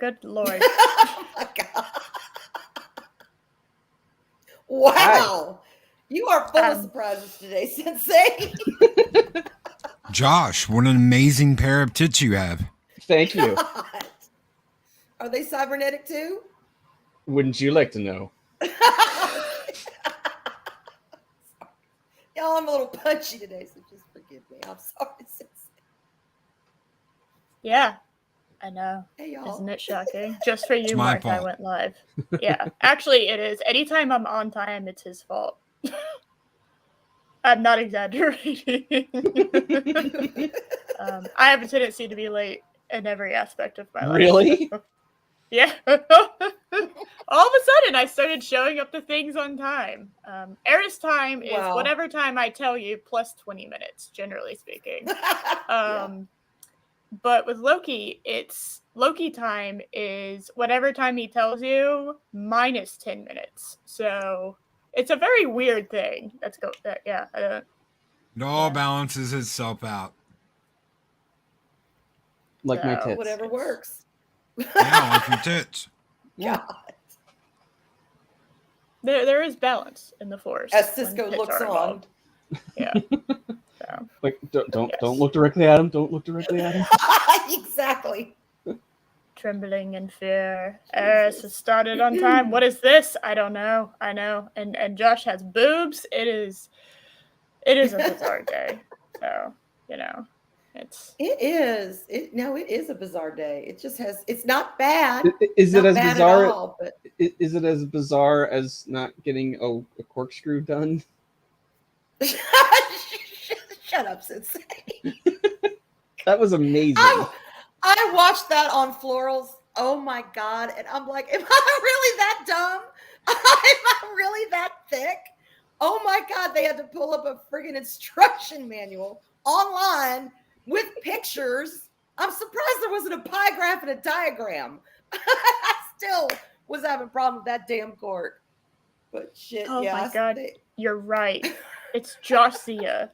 Good Lord. Oh my God. Wow. You are full of surprises today, Sensei. Josh, what an amazing pair of tits you have. Thank you. God. Are they cybernetic too? Wouldn't you like to know? Y'all, I'm a little punchy today, so just forgive me. I'm sorry, Sensei. Yeah, I know. Hey, y'all. Isn't it shocking? Just for you, my Mark, I fault. went live. Yeah, actually, it is. Anytime I'm on time, it's his fault. I'm not exaggerating. I have a tendency to be late in every aspect of my life. Really? Yeah. All of a sudden, I started showing up to things on time. Eris time is Wow. whatever time I tell you plus 20 minutes, generally speaking. Yeah. But with Loki, it's Loki time is whatever time he tells you minus 10 minutes. So it's a very weird thing. Yeah. It all balances itself out. Like my So, tits. Whatever works. Yeah, like your tits. God. There is balance in the Force. As when Cisco tits looks are on. involved. Yeah. So, Like, don't Yes. look directly at him. Don't look directly at him. Exactly. trembling in fear. Eris has started on time. What is this? I don't know. I know. And Josh has boobs. It is a bizarre day. So, It is. It is a bizarre day. It just has. It's not bad. Is Not it as bad bizarre? at all, but Is it as bizarre as not getting a corkscrew done? Shut up, Sensei. That was amazing. I watched that on Florals. Oh my God. And I'm like, am I really that dumb? Am I really that thick? Oh my God. They had to pull up a friggin' instruction manual online with pictures. I'm surprised there wasn't a pie graph and a diagram. I still was having a problem with that damn cork. But shit, oh yeah. my God, you're right. It's Josiah.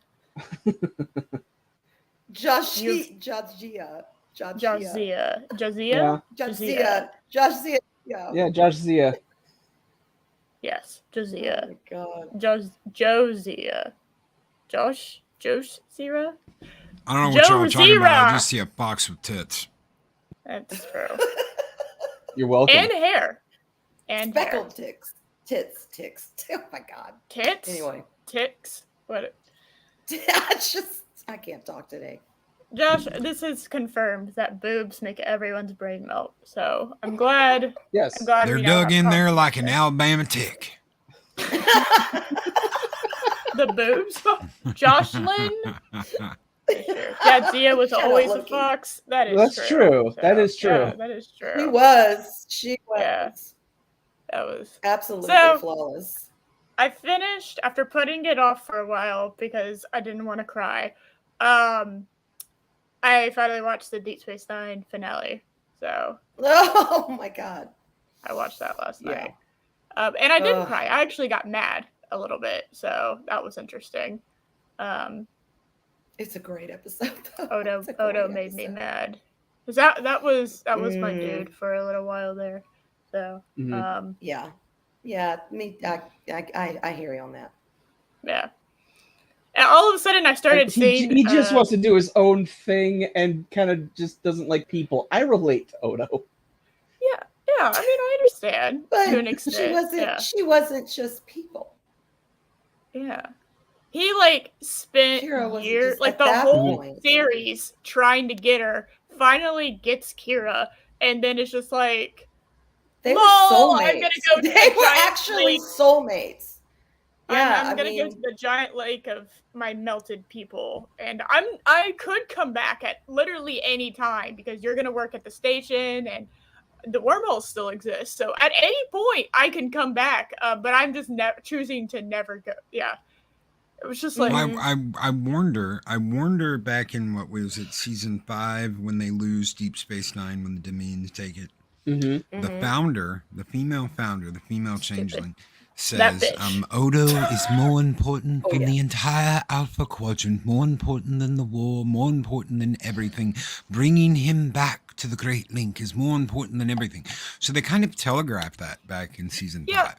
Josiah. Josiah. Yeah. Yeah, Josh Zia. Yes, Josiah. Oh my God. Josiah. Josh Zira? I don't know what y'all are talking about. I Zira. just see a box with tits. That's true. You're welcome. And hair. And Speckled hair. ticks. Oh my God. Tits? Anyway. Ticks? What? I can't talk today. Josh, this is confirmed that boobs make everyone's brain melt. So I'm glad. Yes. I'm glad They're we now dug have in there like an confidence. Alabama tick. The boobs? Jocelyn? Yeah, Zia was always a fox. That's true. So, that is true. Yeah, that is true. She was. Yeah. That was absolutely flawless. I finished after putting it off for a while because I didn't want to cry. I finally watched the Deep Space Nine finale. So oh my God. I watched that last night. And I didn't cry. I actually got mad a little bit. So that was interesting. It's a great episode though. Odo made me mad. Cause that was my dude for a little while there. So yeah, me I hear you on that. Yeah. And all of a sudden I started seeing he just wants to do his own thing and kind of just doesn't like people. I relate to Odo. Yeah, I mean I understand but to an extent. She wasn't just people. Yeah. He spent years, the whole series trying to get her, finally gets Kira, and then it's just like, they were soulmates. I'm gonna go to they were actually soulmates. Yeah, I'm gonna go to the giant lake of my melted people, and I could come back at literally any time because you're gonna work at the station and the wormholes still exist. So at any point I can come back, but I'm just choosing to never go. Yeah. It was just like I warned her back in what was it, season 5 when they lose Deep Space Nine when the Dominions take it. Mm-hmm. The founder, the female founder, the female changeling, says, Odo is more important than the entire Alpha Quadrant, more important than the war, more important than everything. Bringing him back to the Great Link is more important than everything. So they kind of telegraphed that back in season 5.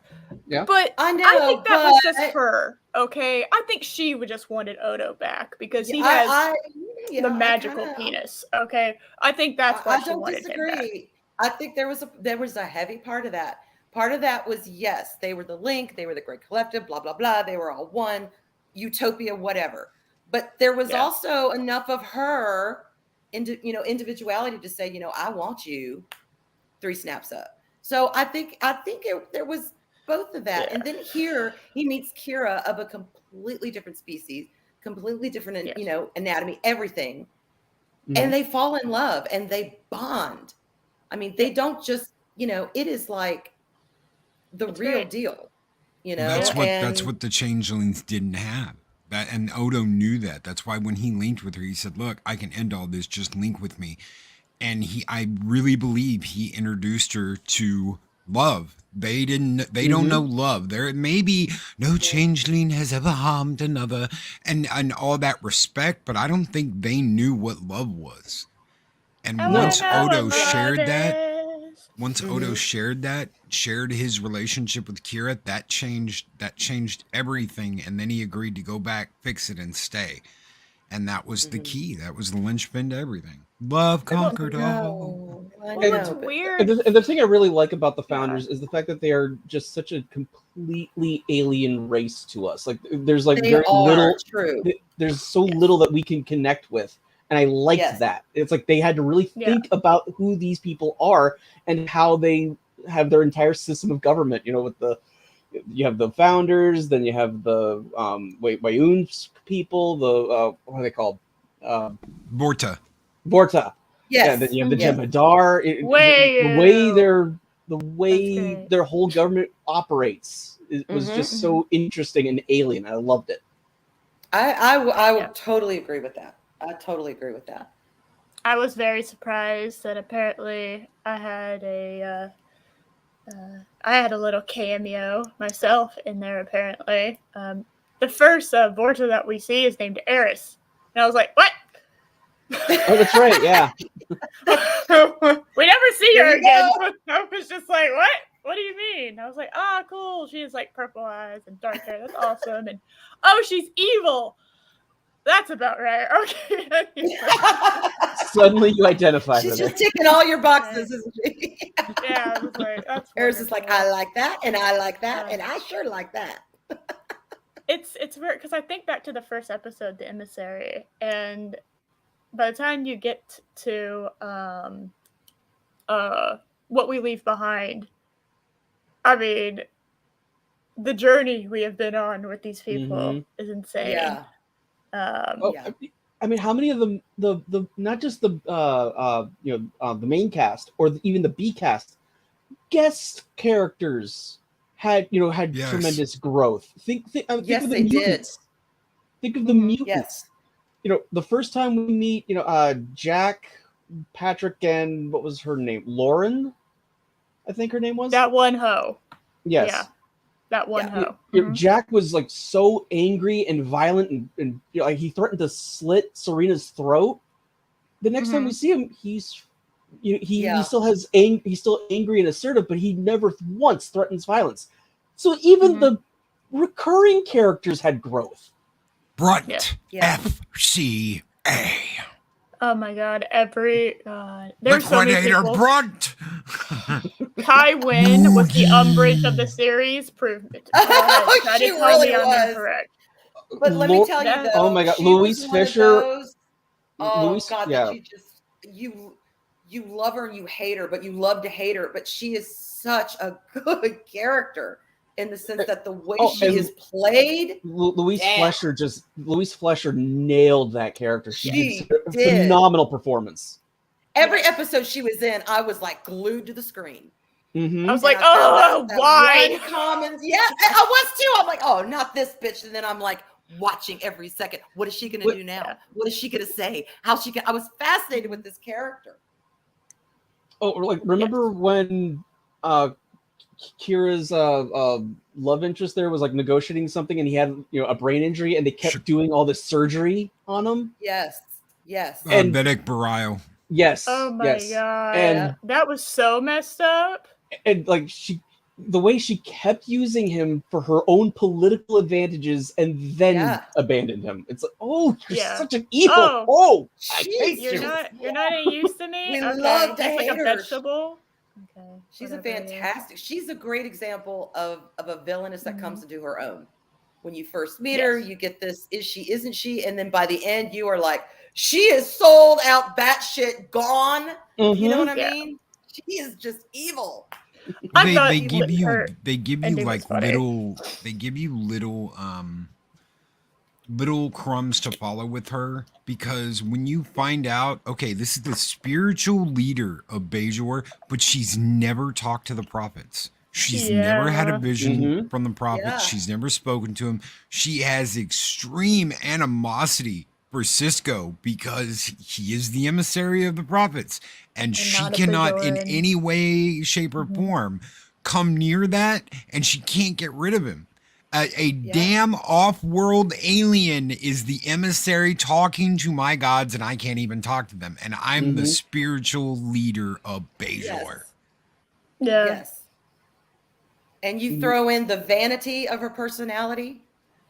Yeah. But I know, I think that was just her, okay? I think she just wanted Odo back because he has the magical penis, okay? I think that's why she wanted him back. I think there was a heavy part of that. Part of that was, yes, they were the Link, they were the Great Collective, blah, blah, blah. They were all one, utopia, whatever. But there was also enough of her individuality to say, I want you 3 snaps up. So I think there was both of that. And then here he meets Kira of a completely different species, completely different, anatomy, everything. Mm-hmm. And they fall in love and they bond. I mean, they don't just, it is like it's real deal, That's what the changelings didn't have. That, and Odo knew that. That's why when he linked with her, he said, look, I can end all this, just link with me. And I really believe he introduced her to love. They don't know love. There may be no changeling has ever harmed another and all that respect, but I don't think they knew what love was. And once Odo shared that, shared his relationship with Kira, that changed everything. And then he agreed to go back, fix it, and stay. And that was the key. That was the linchpin to everything. Love conquered all. It's weird. And the thing I really like about the Founders is the fact that they are just such a completely alien race to us. Like there's like very little. True. There's so little that we can connect with. And I liked that. It's like they had to really think about who these people are and how they have their entire system of government. With you have the Founders, then you have the Wayuun's people, the what are they called? Vorta. Yes. Yeah, then you have the Jem'Hadar. The way their whole government operates was just so interesting and alien. I loved it. I would totally agree with that. I totally agree with that. I was very surprised that apparently I had a little cameo myself in there. Apparently, the first Vorta that we see is named Eris, and I was like, "What?" Oh, that's right. Yeah. We never see her again. I was just like, "What? What do you mean?" I was like, "Ah, cool. She has like purple eyes and dark hair. That's awesome." And she's evil. That's about right. Okay. Suddenly you identify She's just ticking all your boxes, isn't she? Yeah, I was like, that's Eris is like, I like that, and I like that, and I sure like that. It's weird because I think back to the first episode, The Emissary, and by the time you get to What We Leave Behind, I mean, the journey we have been on with these people is insane. Yeah. I mean, how many of them, the not just the the main cast or even the B cast, guest characters had tremendous growth. Think of the mutants. Think of the mutants. Yes. The first time we meet, Jack, Patrick, and what was her name? Lauren, I think her name was. That one hoe. Yes. Yeah. That one hoe. Jack was like so angry and violent, and like he threatened to slit Serena's throat. The next time we see him, he still has he's still angry and assertive, but he never once threatens violence. So even the recurring characters had growth. Brunt. FCA. Oh my God! There's so many people. Brunt. Kai Wynn was the Umbridge of the series. Proved it. She really was. But let me tell you, though, oh my God, Louise Fisher. You love her and you hate her, but you love to hate her. But she is such a good character in the sense that the way she is played. Louise Flesher nailed that character. She did a phenomenal performance. Every episode she was in, I was like glued to the screen. I was like, why? Commons. Yeah, I was too. I'm like, oh, not this bitch. And then I'm like watching every second. What is she going to do now? What is she going to say? I was fascinated with this character. Oh, like remember when Kira's love interest there was like negotiating something, and he had a brain injury, and they kept doing all this surgery on him. Yes. And Vedic Bario. Yes. Oh my god. And that was so messed up. And like the way she kept using him for her own political advantages and then abandoned him. It's like, oh, you're such an evil. I hate you. You're not any use to me. We love to hate like a her. vegetable. Okay. She's a fantastic. She's a great example of a villainess that comes into her own. When you first meet her, you get this, is she, isn't she? And then by the end, you are like, she is sold out, batshit, gone. You know what I mean? She is just evil. They give you like little crumbs to follow with her, because when you find out, okay, this is the spiritual leader of Bajor, but she's never talked to the prophets. She's never had a vision from the prophets. She's never spoken to him. She has extreme animosity for Cisco because he is the emissary of the prophets, and she cannot in any way, shape, or form come near that, and she can't get rid of him. A damn off-world alien is the emissary talking to my gods, and I can't even talk to them, and I'm the spiritual leader of Bajor. Yes. And you throw in the vanity of her personality.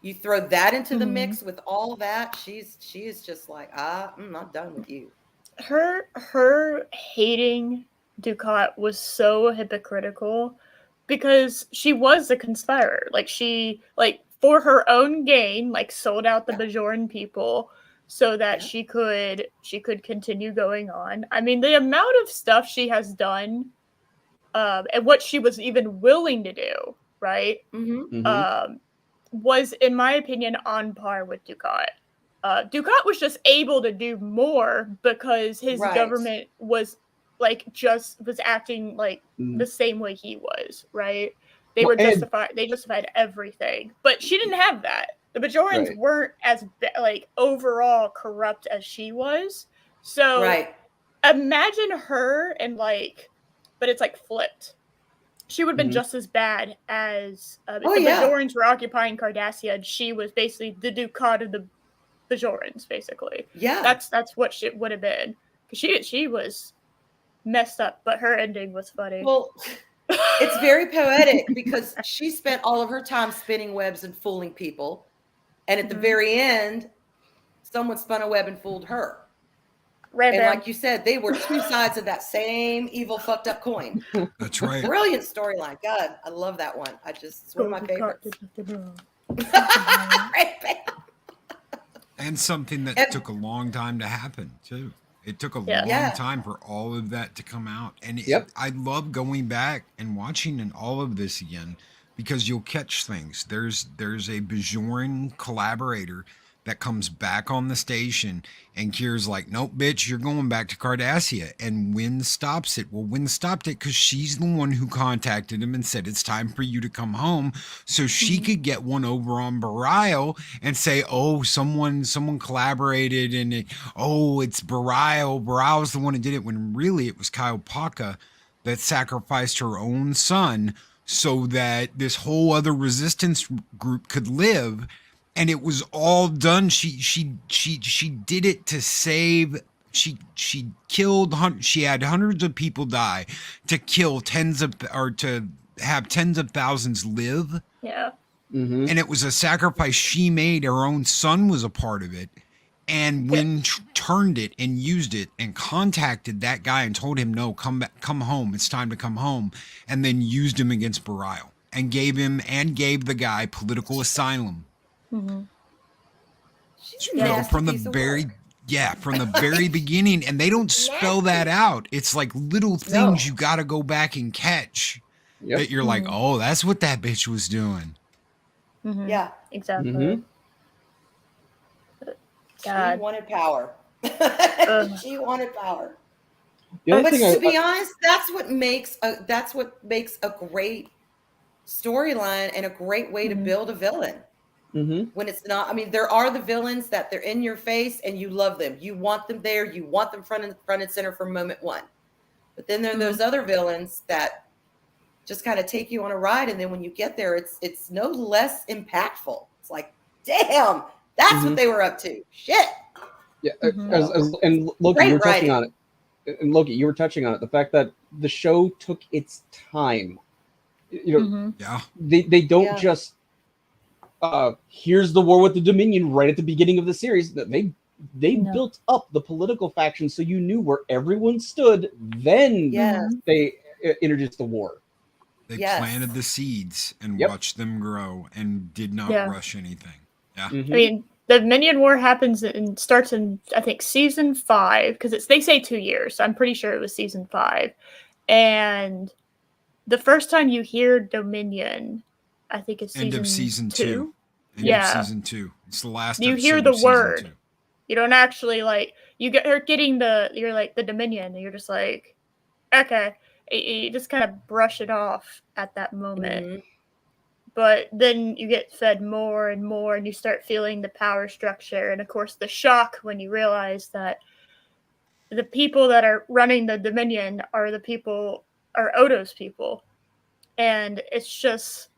You throw that into the mix with all that. She is just like, I'm not done with you. Her hating Dukat was so hypocritical because she was a conspirer. Like she, for her own gain, sold out the Bajoran people so that she could continue going on. I mean, the amount of stuff she has done, and what she was even willing to do, right? Was, in my opinion, on par with Dukat. Dukat was just able to do more because his government was acting the same way he was, right? They justified everything, but she didn't have that. The Bajorans weren't as overall corrupt as she was. So imagine her and but it's flipped. She would have been just as bad as if the Bajorans were occupying Cardassia, and she was basically the Dukat of the Bajorans, basically. Yeah, that's what she would have been. Because she was messed up, but her ending was funny. Well, it's very poetic because she spent all of her time spinning webs and fooling people, and at the very end, someone spun a web and fooled her. Like you said, they were two sides of that same evil, fucked up coin. That's right. Brilliant storyline. God, I love that one. It's one of my favorites. And something that took a long time to happen, too. It took a long time for all of that to come out. And I love going back and watching all of this again because you'll catch things. There's a Bajoran collaborator that comes back on the station, and Kira's like, nope, bitch, you're going back to Cardassia. And Wynn stops it. Well, Wynn stopped it because she's the one who contacted him and said, it's time for you to come home. So she could get one over on Barile and say, oh, someone collaborated, and it's Barile. Barile's the one who did it, when really it was Kyle Paka that sacrificed her own son so that this whole other resistance group could live. And it was all done. She did it to save. She killed. She had hundreds of people die to kill to have tens of thousands live. Yeah. And it was a sacrifice she made. Her own son was a part of it. And when turned it and used it and contacted that guy and told him, no, come back, come home. It's time to come home. And then used him against Barile and gave the guy political asylum. From the very beginning, and they don't spell that out. It's like little things you got to go back and catch that you're like, oh, that's what that bitch was doing. Yeah, exactly. She wanted power. She wanted power. But to be honest, that's what makes a great storyline and a great way to build a villain. When it's not, I mean, there are the villains that they're in your face and you love them. You want them there. You want them front and center from moment one. But then there are those other villains that just kind of take you on a ride, and then when you get there, it's no less impactful. It's like, damn, that's what they were up to. Shit. Yeah, and Loki, you were touching on it. And Loki, you were touching on it. The fact that the show took its time. You know, they don't just here's the war with the Dominion right at the beginning of the series. They built up the political faction so you knew where everyone stood. Then they introduced the war. They planted the seeds and watched them grow and did not rush anything. Yeah. I mean, the Dominion War happens and starts in, I think, season 5, because they say 2 years. So I'm pretty sure it was season 5. And the first time you hear Dominion, I think it's end of season 2. End of season 2. It's the last. You hear the word. You don't actually you're getting the Dominion, and you're just like, okay. You just kind of brush it off at that moment. But then you get fed more and more, and you start feeling the power structure. And of course, the shock when you realize that the people that are running the Dominion are Odo's people. And it's just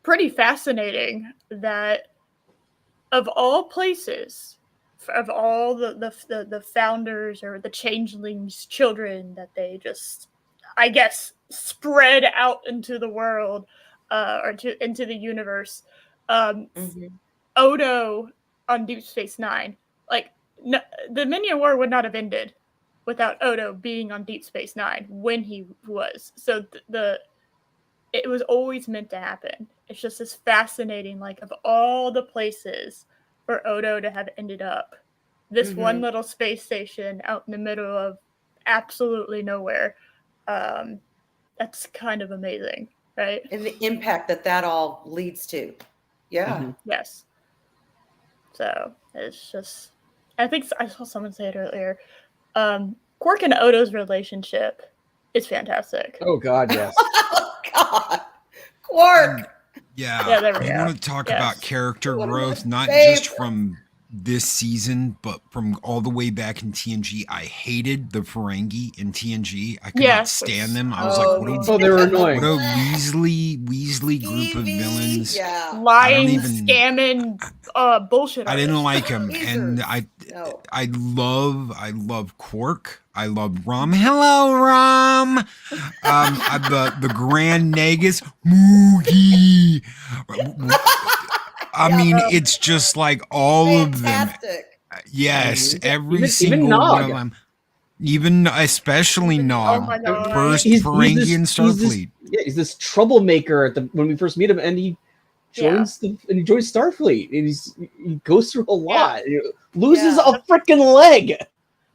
pretty fascinating that of all places, of all the founders or the changelings' children that they just, I guess, spread out into the world into the universe. Odo on Deep Space Nine, the Dominion War would not have ended without Odo being on Deep Space Nine when he was. So it was always meant to happen. It's just this fascinating, of all the places for Odo to have ended up, this one little space station out in the middle of absolutely nowhere. That's kind of amazing, right? And the impact that all leads to. Yeah. Yes. So it's just, I think I saw someone say it earlier. Quark and Odo's relationship is fantastic. Oh God, yes. Oh God, Quark. Yeah, there we go. Want to talk about character growth, not just from this season, but from all the way back in TNG. I hated the Ferengi in TNG. I could not stand them. I was like, they were annoying. What a Weasley group of villains. Yeah. Lying, scamming, bullshit. I didn't like them, and I love Quark. I love Rom. Hello, Rom. The Grand Nagus, Moogie. I mean, it's just like all of them. Yes, every single one of them. Even especially Nog, oh my God. First Ferengi in Starfleet. He's this troublemaker when we first meet him, and he joins joins Starfleet, and he goes through a lot. He loses a freaking leg.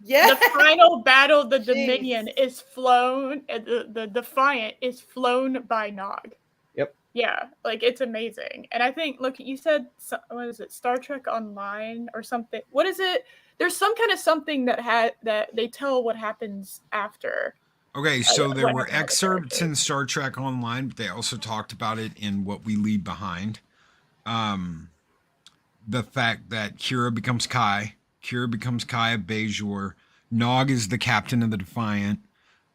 Yeah. The final battle, the Dominion is flown. The Defiant is flown by Nog. Yep. Yeah, it's amazing. And I think, look, you said, what is it, Star Trek Online or something? What is it? There's some kind of something that they tell what happens after. Okay, so there were excerpts in Star Trek Online, but they also talked about it in What We Leave Behind. The fact that Kira becomes Kai of Bajor. Nog is the captain of the Defiant.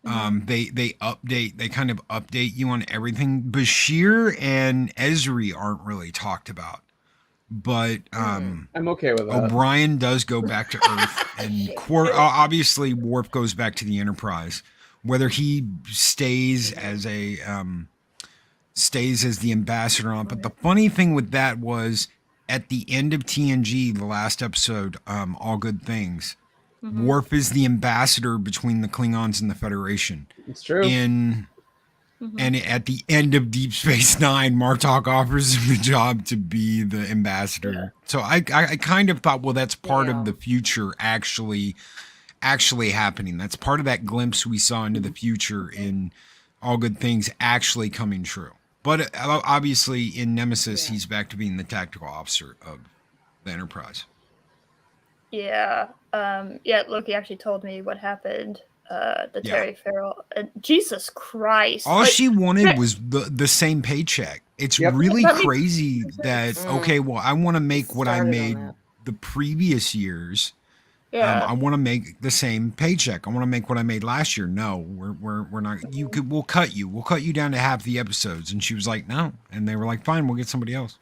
They kind of update you on everything. Bashir and Ezri aren't really talked about, but I'm okay with that. O'Brien does go back to Earth, and obviously Worf goes back to the Enterprise. Whether he stays as the ambassador on, but the funny thing with that was at the end of TNG, the last episode, All Good Things. Worf is the ambassador between the Klingons and the Federation. It's true. And at the end of Deep Space Nine, Martok offers him the job to be the ambassador. Yeah. So I kind of thought, well, that's part of the future actually happening. That's part of that glimpse we saw into the future in All Good Things actually coming true. But obviously in Nemesis, he's back to being the tactical officer of the Enterprise. Yeah. Loki actually told me what happened. Terry Farrell. Jesus Christ! All she wanted was the same paycheck. It's really crazy that I want to make what I made the previous years, Yeah. I want to make the same paycheck. I want to make what I made last year. No, we're not. We'll cut you. We'll cut you down to half the episodes. And she was like, no. And they were like, fine, we'll get somebody else.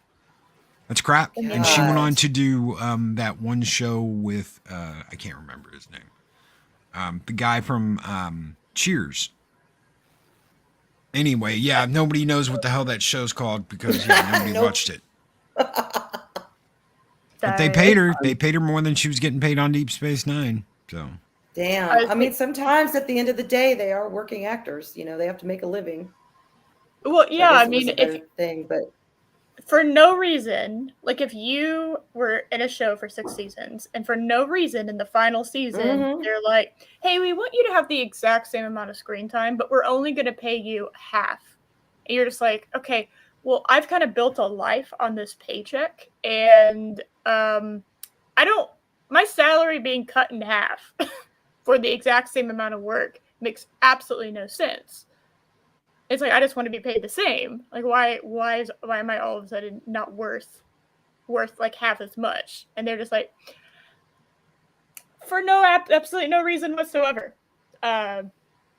That's crap. God. And she went on to do that one show with I can't remember his name. The guy from Cheers. Anyway, yeah, nobody knows what the hell that show's called because nobody watched it. But they paid her. They paid her more than she was getting paid on Deep Space Nine. So damn. I mean, sometimes at the end of the day, they are working actors. You know, they have to make a living. Well, yeah, I mean, but for no reason, like if you were in a show for 6 seasons and for no reason in the final season, they're like, hey, we want you to have the exact same amount of screen time, but we're only going to pay you half. And you're just like, okay, well, I've kind of built a life on this paycheck and my salary being cut in half for the exact same amount of work makes absolutely no sense. It's like I just want to be paid the same. Like why am I all of a sudden not worth like half as much? And they're just like, for absolutely no reason whatsoever. Do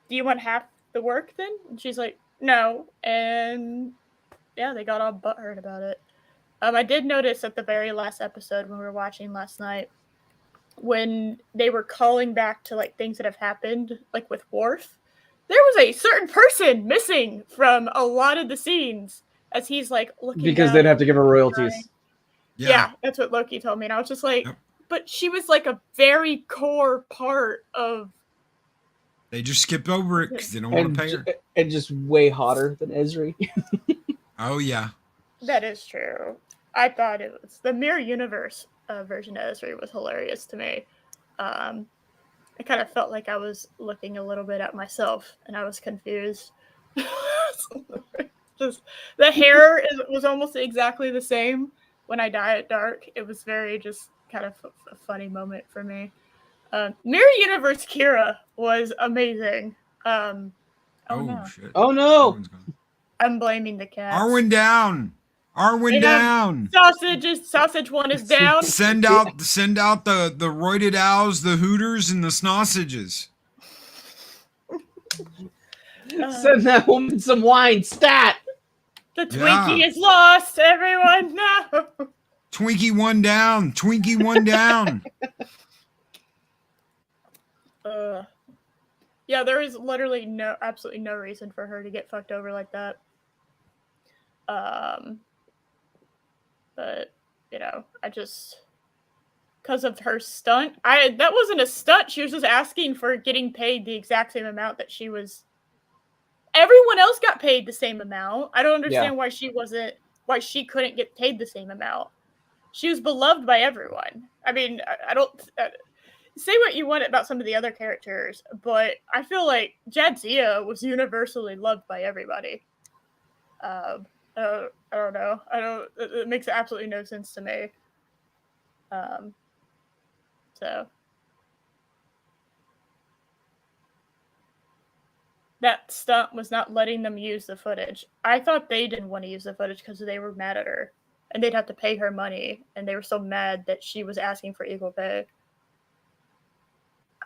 you want half the work then? And she's like, no. And yeah, they got all butthurt about it. I did notice at the very last episode when we were watching last night, when they were calling back to like things that have happened, like with Worf, there was a certain person missing from a lot of the scenes as he's like looking because they'd have to give her royalties. Yeah, that's what Loki told me. And I was just like, but she was like a very core part of. They just skipped over it because they don't want to pay her. And just way hotter than Ezri. Oh, yeah. That is true. I thought it was the Mirror Universe version of Ezri was hilarious to me. I kind of felt like I was looking a little bit at myself and I was confused. Just the hair was almost exactly the same when I dye it dark. It was very just kind of a funny moment for me. Mirror Universe Kira was amazing. Oh no. Shit. Oh no. I'm blaming the cat. Arwyn down. Arwyn down. Sausage one is down. Send out the roided owls, the hooters, and the sausages. Send that woman some wine. Stat. The Twinkie is lost. Everyone, no. Twinkie one down. Twinkie one down. Yeah, there is literally absolutely no reason for her to get fucked over like that. But I just because of her stunt, that wasn't a stunt. She was just asking for getting paid the exact same amount that she was. Everyone else got paid the same amount. I don't understand why she couldn't get paid the same amount. She was beloved by everyone. I mean, I don't say what you want about some of the other characters, but I feel like Jadzia was universally loved by everybody. I don't know. It makes absolutely no sense to me. So that stunt was not letting them use the footage. I thought they didn't want to use the footage because they were mad at her and they'd have to pay her money, and they were so mad that she was asking for equal pay.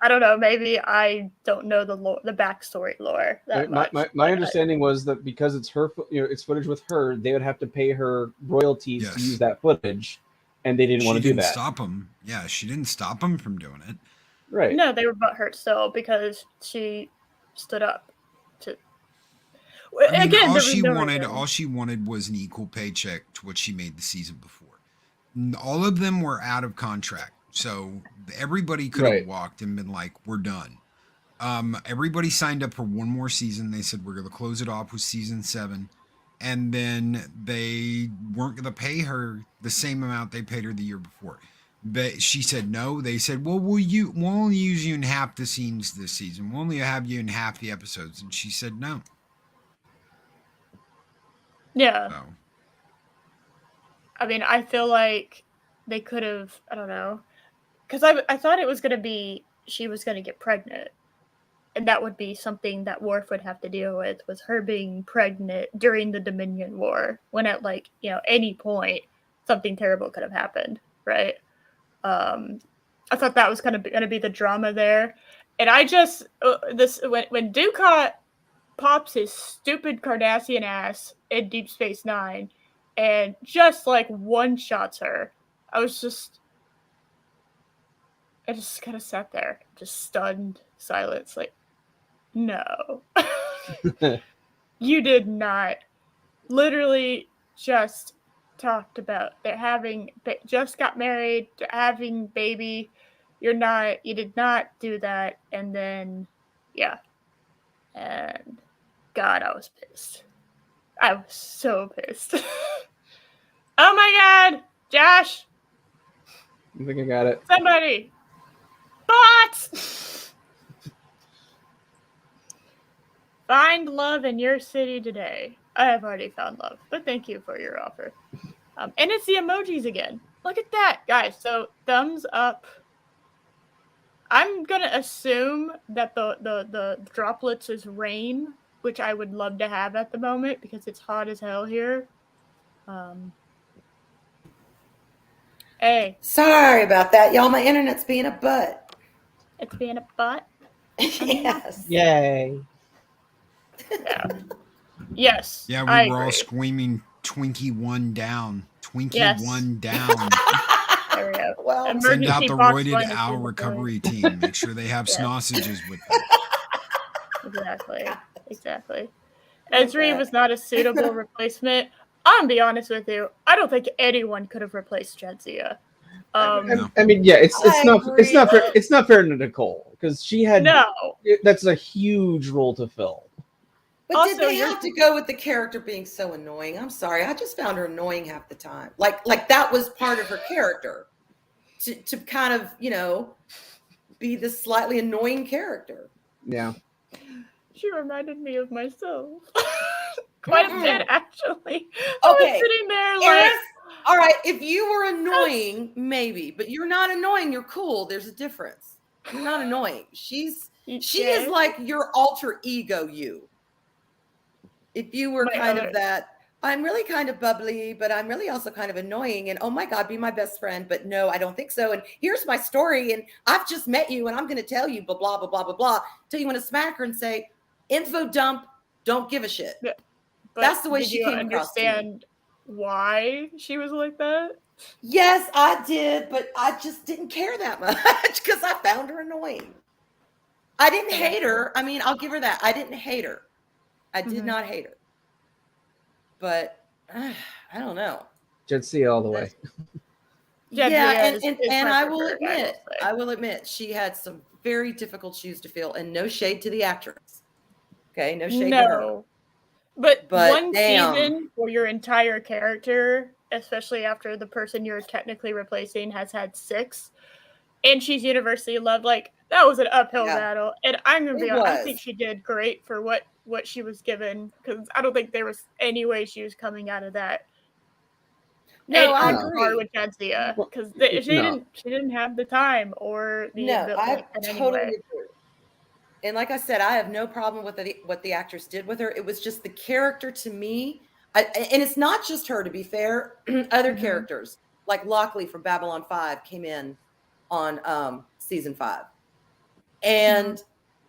I don't know. Maybe I don't know the backstory lore that much. My understanding was that because it's her, it's footage with her, they would have to pay her royalties to use that footage, and they didn't want to do that. Stop them. Yeah, she didn't stop them from doing it. Right. No, they were butthurt still because she stood up to. I mean, all she wanted was an equal paycheck to what she made the season before. All of them were out of contract. So everybody could have walked and been like, we're done. Everybody signed up for one more season. They said, we're going to close it off with season 7. And then they weren't going to pay her the same amount they paid her the year before. But she said no. They said, well, we'll only use you in half the scenes this season. We'll only have you in half the episodes. And she said no. Yeah. So. I mean, I feel like they could have, I don't know. Because I thought it was going to be, she was going to get pregnant. And that would be something that Worf would have to deal with, was her being pregnant during the Dominion War. When at any point, something terrible could have happened, right? I thought that was kind of going to be the drama there. And I just when Dukat pops his stupid Cardassian ass in Deep Space Nine and just like one shots her, I just kind of sat there, just stunned silence, like, no. You did not. Literally just talked about just got married, having baby. You did not do that. And then, yeah. And God, I was pissed. I was so pissed. Oh my God, Josh. I think I got it. Somebody. Bots! Find love in your city today. I have already found love, but thank you for your offer. And it's the emojis again. Look at that, guys. So thumbs up. I'm gonna assume that the droplets is rain, which I would love to have at the moment because it's hot as hell here. Hey. Sorry about that, y'all. My internet's being a butt. It's being a butt? Yes. Yay. Yeah. Yes. Yeah, I we were agree. all screaming Twinkie one down. Twinkie Yes. one down. There we go. Well, send out Emergency the box roided line owl is recovery team. Make sure they have Yes. sausages with them. Exactly. Ezri was not a suitable replacement. I'm gonna be honest with you. I don't think anyone could have replaced Jadzia. No. I mean, yeah, it's not fair to Nicole because she had No. That's a huge role to fill. But Also, did they have to go with the character being so annoying? I'm sorry, I just found her annoying half the time. Like that was part of her character to kind of, you know, be this slightly annoying character. Yeah. She reminded me of myself. Quite a bit, actually. Okay. I was sitting there like, Eris, all right, if you were annoying, maybe, but you're not annoying. You're cool. There's a difference. You're not annoying. She is like your alter ego you. If you were of that, I'm really kind of bubbly, but I'm really also kind of annoying. And oh my God, be my best friend. But no, I don't think so. And here's my story. And I've just met you and I'm going to tell you blah, blah, blah, blah, blah, blah. Till you want to smack her and say, info dump, don't give a shit. Yeah. That's the way she came across to me. Understand why she was like that? Yes, I did, but I just didn't care that much because I found her annoying. I didn't hate her. I mean, I'll give her that. I didn't hate her. I did not hate her. But I don't know. Jadzia all the way. Yeah, and I will admit, she had some very difficult shoes to fill, and no shade to the actress. Okay, no shade to her. But one season for your entire character, especially after the person you're technically replacing has had 6, and she's universally loved, like, that was an uphill battle. And I'm going to be honest, I think she did great for what she was given, because I don't think there was any way she was coming out of that. No, I agree with Jadzia, because she didn't have the time or the I totally agree. And like I said, I have no problem with what the actress did with her. It was just the character to me. And it's not just her, to be fair. Other characters, like Lockley from Babylon 5, came in on season 5. And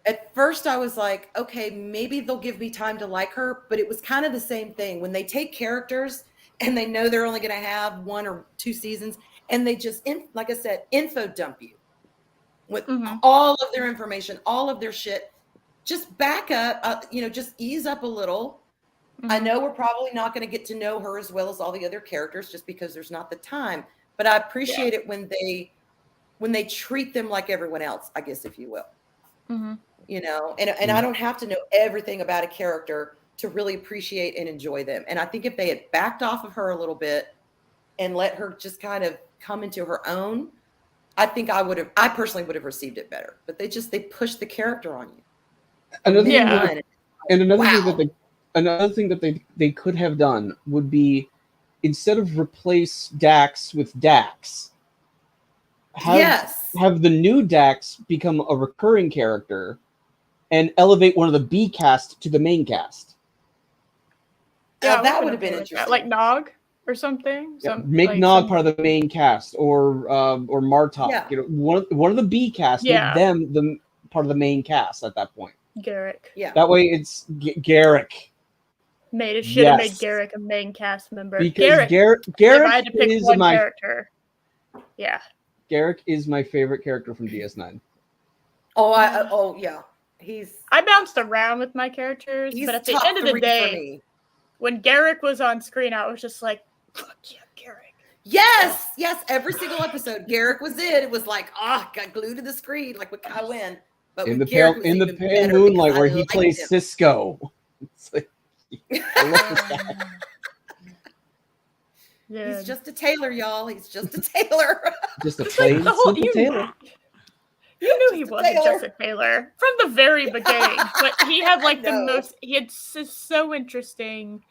at first I was like, okay, maybe they'll give me time to like her. But it was kind of the same thing. When they take characters and they know they're only going to have 1 or 2 seasons, and they just, like I said, info dump you. With all of their information, all of their shit, just back up, just ease up a little. I know we're probably not going to get to know her as well as all the other characters just because there's not the time, but I appreciate it when they treat them like everyone else, I guess, if you will. And I don't have to know everything about a character to really appreciate and enjoy them. And I think if they had backed off of her a little bit and let her just kind of come into her own, I think I personally would have received it better, but they push the character on you. Another thing that they could have done would be, instead of replace Dax with Dax, have the new Dax become a recurring character and elevate one of the B cast to the main cast. Yeah, that would have been interesting. Like Nog or something. Yeah, make Nog part of the main cast, or Martok. Yeah. You know, one of the B cast. Yeah. Make them the part of the main cast at that point. Garrick. Yeah. That way, it's Garrick. Should have made Garrick a main cast member. Because Garrick if I had to pick one character. Yeah. Garrick is my favorite character from DS9. Oh, yeah. I bounced around with my characters, but at the end of the day, when Garrick was on screen, I was just like, fuck yeah, Garrick. Yes. Every single episode, Garrick was in. It was like, got glued to the screen, like with Kai Wynn. But in the pale moonlight, where he plays Cisco. It's like, he's just a tailor, y'all. He's just a tailor. Just a plain simple tailor. You knew he wasn't just a tailor from the very beginning, but he had like the most. He had so interesting,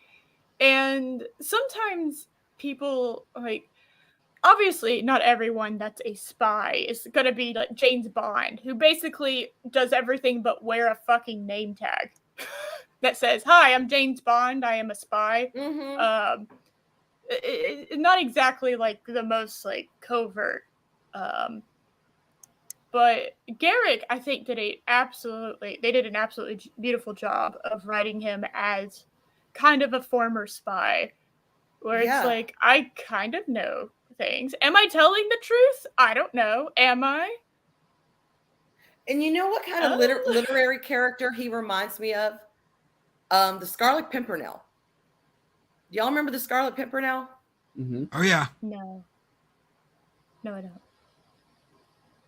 and sometimes people like. Obviously, not everyone that's a spy is going to be like James Bond, who basically does everything but wear a fucking name tag that says, "Hi, I'm James Bond. I am a spy." Mm-hmm. Not exactly like the most like covert, but Garrick, I think, did an absolutely beautiful job of writing him as kind of a former spy, where it's like, I kind of know things. Am I telling the truth? I don't know. Am I? And you know what kind of literary character he reminds me of? The Scarlet Pimpernel. Do y'all remember the Scarlet Pimpernel? Mm-hmm. Oh yeah. No, I don't.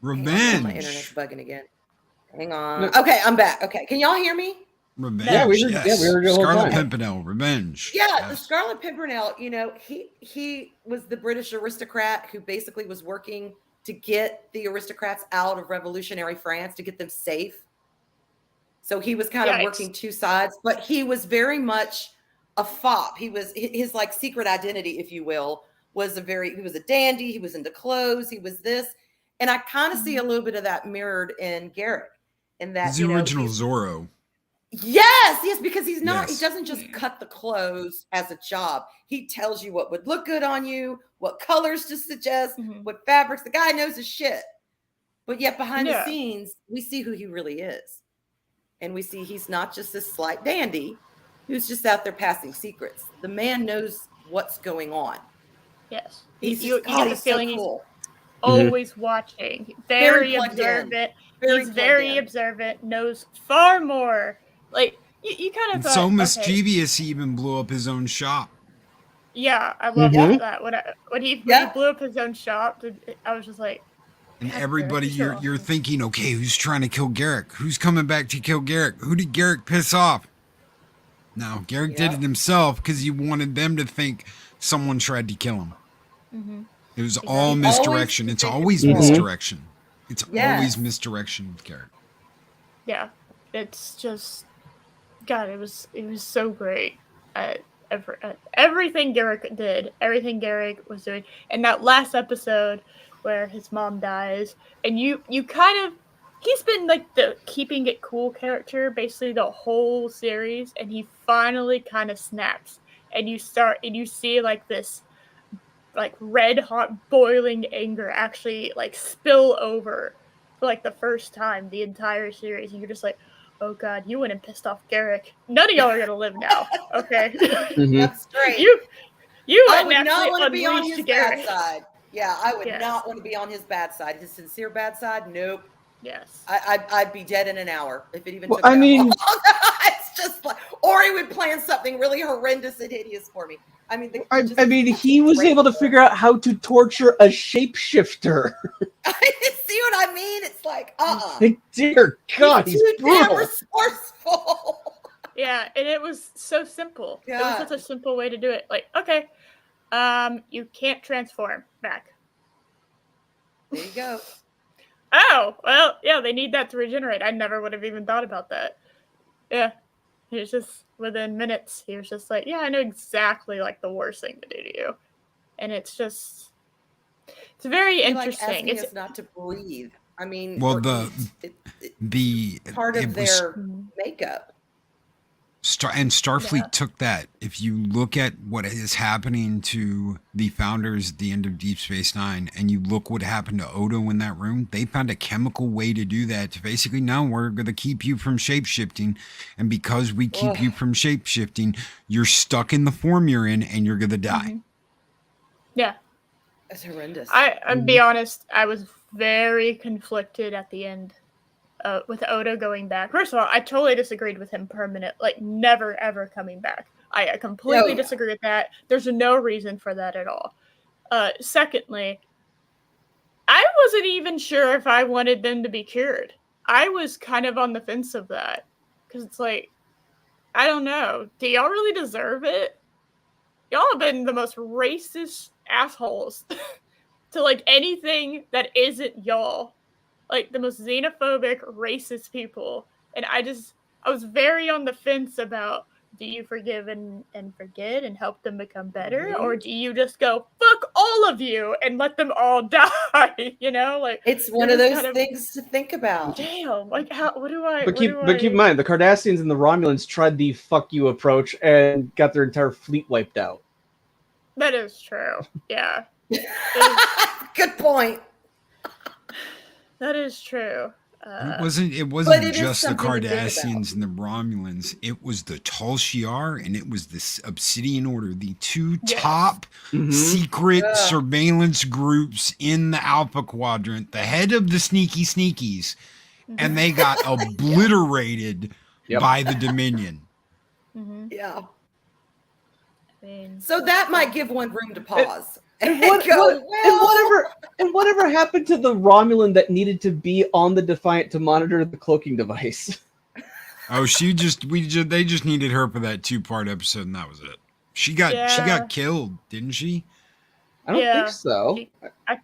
Revenge. My internet's bugging again. Hang on. Okay, I'm back. Okay, can y'all hear me? Revenge. Yeah, we heard Scarlet Pimpernel. Revenge. Yeah, the Scarlet Pimpernel. You know, he was the British aristocrat who basically was working to get the aristocrats out of revolutionary France, to get them safe. So he was kind of working two sides, but he was very much a fop. He was his like secret identity, if you will, was he was a dandy. He was into clothes. He was this, and I kind of see a little bit of that mirrored in Garrick. In that he's the original Zorro. Yes, because he's not. He doesn't just cut the clothes as a job. He tells you what would look good on you, what colors to suggest, what fabrics. The guy knows his shit. But yet behind the scenes, we see who he really is. And we see he's not just this slight dandy who's just out there passing secrets. The man knows what's going on. Yes. You get the feeling he's always watching. Very observant. He's very observant, knows far more. Like, you kind of thought, so mischievous, he even blew up his own shop. Yeah, I love that. When he blew up his own shop, I was just like... And everybody, you're thinking, okay, who's trying to kill Garrick? Who's coming back to kill Garrick? Who did Garrick piss off? No, Garrick did it himself because he wanted them to think someone tried to kill him. Mm-hmm. It was all misdirection. It's always misdirection. It's always misdirection with Garrick. Yeah, it's just... God, it was so great at everything Garrick did, everything Garrick was doing. And that last episode where his mom dies, and you kind of, he's been like the keeping it cool character basically the whole series, and he finally kind of snaps, and you see like this like red hot boiling anger actually like spill over for like the first time the entire series, and you're just like, oh God, you went and pissed off Garrick. None of y'all are gonna live now. Okay. That's great. You I would not want to be on his Garrick. bad side. Yeah, I would not want to be on his bad side. His sincere bad side, nope. Yes. I'd be dead in an hour if it even took that long. It's just like, or he would plan something really horrendous and hideous for me. I mean, he was able to figure out how to torture a shapeshifter. See what I mean? It's like, dear God, he's too brutal. Damn resourceful. Yeah, and it was so simple. God. It was such a simple way to do it. Like, okay, you can't transform back. There you go. Oh, well, yeah, they need that to regenerate. I never would have even thought about that. Yeah. He was just, within minutes, he was just like, yeah, I know exactly, like, the worst thing to do to you. And it's just, it's very interesting. Like it's not to breathe. I mean, well, the part of their makeup. Starfleet took that. If you look at what is happening to the founders at the end of Deep Space Nine, and you look what happened to Odo in that room, they found a chemical way to do that. To basically, no, we're going to keep you from shapeshifting, and because we keep you from shapeshifting, you're stuck in the form you're in, and you're going to die. Mm-hmm. Yeah, that's horrendous. I'll be honest. I was very conflicted at the end. With Odo going back. First of all, I totally disagreed with him permanent, like never ever coming back. I completely disagree with that. There's no reason for that at all. Secondly, I wasn't even sure if I wanted them to be cured. I was kind of on the fence of that. Because it's like, I don't know. Do y'all really deserve it? Y'all have been the most racist assholes to like anything that isn't y'all. Like the most xenophobic, racist people. And I was very on the fence about, do you forgive and forget and help them become better? Or do you just go, fuck all of you and let them all die? You know, like it's one of those things to think about. Damn, like what do I But keep in mind, the Cardassians and the Romulans tried the fuck you approach and got their entire fleet wiped out. That is true. Yeah. Good point. That is true. It wasn't just the Cardassians and the Romulans. It was the Tal Shiar and it was the Obsidian Order, the two top secret surveillance groups in the Alpha Quadrant, the head of the sneaky sneakies, and they got obliterated by the Dominion. Yeah. So that might give one room to pause. And whatever happened to the Romulan that needed to be on the Defiant to monitor the cloaking device? Oh, they just needed her for that 2-part episode, and that was it. She got killed, didn't she? I don't think so. I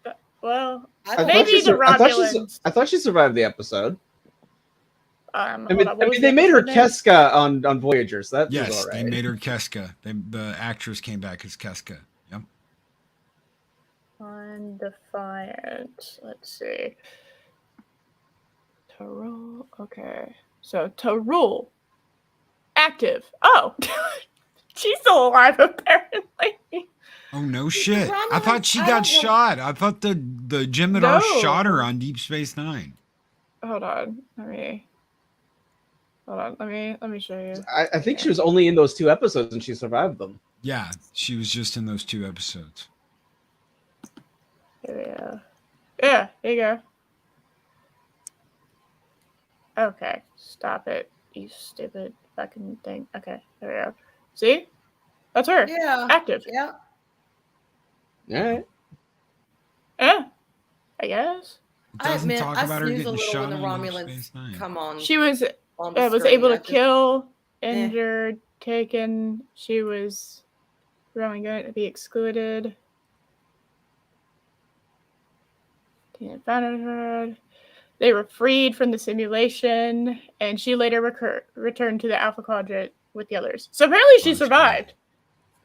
thought she survived the episode. I mean, they they made her Keska on Voyager, so that was all right. They made her Keska. The actress came back as Keska. Yep. On Defiant. Let's see. Tarul. Okay. So Tarul. Active. Oh. She's still alive, apparently. Oh, no shit. I thought she got shot. I thought the Jem'Hadar shot her on Deep Space Nine. Hold on. Let me show you. I think she was only in those 2 episodes and she survived them. Yeah, she was just in those 2 episodes. Yeah, there you go. Okay, stop it, you stupid fucking thing. Okay, there we go. See? That's her. Yeah. Active. Yeah. Alright. Yeah, I guess. I admit, I snooze a little when the Romulans come on. She was able to kill, injured, taken. She was really going to be excluded. They were freed from the simulation, and she later returned to the Alpha Quadrant with the others. So apparently she survived.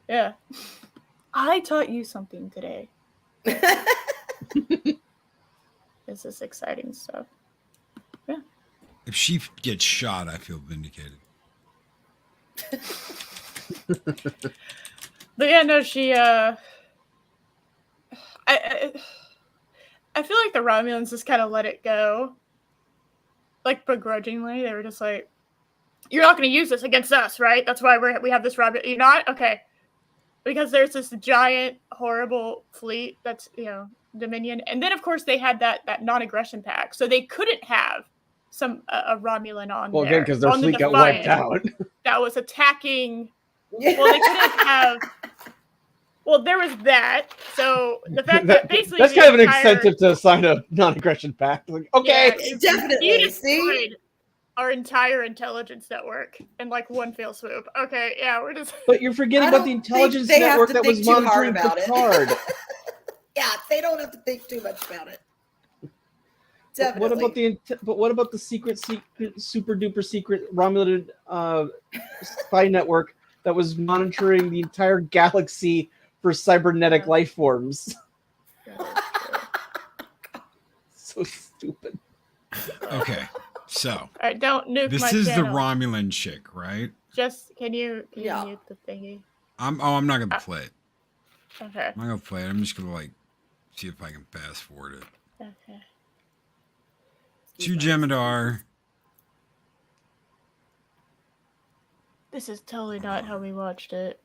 Yeah. I taught you something today. This is exciting stuff. Yeah. If she gets shot, I feel vindicated. But yeah, no, she I feel like the Romulans just kind of let it go. Like, begrudgingly. They were just like, you're not going to use this against us, right? That's why we have this Romulan. You're not? Okay. Because there's this giant, horrible fleet that's, Dominion. And then, of course, they had that non-aggression pact. So they couldn't have a Romulan on there. Well, again, because their fleet got wiped out. That was attacking. Well, they couldn't have... Well, there was that. So the fact that basically that's kind of an incentive to sign a non-aggression pact. Like, okay, definitely. You destroyed our entire intelligence network in like one fell swoop. Okay, yeah, we're just. But you're forgetting about the intelligence network that was monitoring Picard. Yeah, they don't have to think too much about it. Definitely. What about the secret super duper secret Romulan spy network that was monitoring the entire galaxy for cybernetic life forms? So stupid. Okay, so don't nuke this my is channel. the Romulan chick, right? Just can you mute the thingy? I'm not gonna play it. Okay. I'm not gonna play it. I'm just gonna like see if I can fast forward it. Okay. To Jemadar. This is totally not how we watched it.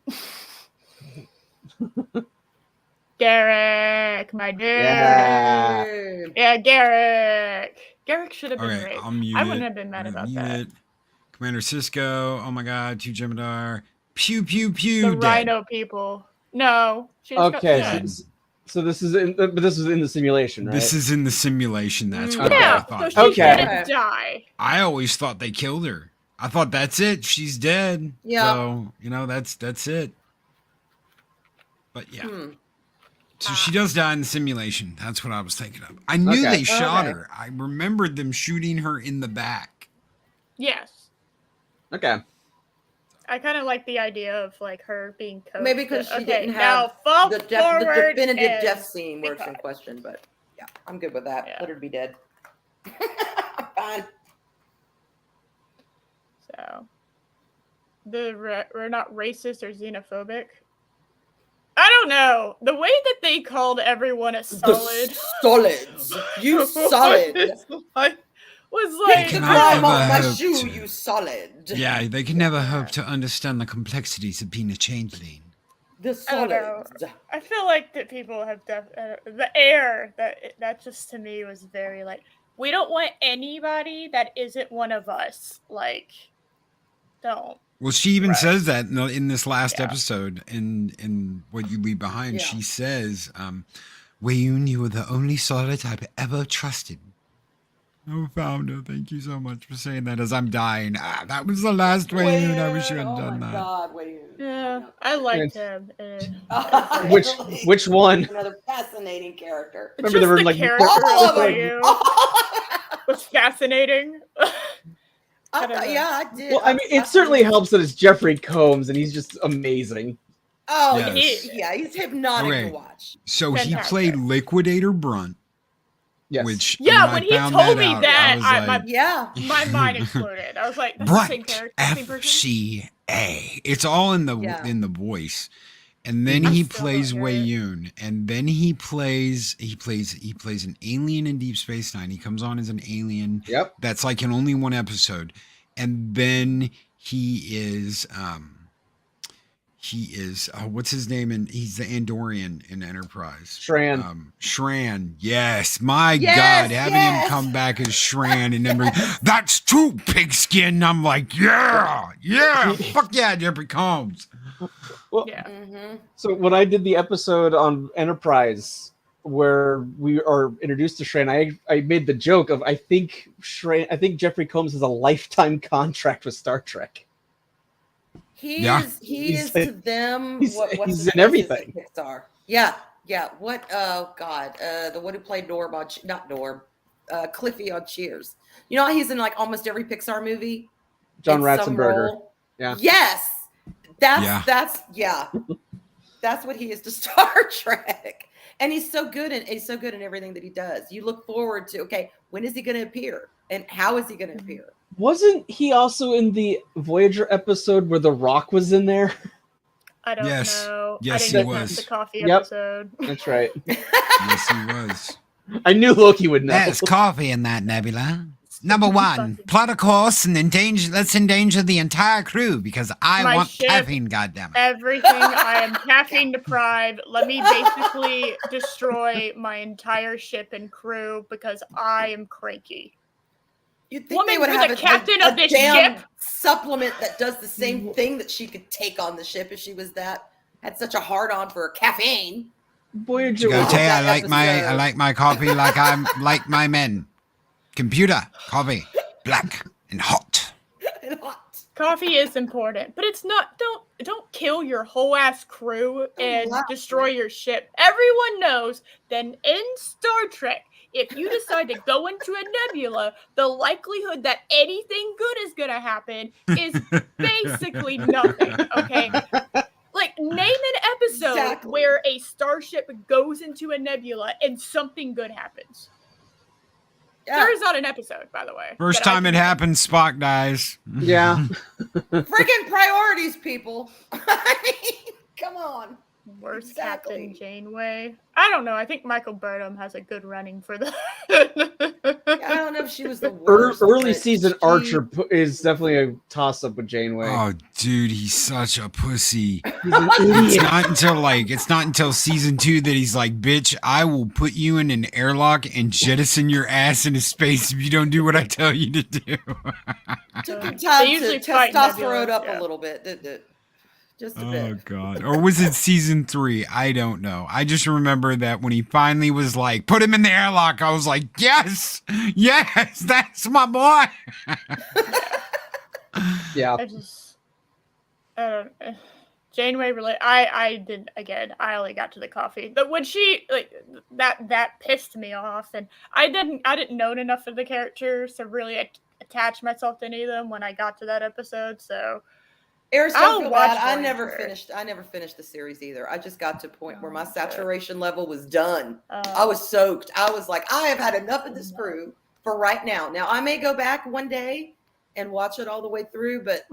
Garrick, my dude. Yeah, Garrick. Garrick should have been great. I wouldn't have been mad about that. Commander Cisco. Oh my God. To Jemadar. Pew pew pew. The Rhino people. No. Okay. So this is but this was in the simulation, right? This is in the simulation. That's what I thought. So she's gonna die. I always thought they killed her. I thought that's it. She's dead. Yeah. So that's it. But yeah. So she does die in the simulation. That's what I was thinking of. I knew they shot her. I remembered them shooting her in the back. Yes. Okay. I kind of like the idea of like her being coached. Maybe because she didn't have the definitive death scene where it's in question. But yeah, I'm good with that. Let her be dead. I'm fine. So we're not racist or xenophobic. I don't know. The way that they called everyone a solid. Solids. You solid. Was like, climb off my shoe, you solid. Yeah, they can never hope to understand the complexities of being a changeling. The solids. I feel like that people have the air that just to me was very like, we don't want anybody that isn't one of us. Like, don't. Well, she even says that in this last episode, in What You Leave Behind. Yeah. She says, Wei-Yun, you were the only solid I've ever trusted. Oh, Founder, thank you so much for saying that as I'm dying. That was the last Wei-Yun. I wish you hadn't done that. God, Wei-Yun. Yeah, I liked him. Which one? Another fascinating character. Remember there were like character all of them. Was fascinating. I did. Well, I mean, it certainly helps that it's Jeffrey Combs and he's just amazing. Oh, yes. He's hypnotic to watch. So he played Liquidator Brunt. Yes. Which when he told me that, my mind exploded. I was like, that's Brunt, the same character, FCA. It's all in the voice. And then he plays Wei-Yun, and then he plays an alien in Deep Space Nine. He comes on as an alien. Yep. That's like in only one episode. And then he is what's his name? And he's the Andorian in Enterprise. Shran. Shran. Yes. My God. Having him come back as Shran and then that's true, pigskin. I'm like, yeah. Fuck yeah, Jeffrey Combs. Well, So when I did the episode on Enterprise where we are introduced to Shran, I made the joke of I think Jeffrey Combs has a lifetime contract with Star Trek. He is to them. He's in everything. Pixar. Yeah. What? Oh God. The one who played Norm on Cliffy on Cheers. You know, he's in like almost every Pixar movie. John Ratzenberger. Yeah. Yes. That's what he is to Star Trek. And he's so good in everything that he does. You look forward to, okay, when is he going to appear? And how is he going to appear? Wasn't he also in the Voyager episode where The Rock was in there? I don't know. Yes, I he was. The coffee episode. That's right. Yes, he was. I knew Loki would know. There's coffee in that nebula. Number one, plot a course and let's endanger the entire crew because I want caffeine, goddammit. Everything. I am caffeine deprived. Let me basically destroy my entire ship and crew because I am cranky. You'd think they would have the captain of this ship supplement that does the same thing that she could take on the ship if she had such a hard on for caffeine. Voyager. I like my coffee like I'm like my men. Computer, coffee, black and hot. Coffee is important, but it's not. Don't kill your whole ass crew and destroy your ship. Everyone knows that in Star Trek, if you decide to go into a nebula, the likelihood that anything good is gonna happen is basically nothing. Okay. Like, name an episode where a starship goes into a nebula and something good happens. There is not an episode, by the way. First time it happened, Spock dies. Yeah. Freaking priorities, people. I mean, come on. Worst Captain Janeway. I don't know. I think Michael Burnham has a good running for the. I don't know if she was the worst. Early season Archer is definitely a toss up with Janeway. Oh, dude, he's such a pussy. He's an idiot. It's not until season 2 that he's like, bitch, I will put you in an airlock and jettison your ass into space if you don't do what I tell you to do. Took him time to testosterone up a little bit, didn't it? Just a bit. Oh, God. Or was it season 3? I don't know. I just remember that when he finally was like, put him in the airlock, I was like, yes, that's my boy. Yeah. Janeway really, I only got to the coffee. But when she, like, that pissed me off. And I didn't know enough of the characters to really attach myself to any of them when I got to that episode, so... Eris, don't feel bad. I never finished the series either. I just got to a point where my saturation level was done. I was soaked. I was like, I have had enough of this crew for right now. Now I may go back one day and watch it all the way through, but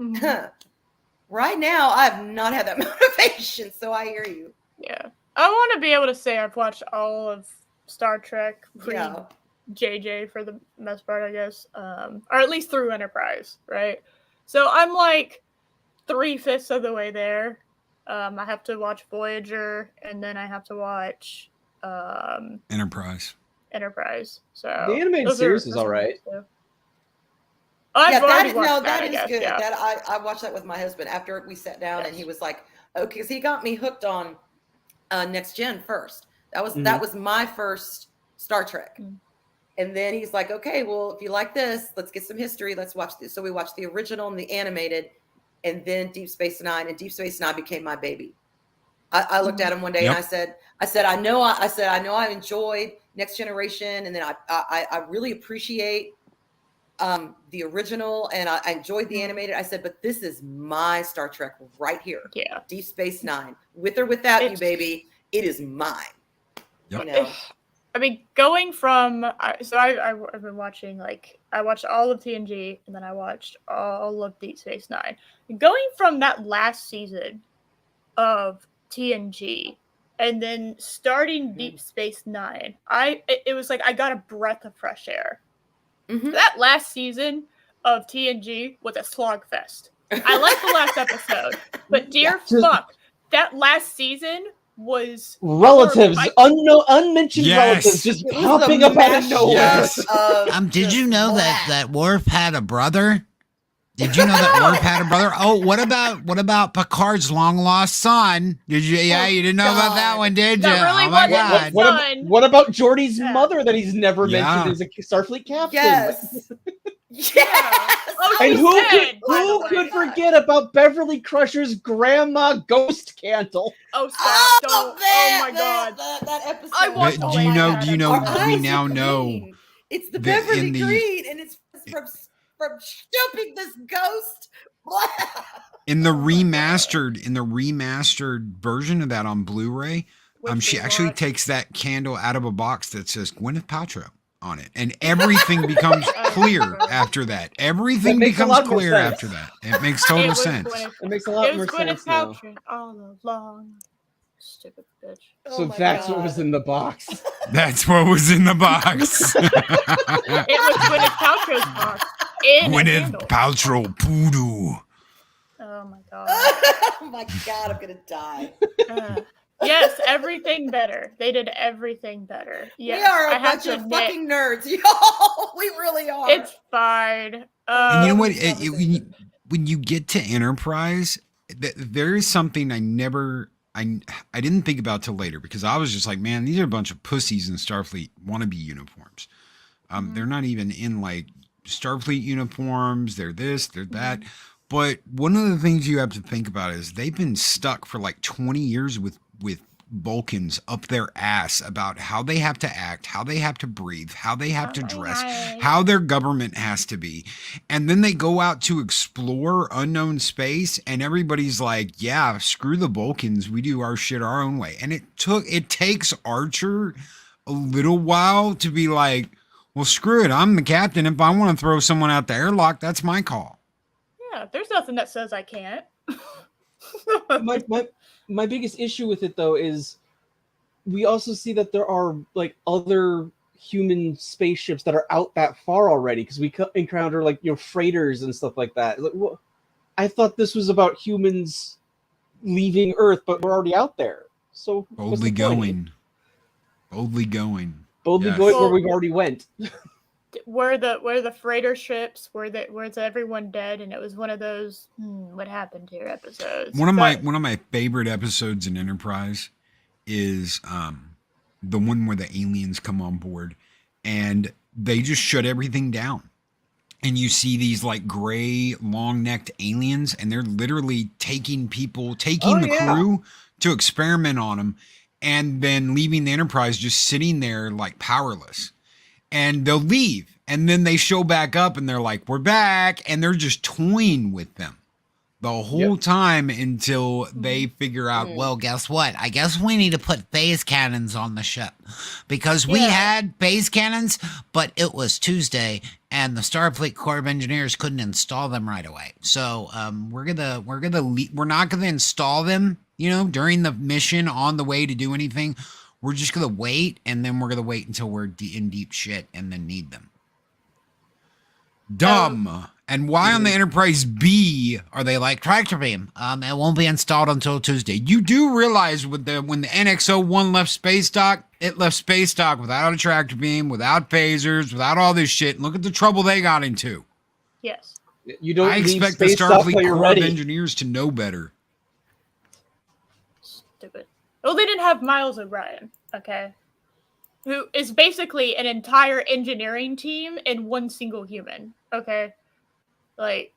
right now I have not had that motivation. So I hear you. Yeah, I want to be able to say I've watched all of Star Trek JJ for the most part, I guess, or at least through Enterprise, right? So I'm like 3/5 of the way there. I have to watch Voyager, and then I have to watch Enterprise. So the animated series is all right. That is good. Yeah. That I watched that with my husband after we sat down, and he was like, "Okay," because he got me hooked on Next Gen first. That was my first Star Trek. And then he's like, "Okay, well, if you like this, let's get some history. Let's watch this." So we watched the original and the animated. And then Deep Space Nine, and Deep Space Nine became my baby. I looked at him one day and I said, I know I enjoyed Next Generation, and then I really appreciate the original, and I enjoyed the animated. I said, but this is my Star Trek right here. Yeah, Deep Space Nine, with or without you, baby, it is mine. Yep. You know? I mean, going from I've been watching, like, I watched all of TNG, and then I watched all of Deep Space Nine. Going from that last season of TNG, and then starting Deep Space Nine, it was like I got a breath of fresh air. That last season of TNG was a slogfest. I liked the last episode, but dear fuck, that last season was relatives, unmentioned relatives, just popping up out of nowhere. Yes. Did you know that Worf had a brother? Did you know that Worf had a brother? Oh, what about Picard's long lost son? Did you? Yeah, you didn't know about that one, did you? Really, oh my God! What about Geordi's mother that he's never mentioned as a Starfleet captain? Yes. And who could forget about Beverly Crusher's grandma Ghost Candle? Oh, stop! Oh my God! That episode. I watched do you know? We now know it's the Beverly Green, and it's from stooping this ghost. in the remastered version of that on Blu-ray, she actually takes that candle out of a box that says Gwyneth Paltrow on it, and everything becomes clear after that. Everything becomes clear after that. It makes total sense. It makes a lot more sense now. All along. Stupid bitch. So that's what was in the box. That's what was in the box. It was Gwyneth Paltrow's box. Gwyneth Paltrow poodoo. Oh my God. Oh my God, I'm gonna die. Yes, everything better. They did everything better. Yes, we are a bunch of fucking nerds, y'all. We really are. It's fine. And you know what? When you get to Enterprise, there is something I didn't think about till later, because I was just like, man, these are a bunch of pussies in Starfleet wannabe uniforms. They're not even in like Starfleet uniforms. They're this, they're that. But one of the things you have to think about is they've been stuck for like 20 years with Vulcans up their ass about how they have to act, how they have to breathe, how they have to dress, how their government has to be. And then they go out to explore unknown space, and everybody's like, yeah, screw the Vulcans. We do our shit our own way. And it takes Archer a little while to be like, Well, screw it. I'm the captain. If I want to throw someone out the airlock, that's my call. Yeah, there's nothing that says I can't. my biggest issue with it, though, is we also see that there are like other human spaceships that are out that far already, because we encounter like freighters and stuff like that. Like, well, I thought this was about humans leaving Earth, but we're already out there. So boldly going yes. Going where we've already went. Were the freighter ships? Was everyone dead? And it was one of those what happened here episodes. One of my favorite episodes in Enterprise is the one where the aliens come on board and they just shut everything down. And you see these like gray, long-necked aliens, and they're literally taking the crew to experiment on them, and then leaving the Enterprise just sitting there like powerless. And they'll leave, and then they show back up, and they're like, "We're back," and they're just toying with them the whole time until they figure out, well, guess what? I guess we need to put phase cannons on the ship, because we had phase cannons, but it was Tuesday and the Starfleet Corps of Engineers couldn't install them right away. So we're not gonna install them, during the mission on the way to do anything. We're just gonna wait, and then we're gonna wait until we're in deep shit and then need them. Dumb. And why on the Enterprise B are they like, tractor beam? It won't be installed until Tuesday. You do realize when the NX-01 left space dock, it left space dock without a tractor beam, without phasers, without all this shit. Look at the trouble they got into. Yes. I expect the Starfleet Corps of Engineers to know better. Stupid. Well, they didn't have Miles O'Brien, okay? Who is basically an entire engineering team in one single human, okay? Like,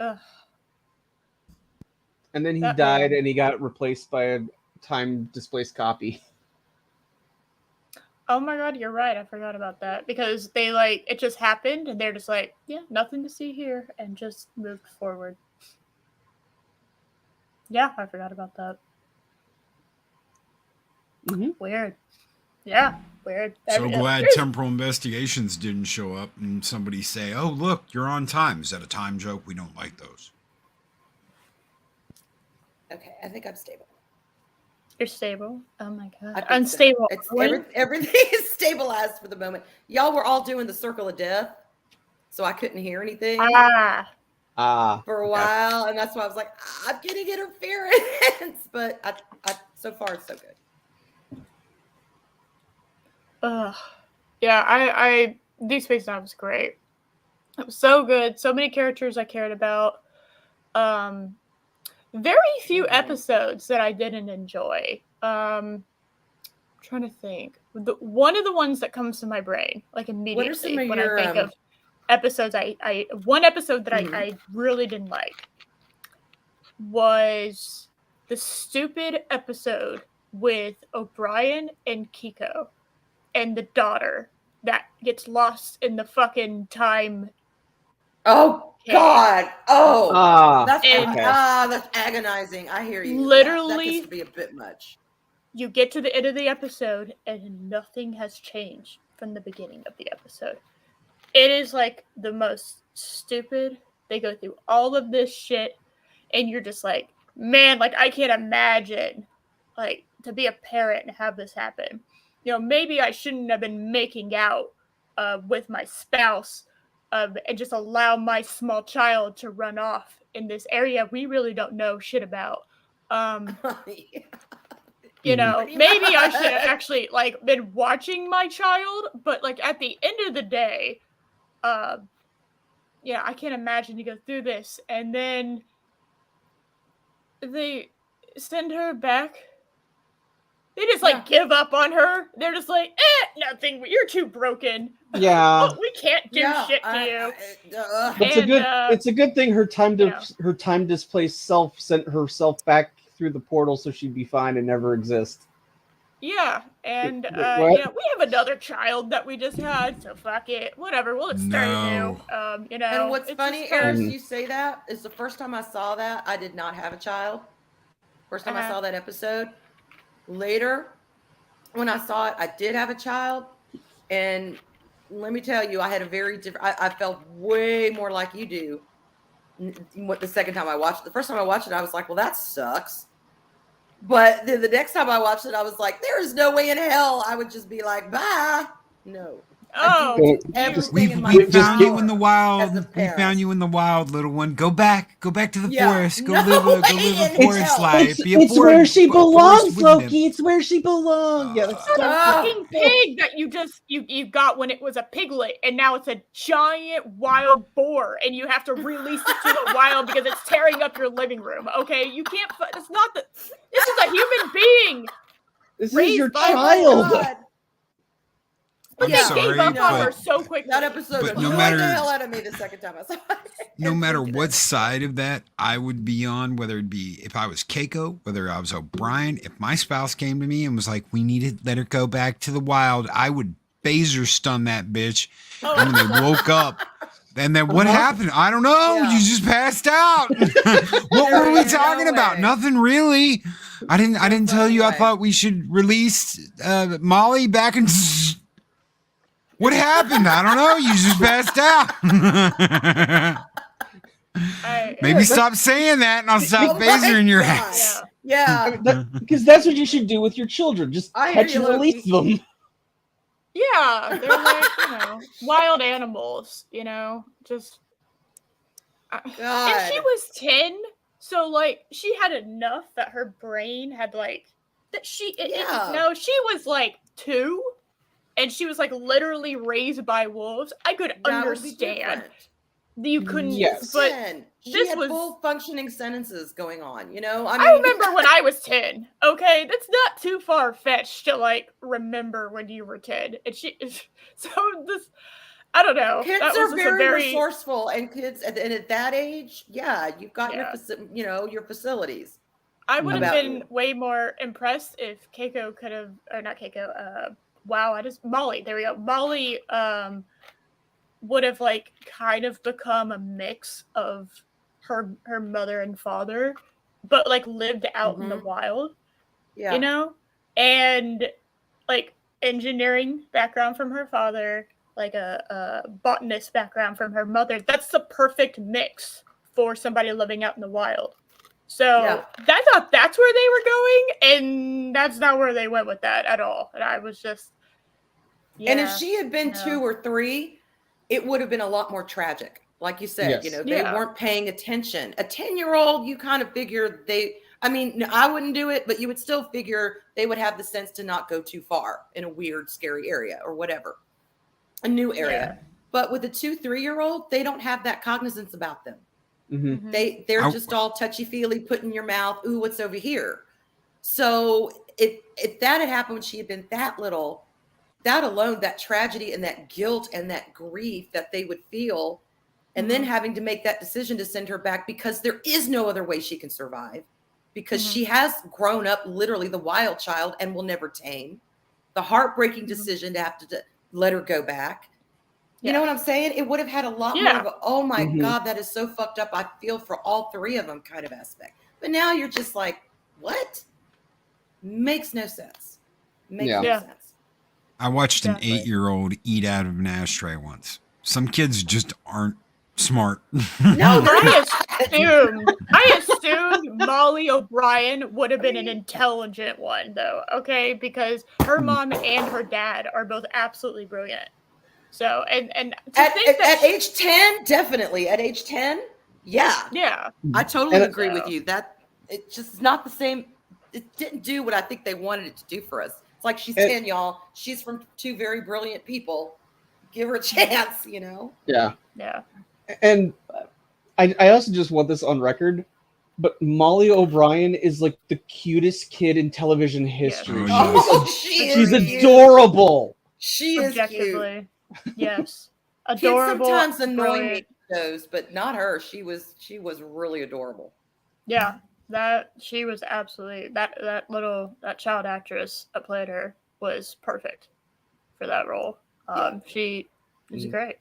ugh. And then he died, and he got replaced by a time-displaced copy. Oh my god, you're right. I forgot about that. Because they, it just happened, and they're just like, yeah, nothing to see here, and just moved forward. Yeah, I forgot about that. Weird. Yeah, weird. So glad Temporal Investigations didn't show up and somebody say, oh, look, you're on time. Is that a time joke? We don't like those. Okay, I think I'm stable. You're stable? Oh my god. Unstable. So. Everything is stabilized for the moment. Y'all were all doing the circle of death, so I couldn't hear anything for a while, and that's why I was like, I'm getting interference. But I so far it's so good. Yeah, I Deep Space Nine was great. It was so good. So many characters I cared about. Very few episodes that I didn't enjoy. I'm trying to think. One of the ones that comes to my brain, like immediately when I think of episodes, one episode that I really didn't like was the stupid episode with O'Brien and Kiko and the daughter that gets lost in the fucking time. Oh God! Oh, that's agonizing. I hear you. Literally, that gets to be a bit much. You get to the end of the episode, and nothing has changed from the beginning of the episode. It is like the most stupid. They go through all of this shit, and you're just like, man, I can't imagine, to be a parent and have this happen. Maybe I shouldn't have been making out with my spouse and just allow my small child to run off in this area we really don't know shit about. Maybe I should have actually been watching my child, but at the end of the day, I can't imagine to go through this. And then they send her back. They just give up on her. They're just like, nothing. You're too broken. Yeah, we can't do shit to you. It's a good thing her time displaced self sent herself back through the portal so she'd be fine and never exist. Yeah, and we have another child that we just had, so fuck it. Whatever, we'll just start anew. And what's funny, Eris, you say that is the first time I saw that I did not have a child. First time I saw that episode. Later, when I saw it, I did have a child, and let me tell you, I had a very different. I felt way more like you do. The second time I watched it, the first time I watched it, I was like, "Well, that sucks." But then the next time I watched it, I was like, "There is no way in hell I would just be like, bye." No. Oh, Everything in my we found you in the as a wild. We parent. found you in the wild, little one. Go back to the Yeah, forest. Go no live way a in forest hell. life. It's where she belongs, Loki. It's where she belongs. Yeah, that's a fucking pig that you got when it was a piglet, and now it's a giant wild boar, and you have to release it to the wild because it's tearing up your living room. Okay, you can't. It's not the. This is a human being. This is your child. But they gave up on her so quickly. That episode annoyed the hell out of me the second time I saw it. No matter what side of that I would be on, whether it be if I was Keiko, whether I was O'Brien, if my spouse came to me and was like, "We need to let her go back to the wild," I would phaser stun that bitch. And when they woke up, and then what happened? I don't know. Yeah. You just passed out. What were we talking about? Nothing really. I didn't tell you. I thought we should release Molly back in. What happened? I don't know. You just passed out. Maybe stop saying that and I'll stop phasering your ass. Yeah. Because that's what you should do with your children. Just catch and release them. Yeah. They're like, wild animals, just. And she was 10. So, like, she had enough that her brain had, like, that she was, like, 2. And she was like literally raised by wolves. I could understand. You couldn't. But she had full functioning sentences going on. I remember when I was 10. Okay, that's not too far fetched to like remember when you were 10. And I don't know. Kids are very resourceful, and kids at that age, you've got your facilities. I would have been way more impressed if Keiko could have, or not Keiko. Wow, Molly. There we go. Molly would have like kind of become a mix of her mother and father, but like lived out in the wild. Yeah. And like engineering background from her father, like a botanist background from her mother. That's the perfect mix for somebody living out in the wild. So I thought that's where they were going, and that's not where they went with that at all. And I was just. Yeah, and if she had been 2 or 3, it would have been a lot more tragic. Like you said, they weren't paying attention. A 10-year-old, you kind of figure I wouldn't do it, but you would still figure they would have the sense to not go too far in a weird, scary area or whatever, a new area. Yeah. But with a 2-3-year-old, they don't have that cognizance about them. Mm-hmm. They're just all touchy-feely, put in your mouth, ooh, what's over here? So if that had happened when she had been that little, that alone, that tragedy and that guilt and that grief that they would feel, and then having to make that decision to send her back because there is no other way she can survive, because she has grown up literally the wild child and will never tame. The heartbreaking decision to have to let her go back. You know what I'm saying? It would have had a lot more of a, oh my God, that is so fucked up. I feel for all 3 of them kind of aspect. But now you're just like, what? Makes no sense. Makes no sense. I watched an 8-year-old eat out of an ashtray once. Some kids just aren't smart. No, I assumed Molly O'Brien would have been an intelligent one, though. Okay, because her mom and her dad are both absolutely brilliant. So, and at age 10, definitely at age 10, yeah, I totally agree with you. That it's just not the same. It didn't do what I think they wanted it to do for us. It's like she's 10, y'all. She's from 2 very brilliant people. Give her a chance, Yeah. Yeah. And I also just want this on record, but Molly O'Brien is like the cutest kid in television history. She's adorable. She is cute. Yes. Adorable. Kids sometimes annoy me those, but not her. She was really adorable. Yeah. She was absolutely that child actress that played her was perfect for that role. She's great.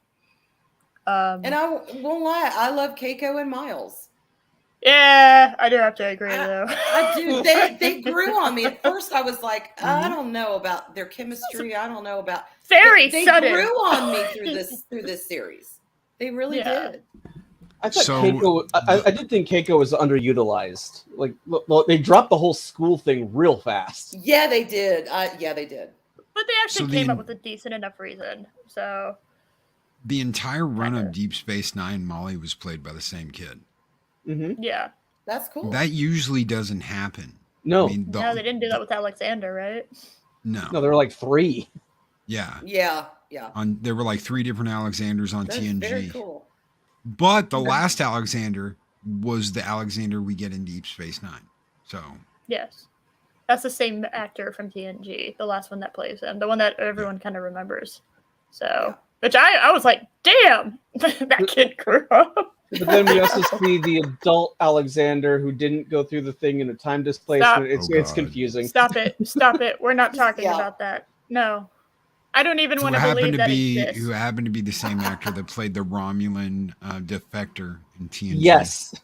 And I won't lie, I love Keiko and Miles. Yeah, I do have to agree though. I do. They grew on me. At first I was like, I don't know about their chemistry. I don't know about very they sudden. grew on me through this series. They really did. I thought Keiko. I did think Keiko was underutilized. Like, look, they dropped the whole school thing real fast. Yeah, they did. Yeah, they did. But they actually came up with a decent enough reason. So the entire run of Deep Space Nine, Molly was played by the same kid. Mm-hmm. Yeah, that's cool. That usually doesn't happen. No, I mean, no, they didn't do that with Alexander, right? No, there were like 3. Yeah. There were like 3 different Alexanders on That's TNG. Very cool. But the last Alexander was the Alexander we get in Deep Space Nine. So yes, that's the same actor from TNG, the last one that plays him, the one that everyone kind of remembers. So, which I was like, damn, that kid grew up. But then we also see the adult Alexander who didn't go through the thing in a time displacement. It's confusing. Stop it! We're not talking about that. No. I don't even want to believe that exists. Who happened to be the same actor that played the Romulan defector in TNG. Yes.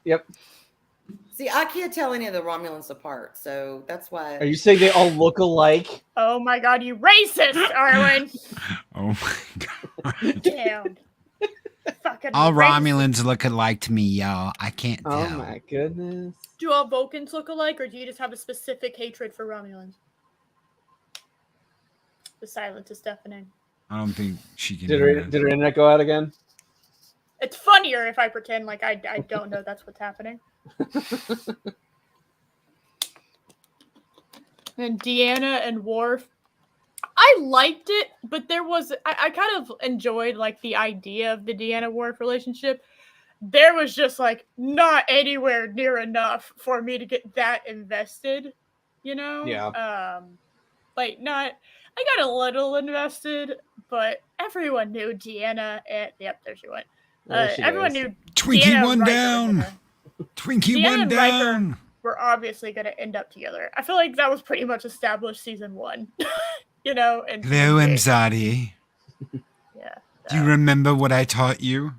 Yep. See, I can't tell any of the Romulans apart, so that's why. Are you saying they all look alike? Oh my god, you racist, Arwyn! Oh my god. Damn. Fucking all racist. Romulans look alike to me, y'all. I can't tell. Oh my goodness. Do all Vulcans look alike, or do you just have a specific hatred for Romulans? The silence is deafening. I don't think she can. Did her internet go out again? It's funnier if I pretend like I don't know that's what's happening. And Deanna and Worf, I liked it, but there was I kind of enjoyed like the idea of the Deanna Worf relationship. There was just like not anywhere near enough for me to get that invested, you know? Yeah. Like not. I got a little invested, but everyone knew Deanna and yep, there she went. Everyone knew Twinkie Deanna one Riker down. Twinkie Deanna one down. Riker were obviously going to end up together. I feel like that was pretty much established season 1. You know. And hello, Anxiety. Yeah. Do you remember what I taught you?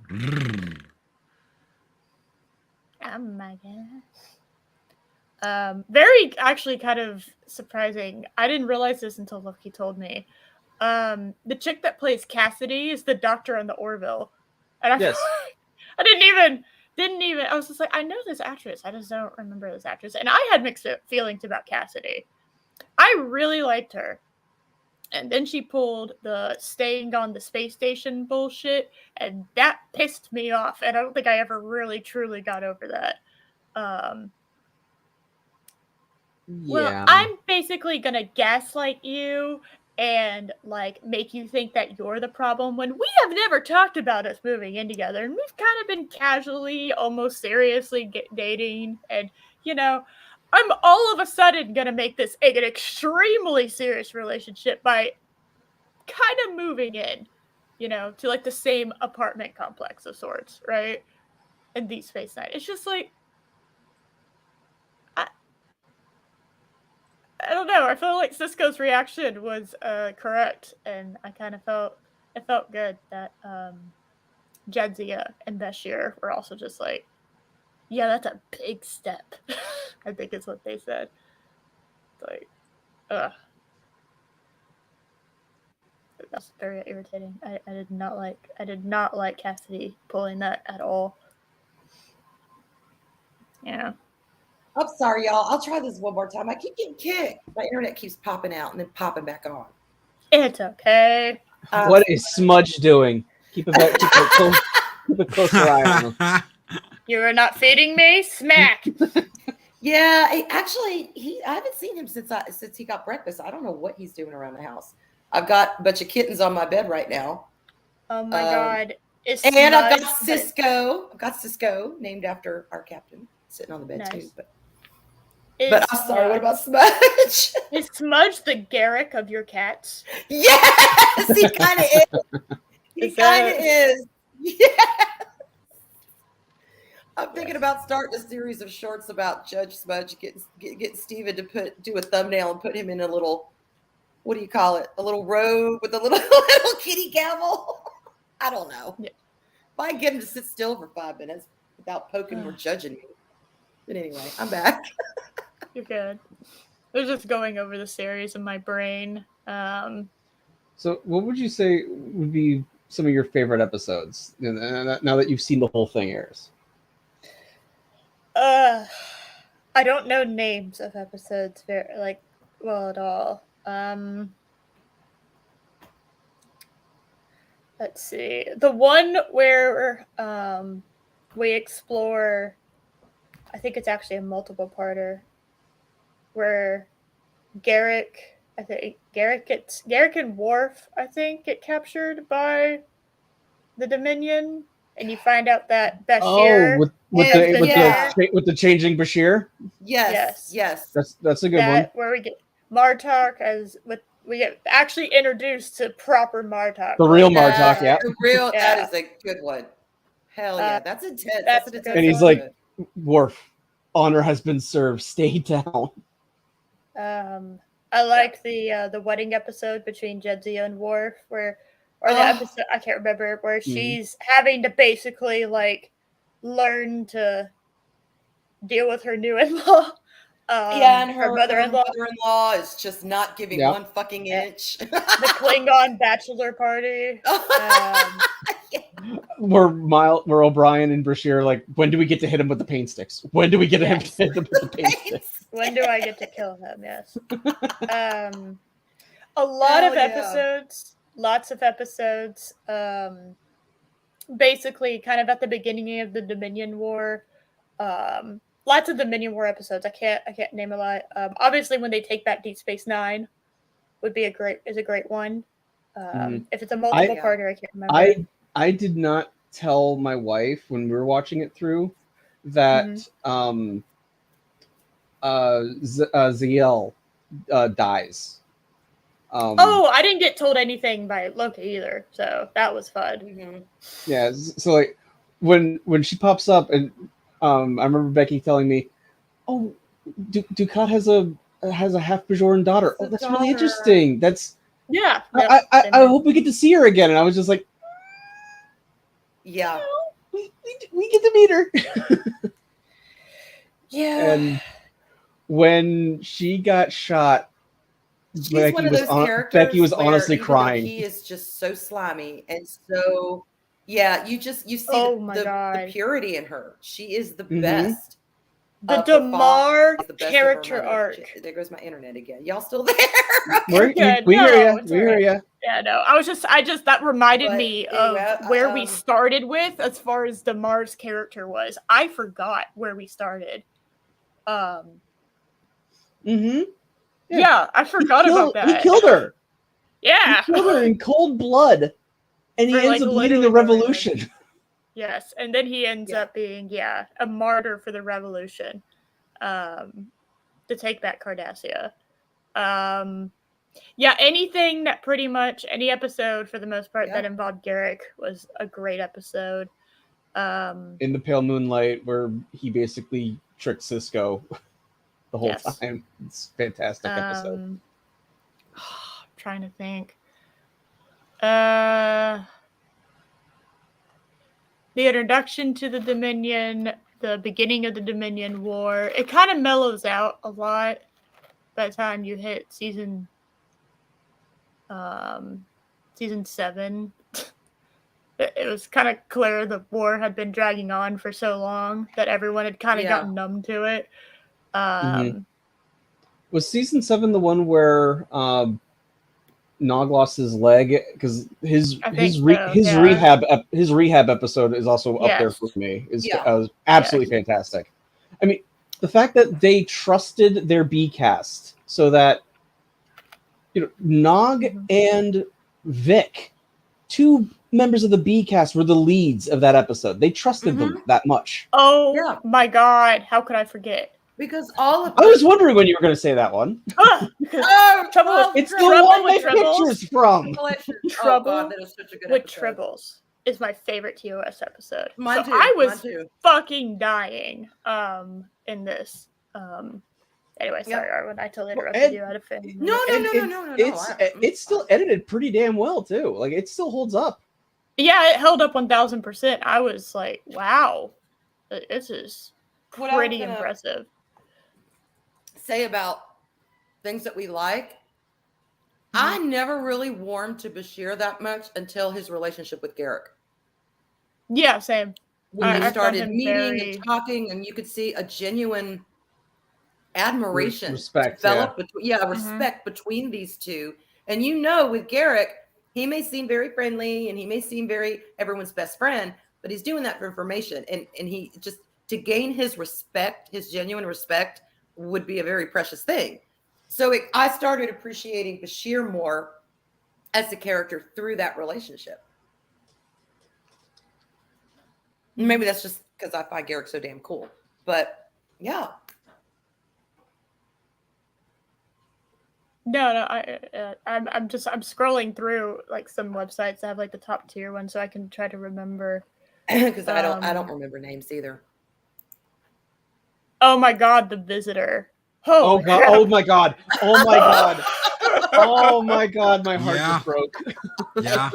Oh my god. Very actually kind of surprising. I didn't realize this until Loki told me. The chick that plays Cassidy is the doctor on the Orville. And I didn't even I was just like, I know this actress. I just don't remember this actress. And I had mixed feelings about Cassidy. I really liked her. And then she pulled the staying on the space station bullshit, and that pissed me off. And I don't think I ever really truly got over that. Well, I'm basically gonna gaslight you and like make you think that you're the problem when we have never talked about us moving in together, and we've kind of been casually, almost seriously dating, and you know, I'm all of a sudden gonna make this an extremely serious relationship by kind of moving in, you know, to like the same apartment complex of sorts, right? And Deep Space Nine. It's just like I don't know. I feel like Cisco's reaction was correct, and I kind of felt good that Jadzia and Bashir were also just like, yeah, that's a big step. I think is what they said. Like, that's very irritating. I did not like Cassidy pulling that at all. Yeah. I'm sorry, y'all. I'll try this one more time. I keep getting kicked. My internet keeps popping out and then popping back on. It's okay. What is Smudge doing? Keep a closer eye on him. You are not feeding me? Smack. Yeah, I haven't seen him since he got breakfast. I don't know what he's doing around the house. I've got a bunch of kittens on my bed right now. Oh my god. And I've got Cisco. I've got Cisco, named after our captain, sitting on the bed too. But I'm sorry, what about Smudge? Is Smudge the Garrick of your cats? Yes, he kind of is. He kind of is. Yes. I'm thinking about starting a series of shorts about Judge Smudge, getting Steven to do a thumbnail and put him in a little, what do you call it? A little robe with a little kitty gavel. I don't know. Yeah. If I can get him to sit still for 5 minutes without poking or judging me. But anyway, I'm back. You're good. I was just going over the series in my brain. So, what would you say would be some of your favorite episodes now that you've seen the whole thing airs? I don't know names of episodes very well at all. Let's see. The one where we explore, I think it's actually a multiple parter, where Garrick and Worf, I think, get captured by the Dominion, and you find out that Bashir with the changing Bashir. Yes. That's a good one. Where we get Martok we get actually introduced to proper Martok. The real Martok, yeah. The real, that is a good one. Hell yeah, that's intense. That's an intense. And he's like, Worf, honor has been served. Stay down. I like the wedding episode between Jedzia and Worf, the episode I can't remember, where she's having to basically learn to deal with her new in-law. And her mother-in-law is just not giving one fucking inch. The Klingon bachelor party. Where O'Brien and Bashir are like, when do we get to hit him with the paint sticks? When do we get him to hit him with the paint sticks? When do I get to kill him? Yes. A lot of episodes, lots of episodes. Basically, kind of at the beginning of the Dominion War. Lots of Dominion War episodes. I can't name a lot. Obviously, when they take back Deep Space Nine, is a great one. If it's a multiple parter, I can't remember. I did not tell my wife when we were watching it through that Ziel dies. I didn't get told anything by Loki either, so that was fun. Yeah, so when she pops up and. I remember Becky telling me, "Oh, Dukat has a half Bajoran daughter. Oh, that's really interesting. That's I hope we get to see her again." And I was just like, "Yeah, we get to meet her." Yeah. And when she got shot, Becky was honestly crying. He is just so slimy and so. Yeah, you see the purity in her. She is the best. The Damar character arc. There goes my internet again. Y'all still there? We hear you. Yeah, no. That reminded me of where we started with as far as Damar's character was. I forgot where we started. Yeah, I forgot about that. He killed her. Yeah. He killed her in cold blood. And he ends up leading the revolution. Yes, and then he ends up being, a martyr for the revolution to take back Cardassia. Anything that any episode for the most part that involved Garrick was a great episode. In the Pale Moonlight, where he basically tricked Cisco the whole time. It's a fantastic episode. I'm trying to think. The introduction to the Dominion, the beginning of the Dominion War, it kind of mellows out a lot by the time you hit season 7. It was kind of clear the war had been dragging on for so long that everyone had kind of gotten numb to it. Was season 7 the one where Nog lost his leg? Because his rehab episode is also up there for me. Was absolutely fantastic. I mean, the fact that they trusted their B cast so that Nog and Vic, 2 members of the B cast, were the leads of that episode. They trusted them that much. Oh my God! How could I forget? Because all of I was wondering when you were going to say that one. It's the one my picture's from. Trouble with Tribbles is my favorite TOS episode. Mine too. I was fucking dying in this. Anyway, sorry, Arwyn, I totally interrupted you out of fame. No. It's still edited pretty damn well too. Like, it still holds up. Yeah, it held up 1000%. I was like, wow, this is pretty impressive. Say about things that we like. I never really warmed to Bashir that much until his relationship with Garrick. Yeah, same. When they started meeting and talking, and you could see a genuine admiration respect, develop respect between these two. And with Garrick, he may seem very friendly and he may seem very everyone's best friend, but he's doing that for information. And he just, to gain his respect, his genuine respect, would be a very precious thing. So I started appreciating Bashir more as a character through that relationship. Maybe that's just because I find Garrick so damn cool. But yeah. No, I'm scrolling through like some websites that have like the top tier ones, so I can try to remember. Because I don't remember names either. Oh my God, The Visitor. Oh God! Crap. Oh my God! Oh my God! Oh my God! My heart just broke. Yeah.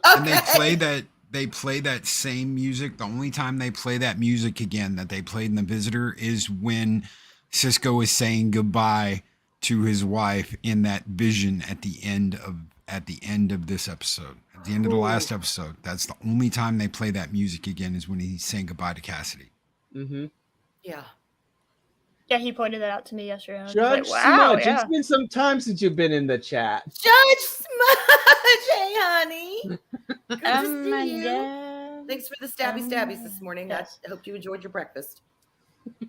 And they play that same music. The only time they play that music again that they played in The Visitor is when Cisco is saying goodbye to his wife in that vision at the end of this episode. At the end of the last episode. That's the only time they play that music again, is when he's saying goodbye to Cassidy. Mm-hmm. Yeah. Yeah, he pointed that out to me yesterday. I was Judge like, wow, Smudge, it's been some time since you've been in the chat. Judge Smudge, hey honey. Good to see you. God. Thanks for the stabbies this morning. Yes. I hope you enjoyed your breakfast.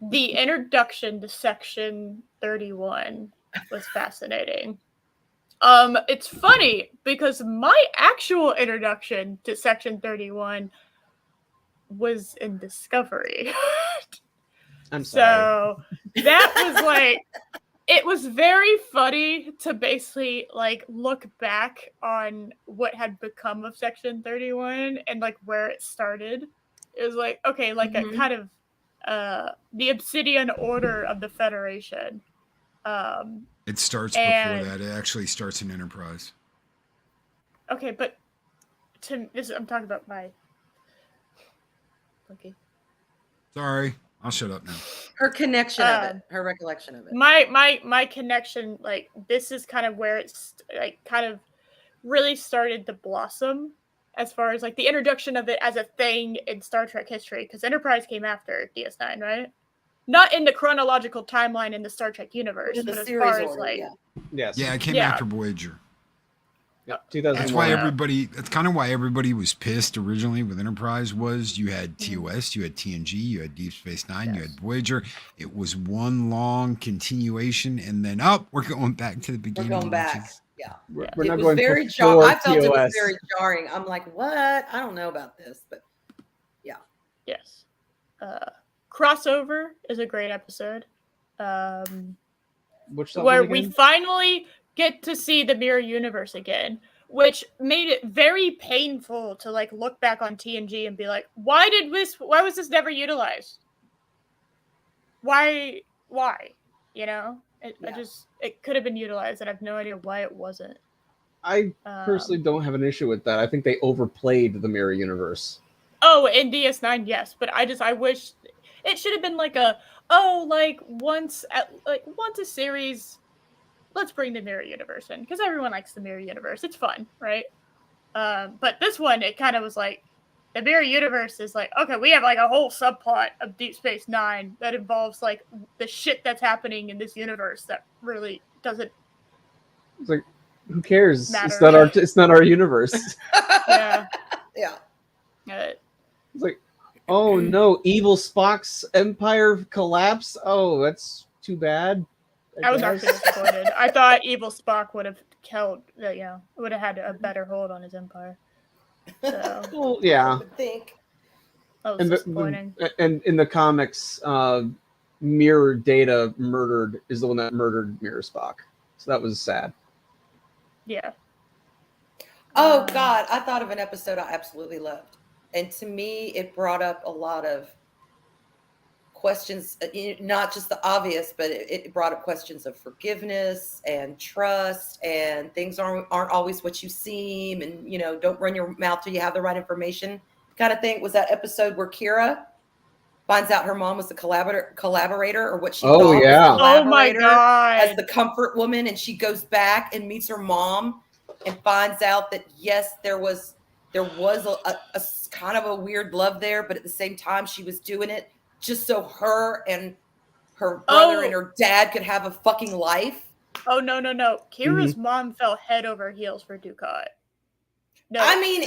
The introduction to Section 31 was fascinating. It's funny because my actual introduction to Section 31 was in Discovery. I'm sorry. So that was like, it was very funny to basically like look back on what had become of Section 31 and like where it started. It was like, okay, like a kind of the Obsidian Order of the Federation. It starts before that. It actually starts in Enterprise. Okay, but I'm talking about my. Okay. Sorry, I'll shut up now. Her connection of it, her recollection of it. My connection, like this is kind of where it's like kind of really started to blossom, as far as like the introduction of it as a thing in Star Trek history, because Enterprise came after DS9, right? Not in the chronological timeline in the Star Trek universe, but as far as like, yeah, it came after Voyager. Yeah, 2001. That's why that's kind of why everybody was pissed originally with Enterprise. Was you had TOS, you had TNG, you had Deep Space Nine, you had Voyager. It was one long continuation, and then we're going back to the beginning. We're going back. We're not going very jarring. I felt it was very jarring. I'm like, what? I don't know about this, but yeah. Yes. Crossover is a great episode. Where we finally get to see the mirror universe again, which made it very painful to like look back on TNG and be like, why was this never utilized? Why? You know, it could have been utilized, and I have no idea why it wasn't. I personally don't have an issue with that. I think they overplayed the mirror universe. Oh, in DS9, yes, but I wish it should have been like once a series. Let's bring the mirror universe in, because everyone likes the mirror universe. It's fun, right? But this one, it kind of was like, the mirror universe is like, okay, we have like a whole subplot of Deep Space Nine that involves like the shit that's happening in this universe that really doesn't. It's like, who cares? Matter. It's not our universe. Yeah. It's like, oh no, evil Spock's empire collapsed. Oh, that's too bad. I was actually disappointed. I thought evil Spock would have would have had a better hold on his empire. So, well, yeah. I think. That was disappointing. And in the comics, Mirror Data is the one that murdered Mirror Spock. So that was sad. Yeah. Oh God, I thought of an episode I absolutely loved. And to me, it brought up a lot of questions, not just the obvious, but it brought up questions of forgiveness and trust, and things aren't always what you seem, and don't run your mouth till you have the right information kind of thing. Was that episode where Kira finds out her mom was the collaborator, or what she thought was Oh my collaborator God. as the comfort woman, and she goes back and meets her mom and finds out that yes, there was a kind of a weird love there, but at the same time she was doing it just so her and her brother and her dad could have a fucking life. Oh no. Kira's mom fell head over heels for Dukat. No, I mean,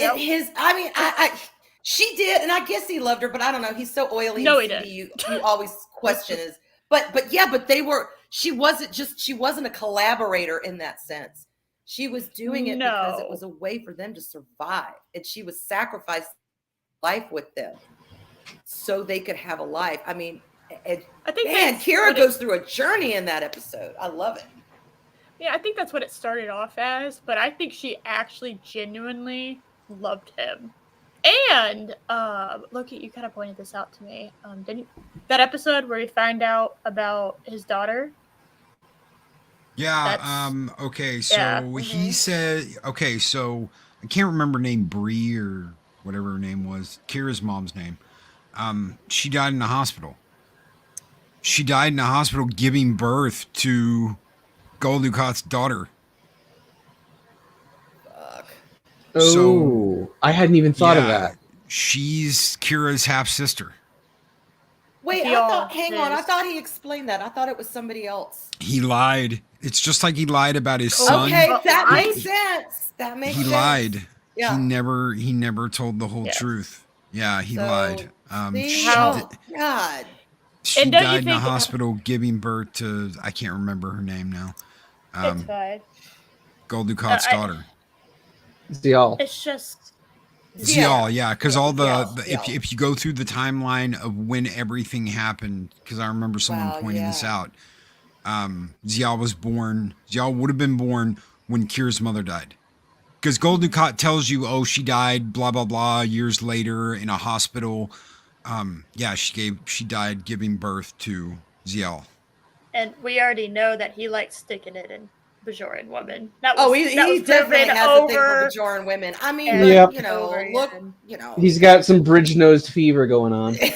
she did, and I guess he loved her, but I don't know. He's so oily. No, and seedy, you always question his. But she wasn't a collaborator in that sense. She was doing it because it was a way for them to survive, and she was sacrificing life with them so they could have a life. I mean, I think Kira goes through a journey in that episode. I love it. Yeah, I think that's what it started off as, but I think she actually genuinely loved him. And Loki, you kind of pointed this out to me. Didn't you? That episode where we find out about his daughter? Yeah. Okay. So he said. Okay. So I can't remember her name, Bree or whatever her name was. Kira's mom's name. She died in the hospital. She died in the hospital giving birth to Gul Dukat's daughter. Fuck. Oh, so, I hadn't even thought of that. She's Kira's half sister. Wait, I thought he explained that. I thought it was somebody else. He lied. It's just like he lied about his son. Okay, that makes sense. That makes sense. He lied. Yeah. He never told the whole truth. Yeah, he lied. God. She died in a hospital giving birth to, I can't remember her name now. It's fine. Gul Dukat's daughter. Zial. It's just Zial, yeah, because all if you go through the timeline of when everything happened, because I remember someone pointing this out, Zial was born. Zial would have been born when Kira's mother died, because Gul Dukat tells you, she died, blah blah blah, years later in a hospital. She died giving birth to Zial. And we already know that he likes sticking it in Bajoran women. He definitely has a thing for Bajoran women. I mean, he's got some bridge-nosed fever going on. He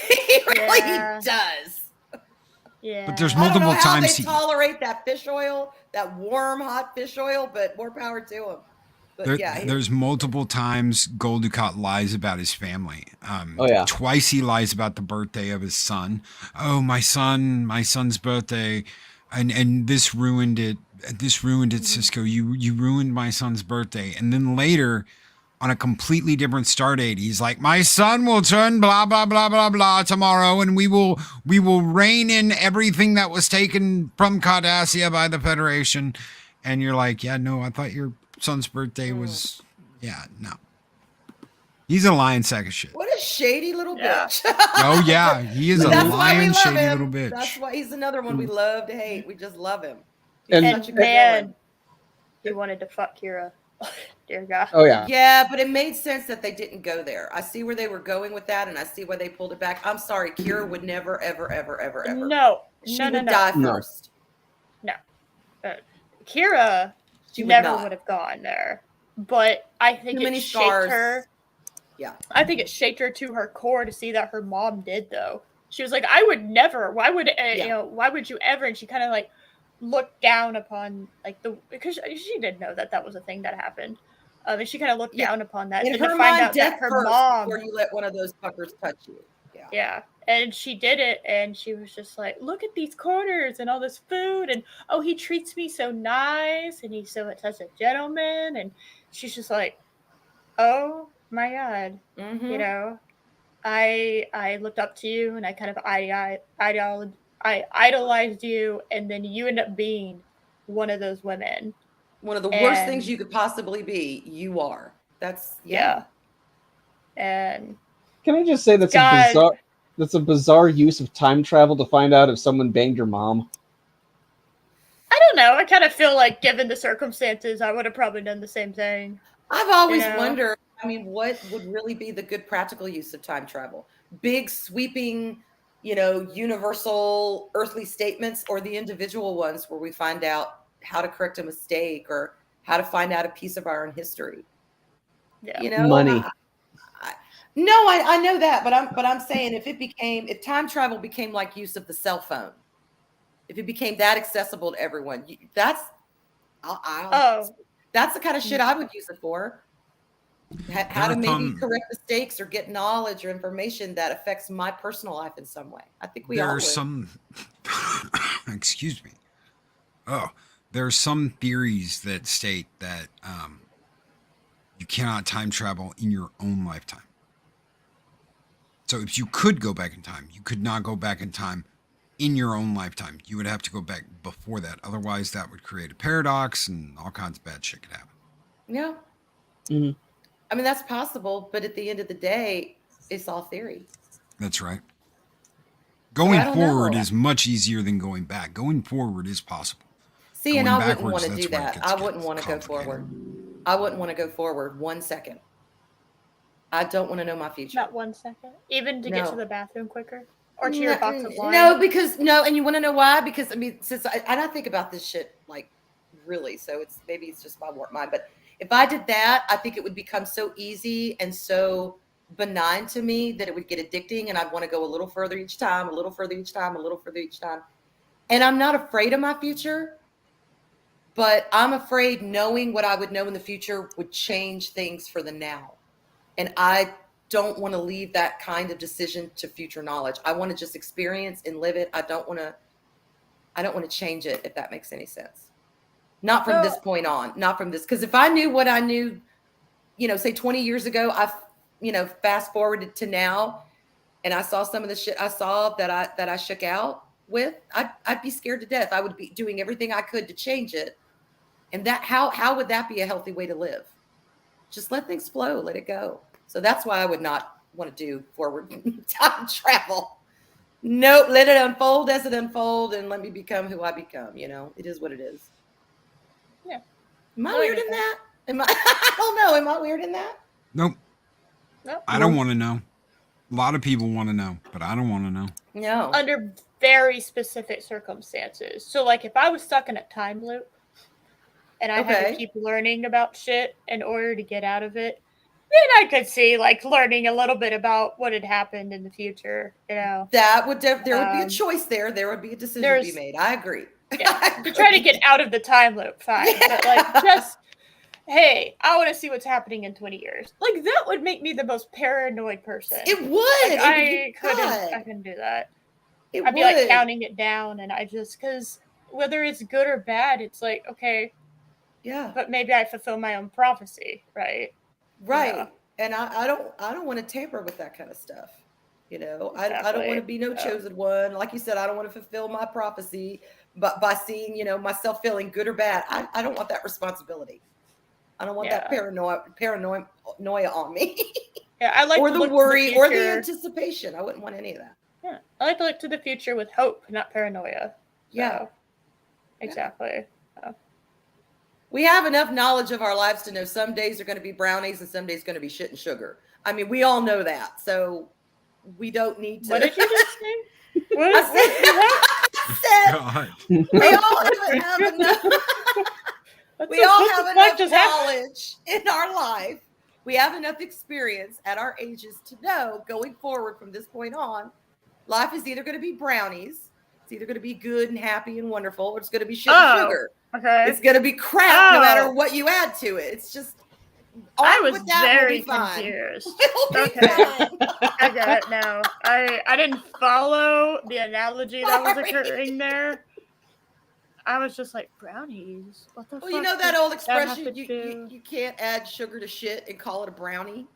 really does. Yeah. But there's multiple times they tolerate that fish oil, that warm, hot fish oil, but more power to him. But there's multiple times Gul Dukat lies about his family. Twice he lies about the birthday of his son. Oh, my son's birthday, and this ruined it. This ruined it, Cisco. You ruined my son's birthday. And then later, on a completely different star date, he's like, my son will turn blah blah blah blah blah tomorrow, and we will rein in everything that was taken from Cardassia by the Federation. And you're like, yeah, no, I thought your son's birthday was, no. He's a lying sack of shit. What a shady little bitch. Oh yeah, he is a lying shady little bitch. That's why he's another one we love to hate. We just love him. And such a good villain. He wanted to fuck Kira. Dear God. Oh yeah. Yeah, but it made sense that they didn't go there. I see where they were going with that, and I see why they pulled it back. I'm sorry, Kira would never, ever, ever, ever, ever. No. She would die first. No. Kira never would have gone there. But I think it shaped her. Yeah. I think it shaped her to her core to see that her mom did, though. She was like, I would never. Why would why would you ever? And she kind of like looked down upon because she didn't know that was a thing that happened. And she kind of looked down upon that. In her mind, death her mom before you let one of those fuckers touch you. Yeah. Yeah. And she did it, and she was just like, look at these corners and all this food, and he treats me so nice, and he's such a gentleman, and she's just like, oh my God, I looked up to you, and I kind of I idolized you, and then you end up being one of those women. One of the worst things you could possibly be, you are. That's And can I just say that's a bizarre use of time travel to find out if someone banged your mom? I don't know. I kind of feel like, given the circumstances, I would have probably done the same thing. I've always wondered, what would really be the good practical use of time travel? Big, sweeping, universal earthly statements, or the individual ones where we find out how to correct a mistake or how to find out a piece of our own history? Money. No, I know that, but I'm saying if time travel became like use of the cell phone, if it became that accessible to everyone, that's the kind of shit I would use it for. How to maybe correct mistakes or get knowledge or information that affects my personal life in some way. I think we all would. There are some, excuse me. Oh, there are some theories that state that you cannot time travel in your own lifetime. So if you could go back in time, you could not go back in time in your own lifetime. You would have to go back before that. Otherwise, that would create a paradox and all kinds of bad shit could happen. Yeah. Mm-hmm. I mean, that's possible, but at the end of the day, it's all theory. That's right. Going forward is much easier than going back. Going forward is possible. See, and I wouldn't want to do that. I wouldn't want to go forward. I wouldn't want to go forward 1 second. I don't want to know my future. Not 1 second? Even to get to the bathroom quicker? Or to your box of wine? No, and you want to know why? Because, I mean, since I think about this shit, like, really, so maybe it's just my warped mind, but if I did that, I think it would become so easy and so benign to me that it would get addicting, and I'd want to go a little further each time, a little further each time, a little further each time. And I'm not afraid of my future, but I'm afraid knowing what I would know in the future would change things for the now. And I don't want to leave that kind of decision to future knowledge. I want to just experience and live it. I don't want to change it, if that makes any sense. Not from this point on, not from this. Because if I knew what I knew, say 20 years ago, fast forwarded to now, and I saw some of the shit I saw that I shook out with, I'd be scared to death. I would be doing everything I could to change it. And that how would that be a healthy way to live? Just let things flow, let it go. So that's why I would not want to do forward time travel. Nope, let it unfold as it unfolds, and let me become who I become. It is what it is. Yeah. Am I weird in that? I don't know. Am I weird in that? Nope. I don't want to know. A lot of people want to know, but I don't want to know. No. Under very specific circumstances. So, like, if I was stuck in a time loop and I had to keep learning about shit in order to get out of it, then I could see, like, learning a little bit about what had happened in the future. That would there would be a choice there. There would be a decision to be made. I agree. Yeah, to try to get out of the time loop, fine. Yeah. But, like, just, hey, I want to see what's happening in 20 years. Like, that would make me the most paranoid person. It would. I couldn't do that. I'd be, like, counting it down, and because whether it's good or bad, it's like, okay. Yeah. But maybe I fulfill my own prophecy, right? Right. Yeah. And I don't want to tamper with that kind of stuff. Exactly. I don't want to be no chosen one. Like you said, I don't want to fulfill my prophecy. But by seeing, myself feeling good or bad, I don't want that responsibility. I don't want that paranoia on me. Yeah, I like or the worry or the anticipation. I wouldn't want any of that. Yeah, I like to look to the future with hope, not paranoia. Yeah, exactly. We have enough knowledge of our lives to know some days are going to be brownies and some days going to be shit and sugar. I mean, we all know that, so we don't need to. What did you just say? We all have enough. We all have enough knowledge in our life. We have enough experience at our ages to know going forward from this point on, life is either going to be brownies, it's either going to be good and happy and wonderful, or it's going to be shit and sugar. Okay. It's going to be crap no matter what you add to it. It's just. I was very confused. Okay. I get it now. I didn't follow the analogy that was occurring there. I was just like, brownies? What the fuck? Well, you know that old expression, you can't add sugar to shit and call it a brownie?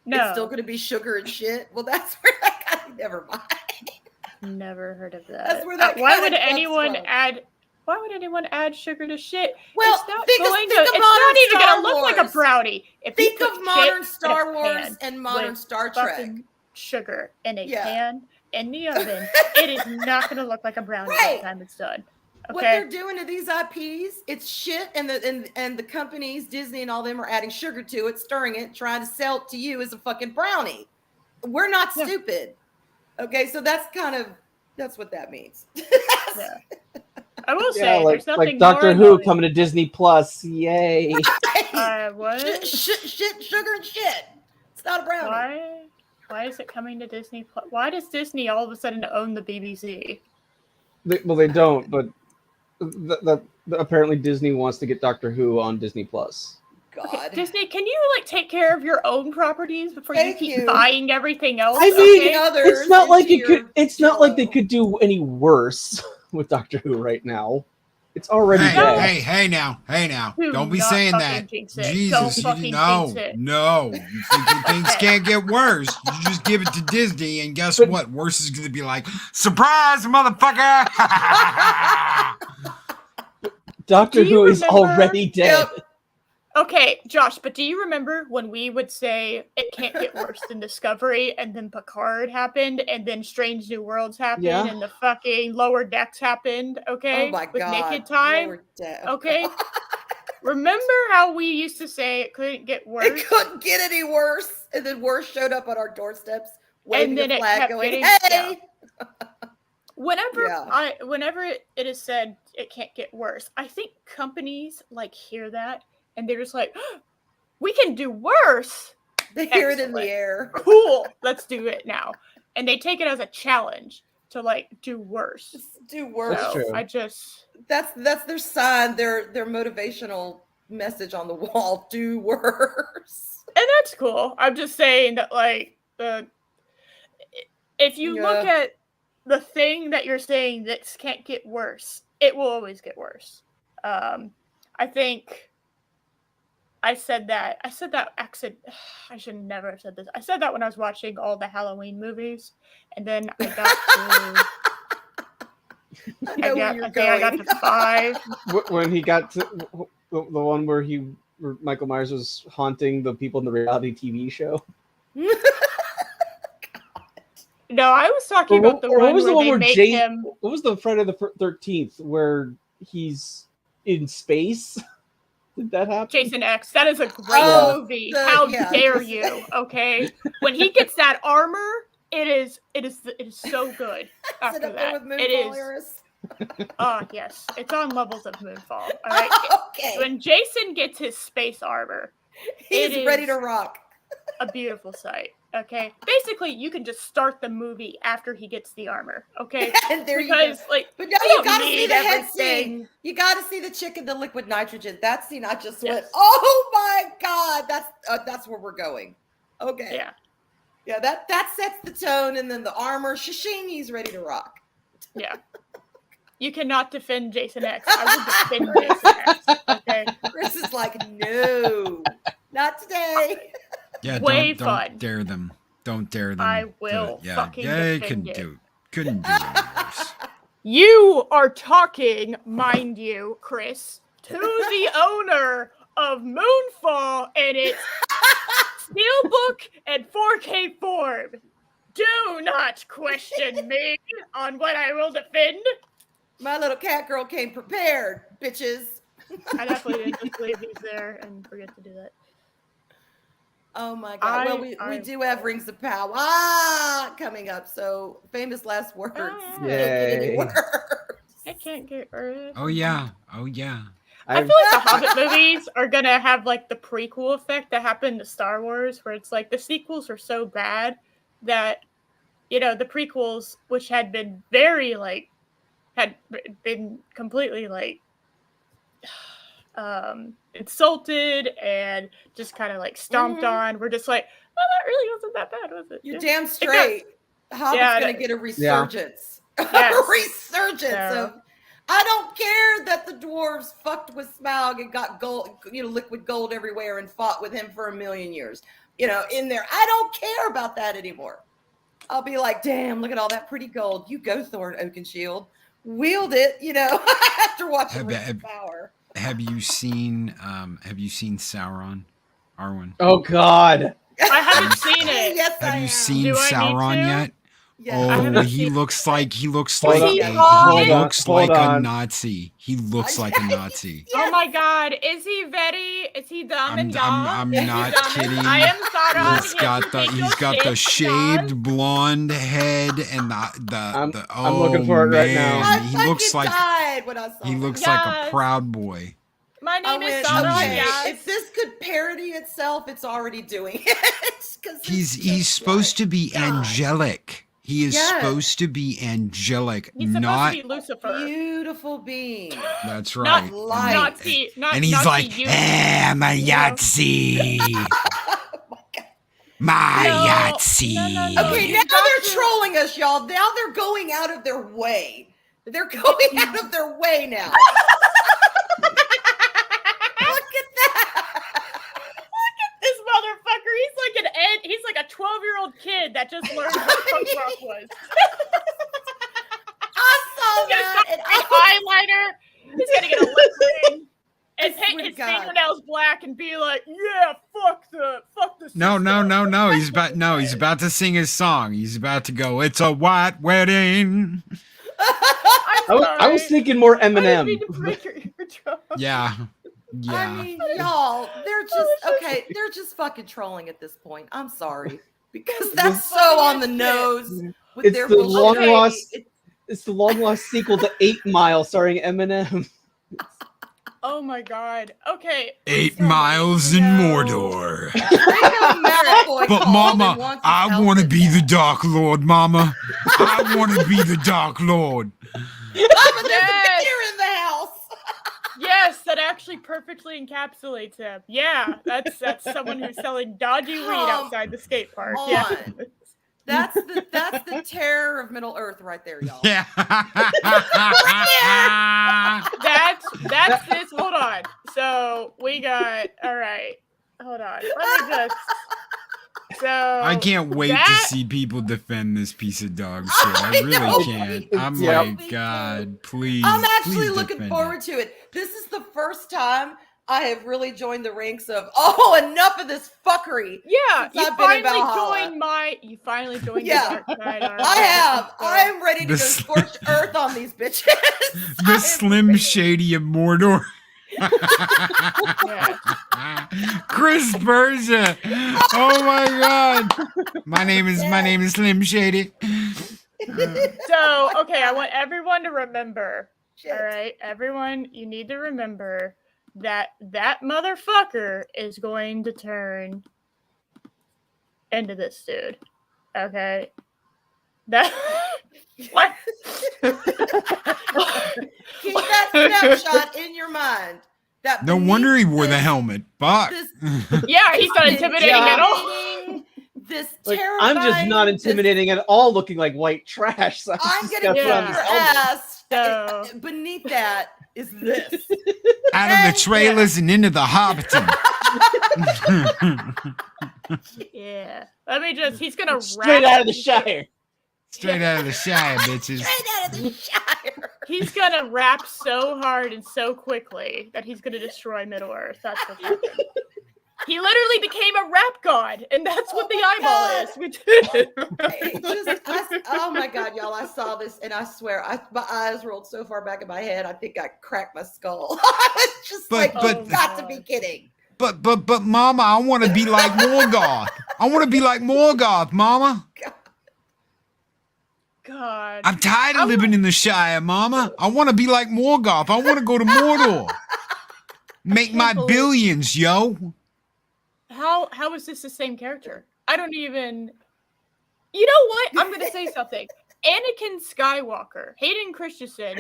No. It's still going to be sugar and shit? Well, that's where that kind of, never mind. Never heard of that. That's where that Why would anyone add sugar to shit? Well, it's not even going to look like a brownie. Think of modern Star Wars and modern Star Trek. Sugar in a pan in the oven. It is not going to look like a brownie by the time it's done. Okay. What they're doing to these IPs, it's shit, and the companies, Disney and all them, are adding sugar to it, stirring it, trying to sell it to you as a fucking brownie. We're not stupid. Okay, so that's what that means. Yeah. I will say, there's nothing like Doctor Who coming to Disney Plus. Yay! What? Shit, sugar and shit. It's not a brownie. Why is it coming to Disney Plus? Why does Disney all of a sudden own the BBC? They don't, but apparently Disney wants to get Doctor Who on Disney Plus. God. Okay, Disney, can you like take care of your own properties before you keep buying everything else? I mean, it's not like it could. It's not like they could do any worse with Doctor Who right now. It's already dead. Hey now. Don't be saying that. Jesus, no. You think things can't get worse. You just give it to Disney, and guess what? Worse is going to be like, surprise, motherfucker! Doctor Who is already dead. Yep. Okay, Josh, but do you remember when we would say it can't get worse than Discovery, and then Picard happened, and then Strange New Worlds happened, and the fucking Lower Decks happened, okay? Oh my With God. Naked Time, okay? Remember how we used to say it couldn't get worse? It couldn't get any worse, and then worse showed up on our doorsteps, waving a flag, going, "Hey!" Whenever it is said it can't get worse, I think companies like hear that. And they're just like, oh, we can do worse. They hear it in the air. Cool. Let's do it now. And they take it as a challenge to like do worse. Do worse. So that's their sign, their motivational message on the wall. Do worse. And that's cool. I'm just saying that like if you look at the thing that you're saying that can't get worse, it will always get worse. I think I said that accident. I should never have said this. I said that when I was watching all the Halloween movies, and then I got to I got to 5. When he got to the one where Michael Myers was haunting the people in the reality TV show. No, I was talking about the one where they make him. What was the Friday the 13th where he's in space? Did that happen? Jason X. That is a great movie. How dare you? Okay, when he gets that armor, it is so good. After that, it is. Yes, it's on levels of Moonfall. All right. Okay. When Jason gets his space armor, he's ready to rock. A beautiful sight. Okay, basically, you can just start the movie after he gets the armor. Okay, and there you go. But now you got to see the head scene. You got to see the chick in the liquid nitrogen. That scene, I just went, "Oh my God!" That's where we're going. Okay. Yeah. That sets the tone, and then the armor. Shashing, he's ready to rock. Yeah. You cannot defend Jason X. I will defend Jason X. Okay. Chris is like, no, not today. Yeah, don't dare them. Don't dare them. I will fucking defend it. Couldn't do worse. You are talking, mind you, Chris, to the owner of Moonfall and its steelbook and 4K form. Do not question me on what I will defend. My little cat girl came prepared, bitches. I definitely didn't just leave these there and forget to do that. Oh my God. We do have Rings of Power coming up. So famous last words. It can't get worse. Oh yeah. I feel like the Hobbit movies are gonna have like the prequel effect that happened to Star Wars, where it's like the sequels are so bad that, you know, the prequels, which had been had been completely like insulted and just kind of like stomped on. We're just like, well, that really wasn't that bad, was it? You're damn straight. Hobbit's gonna get a resurgence. Yeah. A resurgence of. I don't care that the dwarves fucked with Smaug and got gold, liquid gold everywhere and fought with him for 1,000,000 years. In there. I don't care about that anymore. I'll be like, damn, look at all that pretty gold. You go, Thorin Oakenshield. Wield it, after watching Rings of Power. Have you seen Sauron, Arwyn? Oh God. I haven't seen it. Yes, have you seen Sauron yet? Yes. Oh, he looks like a Nazi. He looks like a Nazi. Yes. Oh my God, is he dumb and dumb? I'm not kidding. I am Sauron. He's got the shaved blonde head and the I'm looking for it right now. He looks like a proud boy. My name is Sauron. Okay, Yes. if this could parody itself, it's already doing it. He's supposed to be angelic. He is supposed to be angelic, He's supposed to be Lucifer. Beautiful being. That's right. Not and he's like, I'm a Yahtzee. My Yahtzee. No. Okay, now they're trolling us, y'all. Now they're going out of their way. They're going out of their way now. Look at that. Look at this motherfucker. He's like a 12-year-old kid that just learned what punk rock was. I saw that. And eyeliner. He's gonna get a lip ring and paint his fingernails black and be like, yeah, fuck the No. He's about to sing his song. He's about to go, it's a white wedding. I was thinking more Eminem. Yeah. I mean, y'all, they're just fucking trolling at this point. I'm sorry. Because that's so on the nose with their bullshit. It's the long lost sequel to 8 Mile starring Eminem. Oh my god. Okay. 8 miles in Mordor. But Mama, I want to be the Dark Lord, Mama. I want to be the Dark Lord. Mama, there's a deer in the house. Yes, that actually perfectly encapsulates him. Yeah, that's someone who's selling dodgy weed outside the skate park. Yeah. That's the terror of Middle Earth right there, y'all. Yeah. That's this. Hold on. So we got all right. Hold on. Let me just. So I can't wait to see people defend this piece of dog shit. I really can't. I'm like, God, please. I'm actually looking forward to it. This is the first time I have really joined the ranks of enough of this fuckery. Yeah, you finally joined the dark side. I have. I'm ready to go scorched earth on these bitches. The Slim Shady of Mordor. Chris Berger. Oh my god. My name is Slim Shady. So, okay, I want everyone to remember. All right, everyone, you need to remember that motherfucker is going to turn into this dude. Okay? What? Keep that snapshot in your mind. No wonder he wore the helmet. Fuck. Yeah, he's not intimidating at all. This I'm just not intimidating at all, looking like white trash. So I'm gonna kick your ass. So. Beneath that is this. Out of the trailers and into the Hobbiton. Yeah. He's gonna straight out of the Shire. Straight out of the Shire, bitches. Straight out of the Shire. He's gonna rap so hard and so quickly that he's gonna destroy Middle Earth. That's for sure. He literally became a rap god, and that's what the eyeball is. We did. Oh my god, y'all! I saw this, and I swear, my eyes rolled so far back in my head, I think I cracked my skull. I was just got to be kidding. But, Mama, I want to be like Morgoth. I want to be like Morgoth, Mama. God. I'm tired of living in the Shire, Mama. I want to be like Morgoth. I want to go to Mordor. Make my billions, yo. How is this the same character? I don't even. You know what? I'm gonna say something. Anakin Skywalker, Hayden Christensen,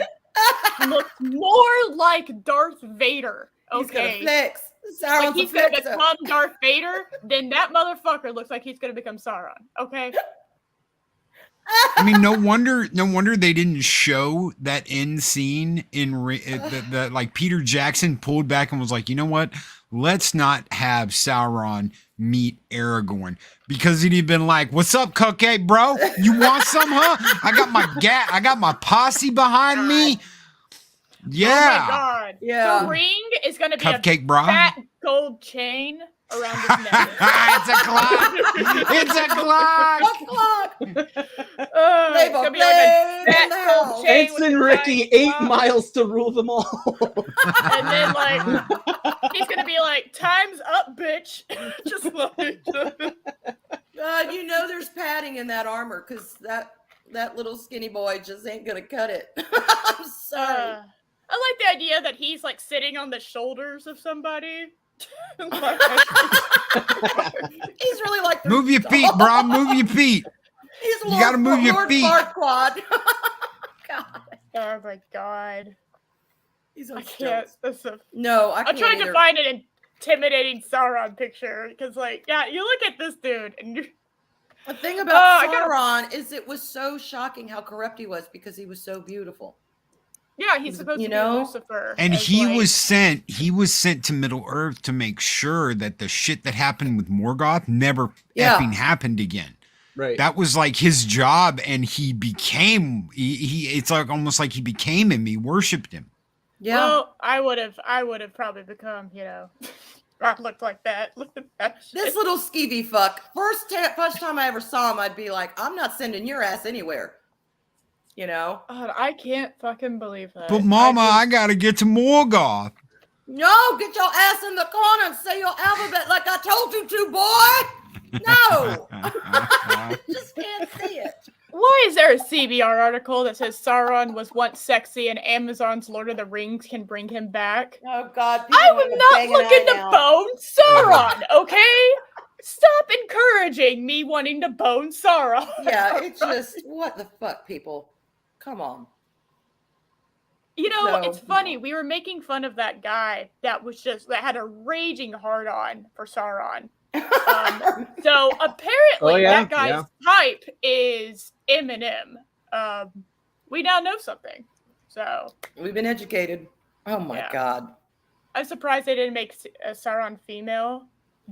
looks more like Darth Vader. Okay, he's gonna flex. Like he's gonna become Darth Vader. Then that motherfucker looks like he's gonna become Sauron. Okay. I mean, no wonder they didn't show that end scene that like Peter Jackson pulled back and was like, you know what? Let's not have Sauron meet Aragorn, because he'd have been like, "What's up, Cupcake, bro? You want some, huh? I got my posse behind me." Yeah. Oh my god. Yeah. The ring is gonna be Cupcake, bro. Fat gold chain around his neck. It's a clock. It's a clock. It's gonna be like a fat gold chain. Ensign Ricky, 8 miles to rule them all. And then like he's gonna be like, "Time's up, bitch." Just like you know there's padding in that armor, because that little skinny boy just ain't gonna cut it. I'm sorry. I like the idea that he's like sitting on the shoulders of somebody. He's really like move your feet, bro. Move your feet. You gotta move your feet. God. Oh my god. He's I can't. No, I can't. I'm trying to find an intimidating Sauron picture because, like, yeah, you look at this dude and you're. The thing about Sauron is it was so shocking how corrupt he was because he was so beautiful. Yeah, he's supposed to be Lucifer. And he was sent to Middle Earth to make sure that the shit that happened with Morgoth never effing happened again. Right. That was like his job, and he became it's like almost like he became him. He worshipped him. Yeah. Well, I would have probably become, I looked like that. Look at that shit. This little skeevy fuck. First time I ever saw him, I'd be like, I'm not sending your ass anywhere. God, I can't fucking believe that. But Mama, I gotta get to Morgoth. No, get your ass in the corner and say your alphabet like I told you to, boy. No. I just can't see it. Why is there a CBR article that says Sauron was once sexy and Amazon's Lord of the Rings can bring him back? Oh, God. I am not looking to bone Sauron, okay? Stop encouraging me wanting to bone Sauron. Yeah, it's just, what the fuck, people? Come on. It's funny. We were making fun of that guy that had a raging hard-on for Sauron. So apparently that guy's type is Eminem. We now know something. So we've been educated. Oh my God. I'm surprised they didn't make Sauron female.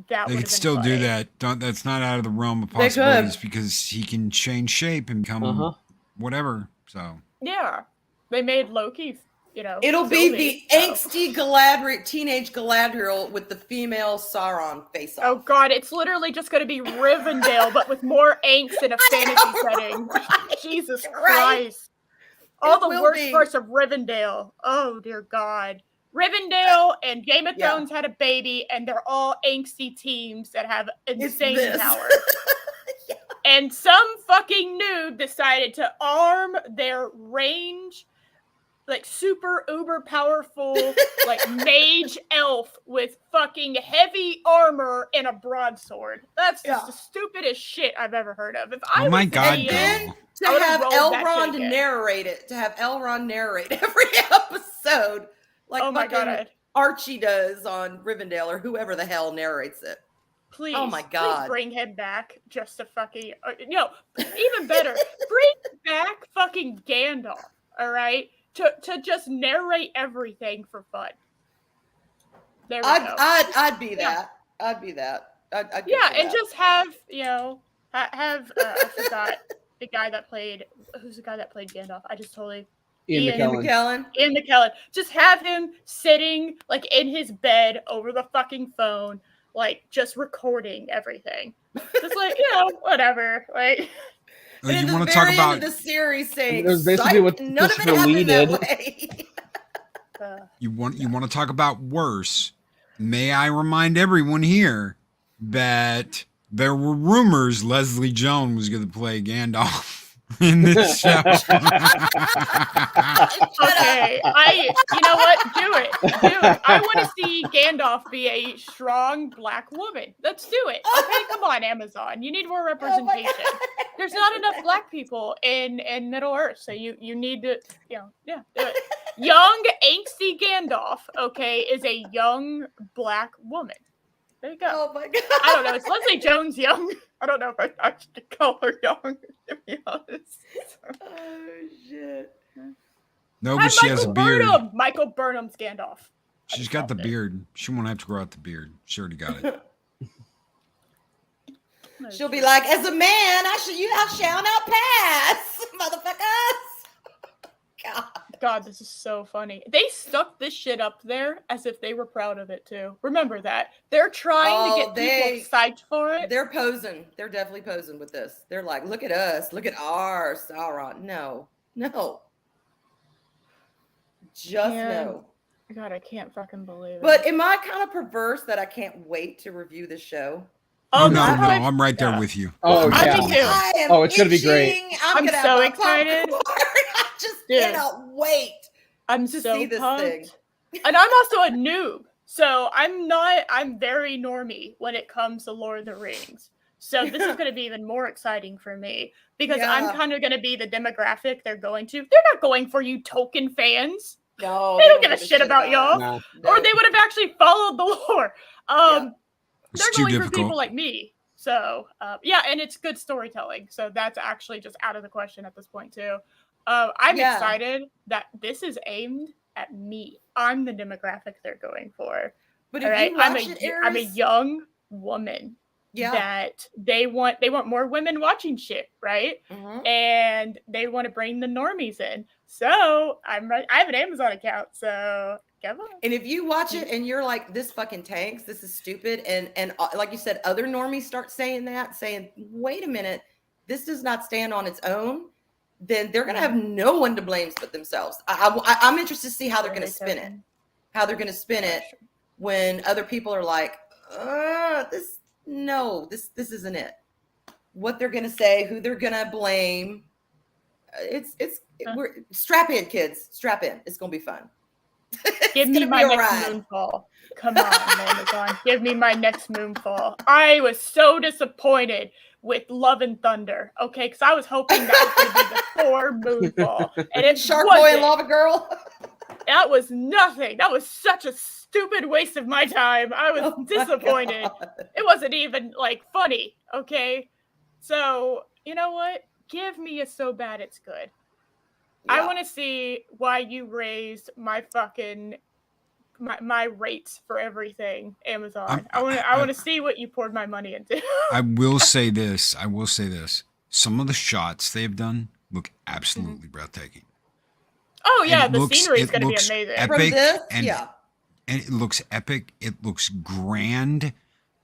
They could still do that. That's not out of the realm of possibilities because he can change shape and become whatever. So yeah, they made Loki. It'll be the angsty teenage Galadriel with the female Sauron face off. Oh God, it's literally just going to be Rivendell, but with more angst in a fantasy setting. Right. Jesus Christ! All the worst parts of Rivendell. Oh dear God. Rivendell and Game of Thrones had a baby, and they're all angsty teams that have insane power. And some fucking noob decided to arm their range, like super uber powerful, like mage elf with fucking heavy armor and a broadsword. That's just the stupidest shit I've ever heard of. If I my God, to have Elrond narrate it, every episode, like fucking Archie does on Rivendell or whoever the hell narrates it. Please, oh my God, please bring him back just to fucking, even better, bring back fucking Gandalf, all right? To just narrate everything for fun. There we go. I'd be that. I'd be that. I'd just have I forgot the guy that played. Who's the guy that played Gandalf? I just totally. Ian McKellen. Ian McKellen. Just have him sitting like in his bed over the fucking phone, like just recording everything. Just like whatever. Like. You want to talk about the series saying there's basically what none of it happened that way. You want to talk about worse? May I remind everyone here that there were rumors Leslie Jones was going to play Gandalf in this show. Okay, you know what? Do it. I want to see Gandalf be a strong black woman. Let's do it. Okay, come on, Amazon. You need more representation. There's not enough black people in Middle Earth, so you need to, do it. Young, angsty Gandalf, okay, is a young black woman. There you go. Oh my God. I don't know. Is Leslie Jones young? I don't know if I should call her young, to be honest. Oh, shit. No, but she has a beard. Michael Burnham's Gandalf. She's got the beard. She won't have to grow out the beard. She already got it. She'll be like, as a man, I shall not pass, motherfuckers. God, this is so funny. They stuck this shit up there as if they were proud of it too. Remember that. They're trying to get people psyched for it. They're posing. They're definitely posing with this. They're like, look at us. Look at our Sauron. No. No. God, I can't fucking believe it. But am I kind of perverse that I can't wait to review the show? Oh, no, I'm right there with you. Oh, yeah. Me too. It's going to be great. I'm so excited. I just cannot wait I'm to so see this pumped. thing. And I'm also a noob. So I'm very normie when it comes to Lord of the Rings. So this is going to be even more exciting for me because I'm kind of going to be the demographic they're going to. They're not going for you Tolkien fans. No, they don't give a shit about y'all. No. Or they would have actually followed the lore. They're going for people like me. So, and it's good storytelling. So that's actually just out of the question at this point, too. I'm excited that this is aimed at me. I'm the demographic they're going for. But if you watch I'm a young woman that they want more women watching shit, right? Mm-hmm. And they want to bring the normies in. So I have an Amazon account, so come on. And if you watch it and you're like, this fucking tanks, this is stupid, and like you said, other normies start saying, wait a minute, this does not stand on its own, then they're going to have no one to blame but themselves. I'm interested to see how they're going to spin it. How they're going to spin it when other people are like, this isn't it. What they're going to say, who they're going to blame. We're strap in, kids. Strap in. It's going to be fun. Give me my next moonfall. Come on, Amazon. Give me my next moonfall. I was so disappointed with Love and Thunder, okay? Because I was hoping that was going to be the Thor moonfall. And it Shark Boy and Lava Girl. That was nothing. That was such a stupid waste of my time. I was disappointed. It wasn't even, funny, okay? So, you know what? Give me a So Bad It's Good. Yeah. I want to see why you raised my fucking my rates for everything, Amazon. I want to see what you poured my money into. I will say this. Some of the shots they have done look absolutely breathtaking. Oh yeah, the scenery is going to be amazing. Epic, and it looks epic. It looks grand.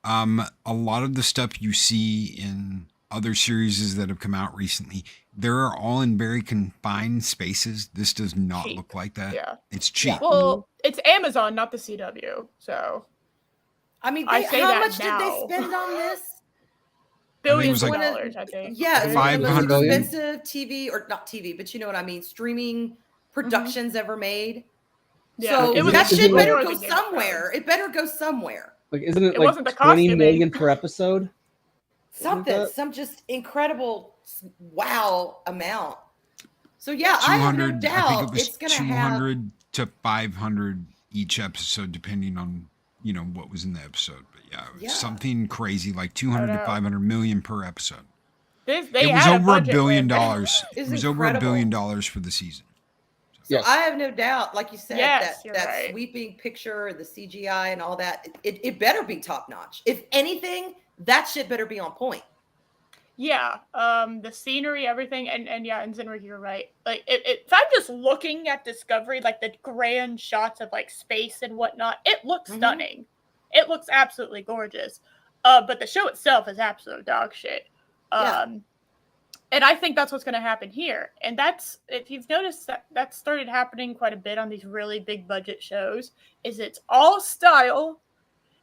A lot of the stuff you see in other series that have come out recently, they're all in very confined spaces. This does not look like that. Yeah. It's cheap. Yeah. Well, it's Amazon, not the CW. So, I mean, how much did they spend on this? Billions of dollars, I think. Yeah, it's one of the most expensive TV, or not TV, but you know what I mean, streaming productions ever made. Yeah. So that shit better go somewhere. It better go somewhere. Like, isn't it like $20 million per episode? Something, some just incredible wow amount. So yeah, I have no doubt it's going to have 200 to 500 each episode, depending on what was in the episode. But yeah, something crazy like 200 to 500 million per episode. It was over $1 billion. It was over $1 billion for the season. So yes. I have no doubt, like you said, that sweeping picture, the CGI and all that, it better be top notch. If anything, that shit better be on point. Yeah, the scenery, everything, and Zinrig, you're right. Like, if I'm just looking at Discovery, like the grand shots of like space and whatnot, it looks stunning. It looks absolutely gorgeous. But the show itself is absolute dog shit. And I think that's what's going to happen here. And that's, if you've noticed, that started happening quite a bit on these really big budget shows, is it's all style,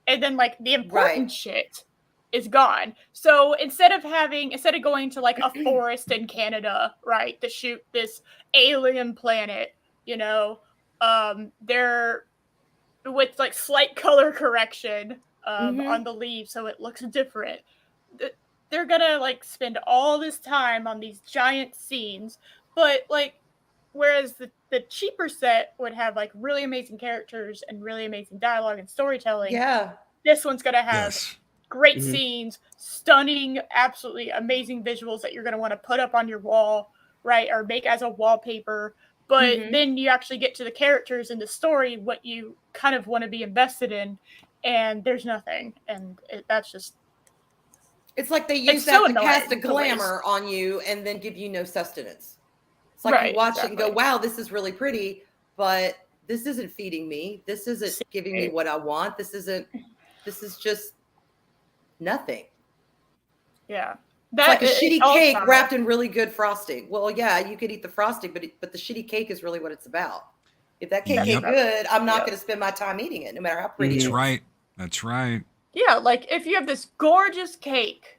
and then like the important shit is gone. So instead of going to like a forest in Canada, right, to shoot this alien planet, they're with like slight color correction on the leaves, so it looks different. They're gonna like spend all this time on these giant scenes, but like, whereas the cheaper set would have like really amazing characters and really amazing dialogue and storytelling. Yeah, this one's gonna have great scenes, stunning, absolutely amazing visuals that you're gonna want to put up on your wall, right, or make as a wallpaper. But then you actually get to the characters and the story, what you kind of want to be invested in, and there's nothing, and that's just. It's like they use that to cast a glamour on you and then give you no sustenance. It's like you watch it and go, wow, this is really pretty, but this isn't feeding me. This isn't giving me what I want. This is just nothing. Yeah. It's like a shitty cake wrapped in really good frosting. Well, yeah, you could eat the frosting, but the shitty cake is really what it's about. If that cake ain't good, I'm not going to spend my time eating it, no matter how pretty it is. That's right. Yeah, like if you have this gorgeous cake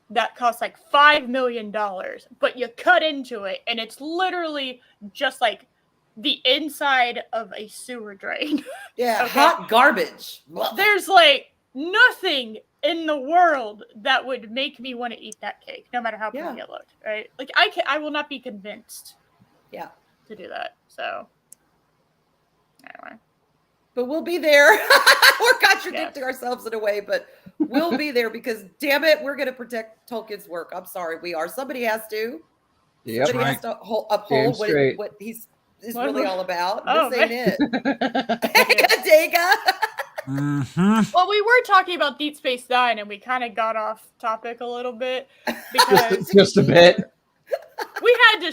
that costs like $5 million, but you cut into it and it's literally just like the inside of a sewer drain. Yeah, okay? Hot garbage. There's like nothing in the world that would make me want to eat that cake, no matter how pretty it looked, right? Like I will not be convinced. Yeah. To do that. So anyway. But we'll be there. We're contradicting ourselves in a way, but we'll be there because damn it, we're gonna protect Tolkien's work. I'm sorry, we are. Somebody has to. Yep. Somebody has to uphold what he's really all about. This ain't it. Dega. Mm-hmm. Well, we were talking about Deep Space Nine, and we kind of got off topic a little bit because just a bit. We had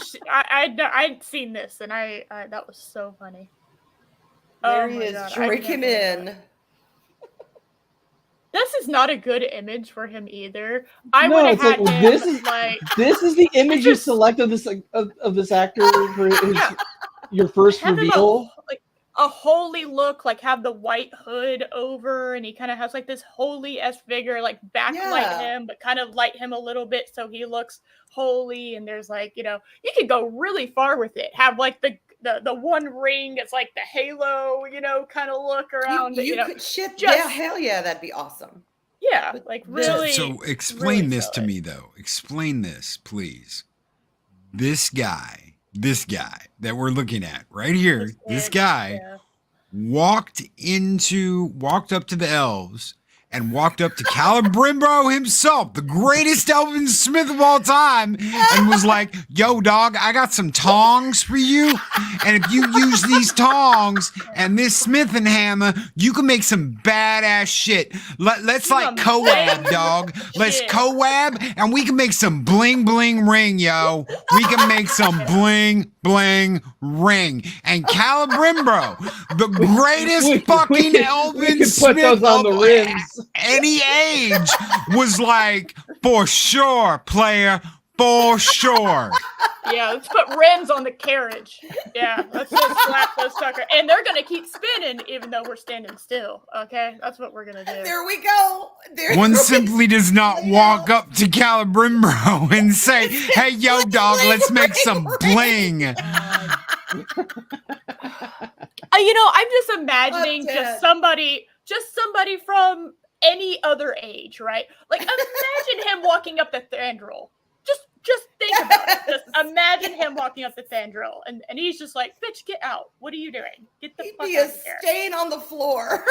to. I'd seen this, and I that was so funny. There he is. Drink him in. This is not a good image for him either. I would have had him this is the image you select of this actor for your first reveal. A holy look, like have the white hood over, and he kind of has like this holy-esque figure, like backlight him, but kind of light him a little bit so he looks holy. And there's like, you could go really far with it. Have like the one ring, it's like the halo, kind of look around. Hell yeah, that'd be awesome. Yeah, like really. So explain this to me though. Explain this, please. This guy that we're looking at right here, this guy walked up to the elves and walked up to Celebrimbor himself, the greatest elven smith of all time, and was like, yo, dog, I got some tongs for you. And if you use these tongs and this smithing hammer, you can make some badass shit. Let's like co-ab, dog. Let's co-ab, and we can make some bling bling ring, yo. We can make some bling bling ring. And Celebrimbor, the greatest fucking elven smith those on the rims. Any age, was like, for sure, player, for sure. Yeah, let's put rims on the carriage. Yeah, let's just slap those suckers. And they're going to keep spinning even though we're standing still, okay? That's what we're going to do. There we go. One simply does not walk up to Celebrimbor and say, hey, yo, dog, let's make some bling. I'm just imagining just somebody from any other age, right? Like, imagine him walking up the Thandril. Just think about it. Just imagine him walking up the Thandril, and he's just like, bitch, get out. What are you doing? Get the fuck out of here. Stain on the floor.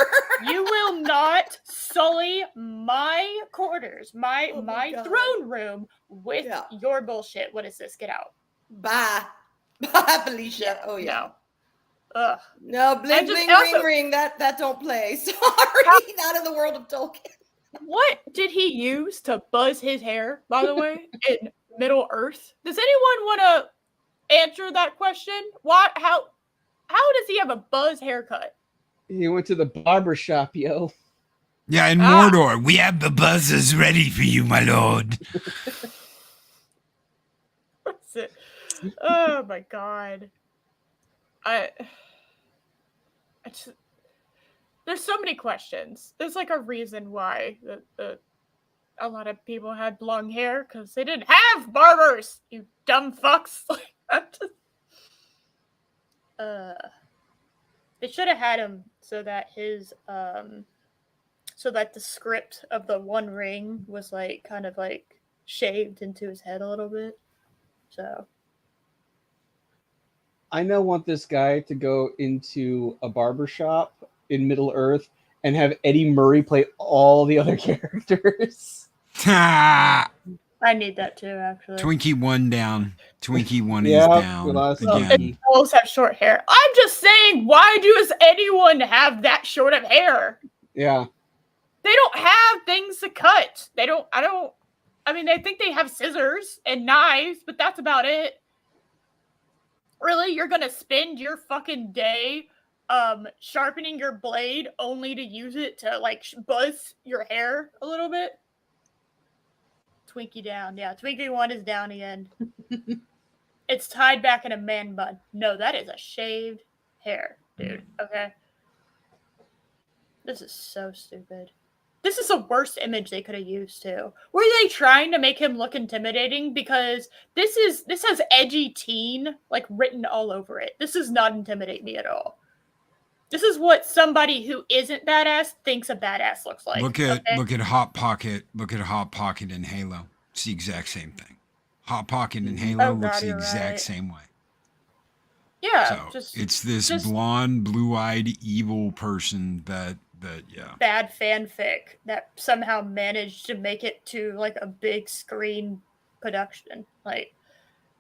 You will not sully my quarters, my throne room with your bullshit. What is this? Get out. Bye, Felicia. Oh, yeah. No. Ugh. No, bling, bling, ring. That don't play. Sorry, not in the world of Tolkien. What did he use to buzz his hair, by the way, in Middle Earth? Does anyone want to answer that question? How does he have a buzz haircut? He went to the barber shop, yo. Yeah, in Mordor, we have the buzzers ready for you, my lord. What's it? Oh my god. There's so many questions. There's like a reason why a lot of people had long hair because they didn't have barbers. You dumb fucks. They should have had him so that his so that the script of the One Ring was like kind of like shaved into his head a little bit. So I now want this guy to go into a barbershop in Middle Earth and have Eddie Murray play all the other characters. I need that too, actually. Twinkie 1 down. Twinkie 1 is down. Again. Elves have short hair. I'm just saying, why does anyone have that short of hair? Yeah. They don't have things to cut. They think they have scissors and knives, but that's about it. Really? You're going to spend your fucking day sharpening your blade only to use it to like buzz your hair a little bit? Twinkie down. Yeah, Twinkie 1 is down again. It's tied back in a man bun. No, that is a shaved hair, dude. Okay. This is so stupid. this is the worst image they could have used too. Were they trying to make him look intimidating? Because this has edgy teen like written all over it. This does not intimidate me at all. This is what somebody who isn't badass thinks a badass looks like. Look at Hot Pocket. Look at Hot Pocket in Halo. It's the exact same thing. Hot Pocket in Halo looks the exact same way. Yeah, so it's this blonde, blue-eyed, evil person that bad fanfic that somehow managed to make it to like a big screen production. Like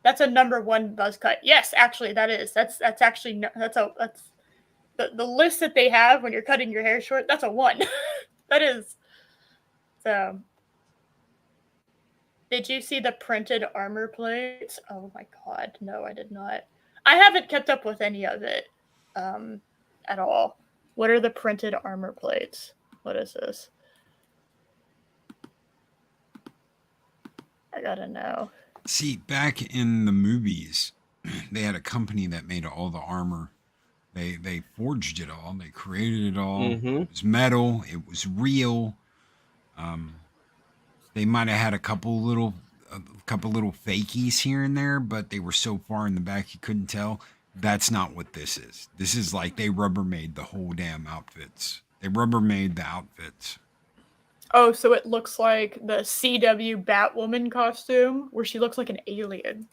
that's a #1 buzz cut. Yes, actually, that's actually the list that they have when you're cutting your hair short. That's a 1. That is. So, did you see the printed armor plates? Oh my god, no, I did not. I haven't kept up with any of it at all. What are the printed armor plates? What is this? I gotta know. See, back in the movies, they had a company that made all the armor. They forged it all. They created it all. Mm-hmm. It was metal. It was real. They might have had a couple little fakies here and there, but they were so far in the back you couldn't tell. That's not what this is. This is like they Rubbermaid the whole damn outfits. They Rubbermaid the outfits. Oh, so it looks like the CW Batwoman costume where she looks like an alien.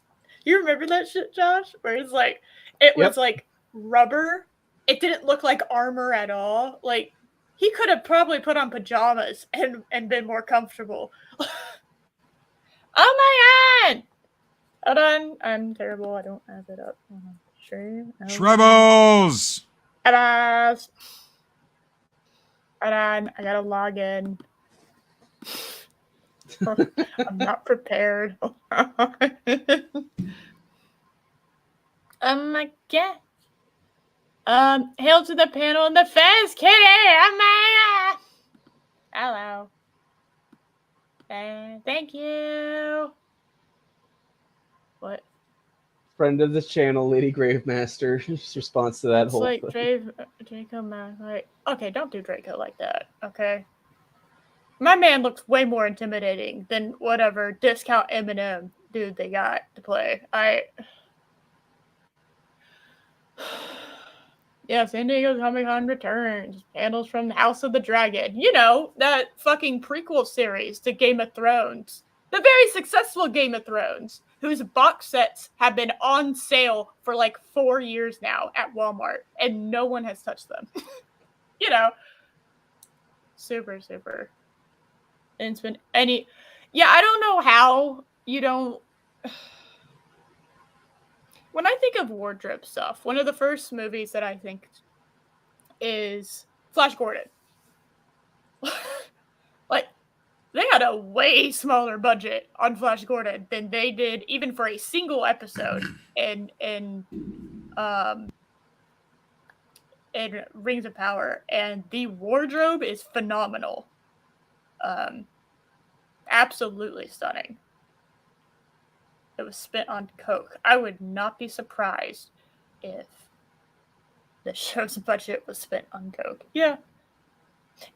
You remember that shit, Josh? Where it's like, it was like rubber. It didn't look like armor at all. Like, he could have probably put on pajamas and been more comfortable. Oh my god! Hold on. I'm terrible. I don't have it up. Shrebbles! Hold on. I gotta log in. I'm not prepared. Oh my god. Hail to the panel and the Fez Kitty! Oh my god! Hello. Thank you. What? Friend of the channel, Lady Gravemaster. Just response to that it's whole like thing. Draco man. Like, okay, don't do Draco like that. Okay. My man looks way more intimidating than whatever discount Eminem dude they got to play. Yeah, San Diego Comic-Con returns. Panels from the House of the Dragon. You know, that fucking prequel series to Game of Thrones. The very successful Game of Thrones, whose box sets have been on sale for like 4 years now at Walmart, and no one has touched them. You know. Super, super. And it's been yeah, I don't know how you don't. When I think of wardrobe stuff, one of the first movies that I think is Flash Gordon. Like, they had a way smaller budget on Flash Gordon than they did even for a single episode in Rings of Power, and the wardrobe is phenomenal. Absolutely stunning. It was spent on coke. I would not be surprised if the show's budget was spent on coke. Yeah.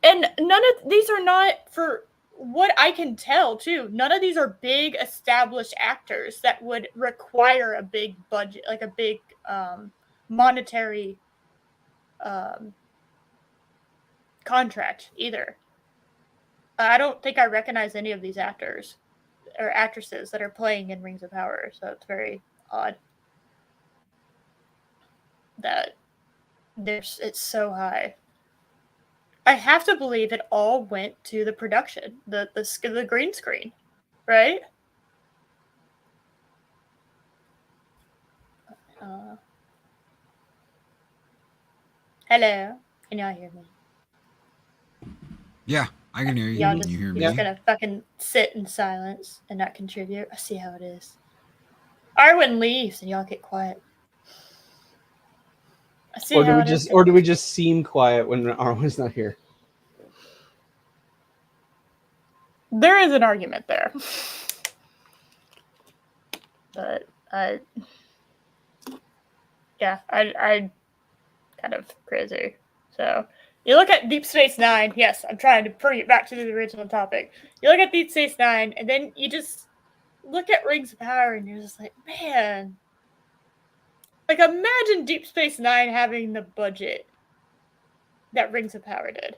And none of these are not, for what I can tell, too, none of these are big established actors that would require a big budget, like a big monetary contract either. I don't think I recognize any of these actors or actresses that are playing in Rings of Power, so it's very odd that it's so high. I have to believe it all went to the production, the green screen, right? Hello, can y'all hear me? Yeah, I can hear you. Y'all Can you hear me? Just gonna fucking sit in silence and not contribute. I see how it is. Arwyn leaves and y'all get quiet. I see Or do we just seem quiet when Arwyn's not here? There is an argument there. But I kind of crazy. So You look at Deep Space Nine. Yes, I'm trying to bring it back to the original topic. You look at Deep Space Nine, and then you just look at Rings of Power, and you're just like, man. Like, imagine Deep Space Nine having the budget that Rings of Power did.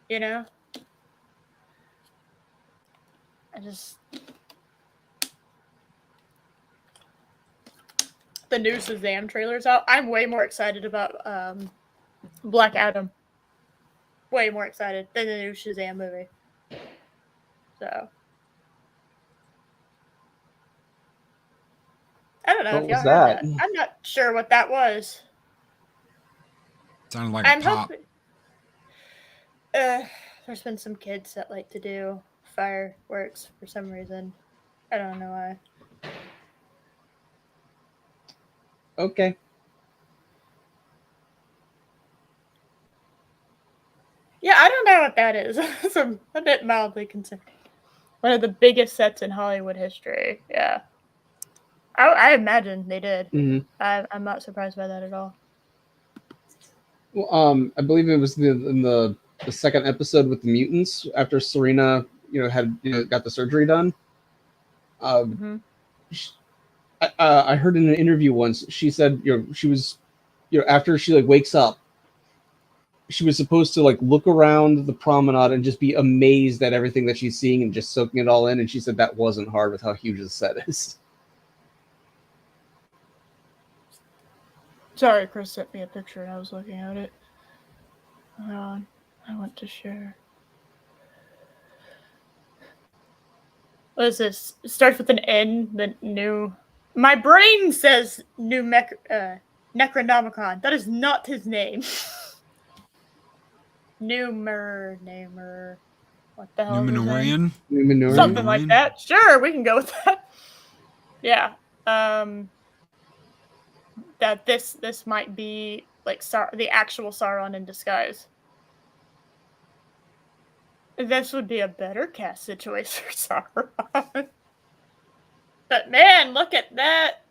You know? The new Shazam trailer's out. I'm way more excited about Black Adam. Way more excited than the new Shazam movie. So. I don't know if y'all heard that. I'm not sure what that was. Sounded like a pop. There's been some kids that like to do fireworks for some reason. I don't know why. Okay. Yeah, I don't know what that is. I'm a bit mildly concerned. One of the biggest sets in Hollywood history. Yeah. I imagine they did. Mm-hmm. I'm not surprised by that at all. Well, I believe it was in the second episode with the mutants after Serena, had got the surgery done. I heard in an interview once she said, she was, after she wakes up, she was supposed to look around the promenade and just be amazed at everything that she's seeing and just soaking it all in. And she said that wasn't hard with how huge the set is. Sorry, Chris sent me a picture and I was looking at it. Hold on. I want to share. What is this? It starts with an N, the new... My brain says new Necronomicon. That is not his name. Namer. What the hell Numenorian? Something like that. Sure, we can go with that. Yeah. That this might be the actual Sauron in disguise. This would be a better cast situation for Sauron. But man, look at that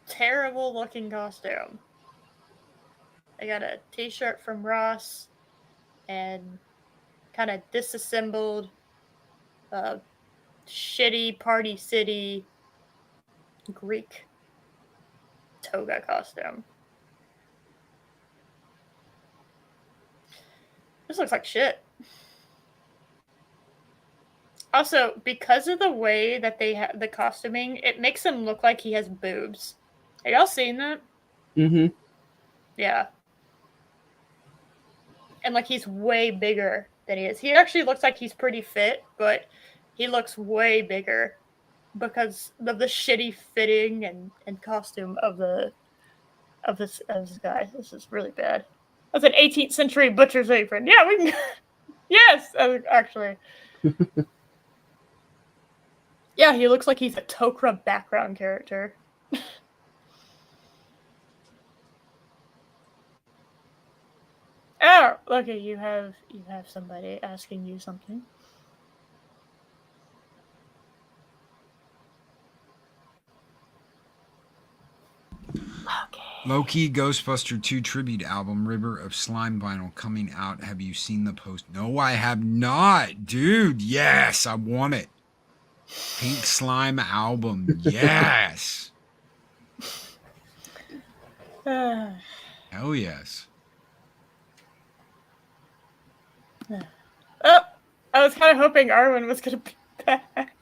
terrible looking costume. I got a t-shirt from Ross and kind of disassembled shitty Party City Greek toga costume. This looks like shit. Also, because of the way that they have the costuming, it makes him look like he has boobs. Have y'all seen that? Mm-hmm. Yeah. And he's way bigger than he is. He actually looks like he's pretty fit, but he looks way bigger because of the shitty fitting and costume of this guy. This is really bad. That's an 18th century butcher's apron. Yeah, we can. Yes, actually. Yeah, he looks like he's a Tok'ra background character. Oh, look at you have somebody asking you something. Low-key Ghostbuster 2 tribute album, River of Slime vinyl, coming out. Have you seen the post? No, I have not. Dude, yes, I want it. Pink Slime album, yes. Hell yes. Oh, I was kind of hoping Arwyn was going to be back.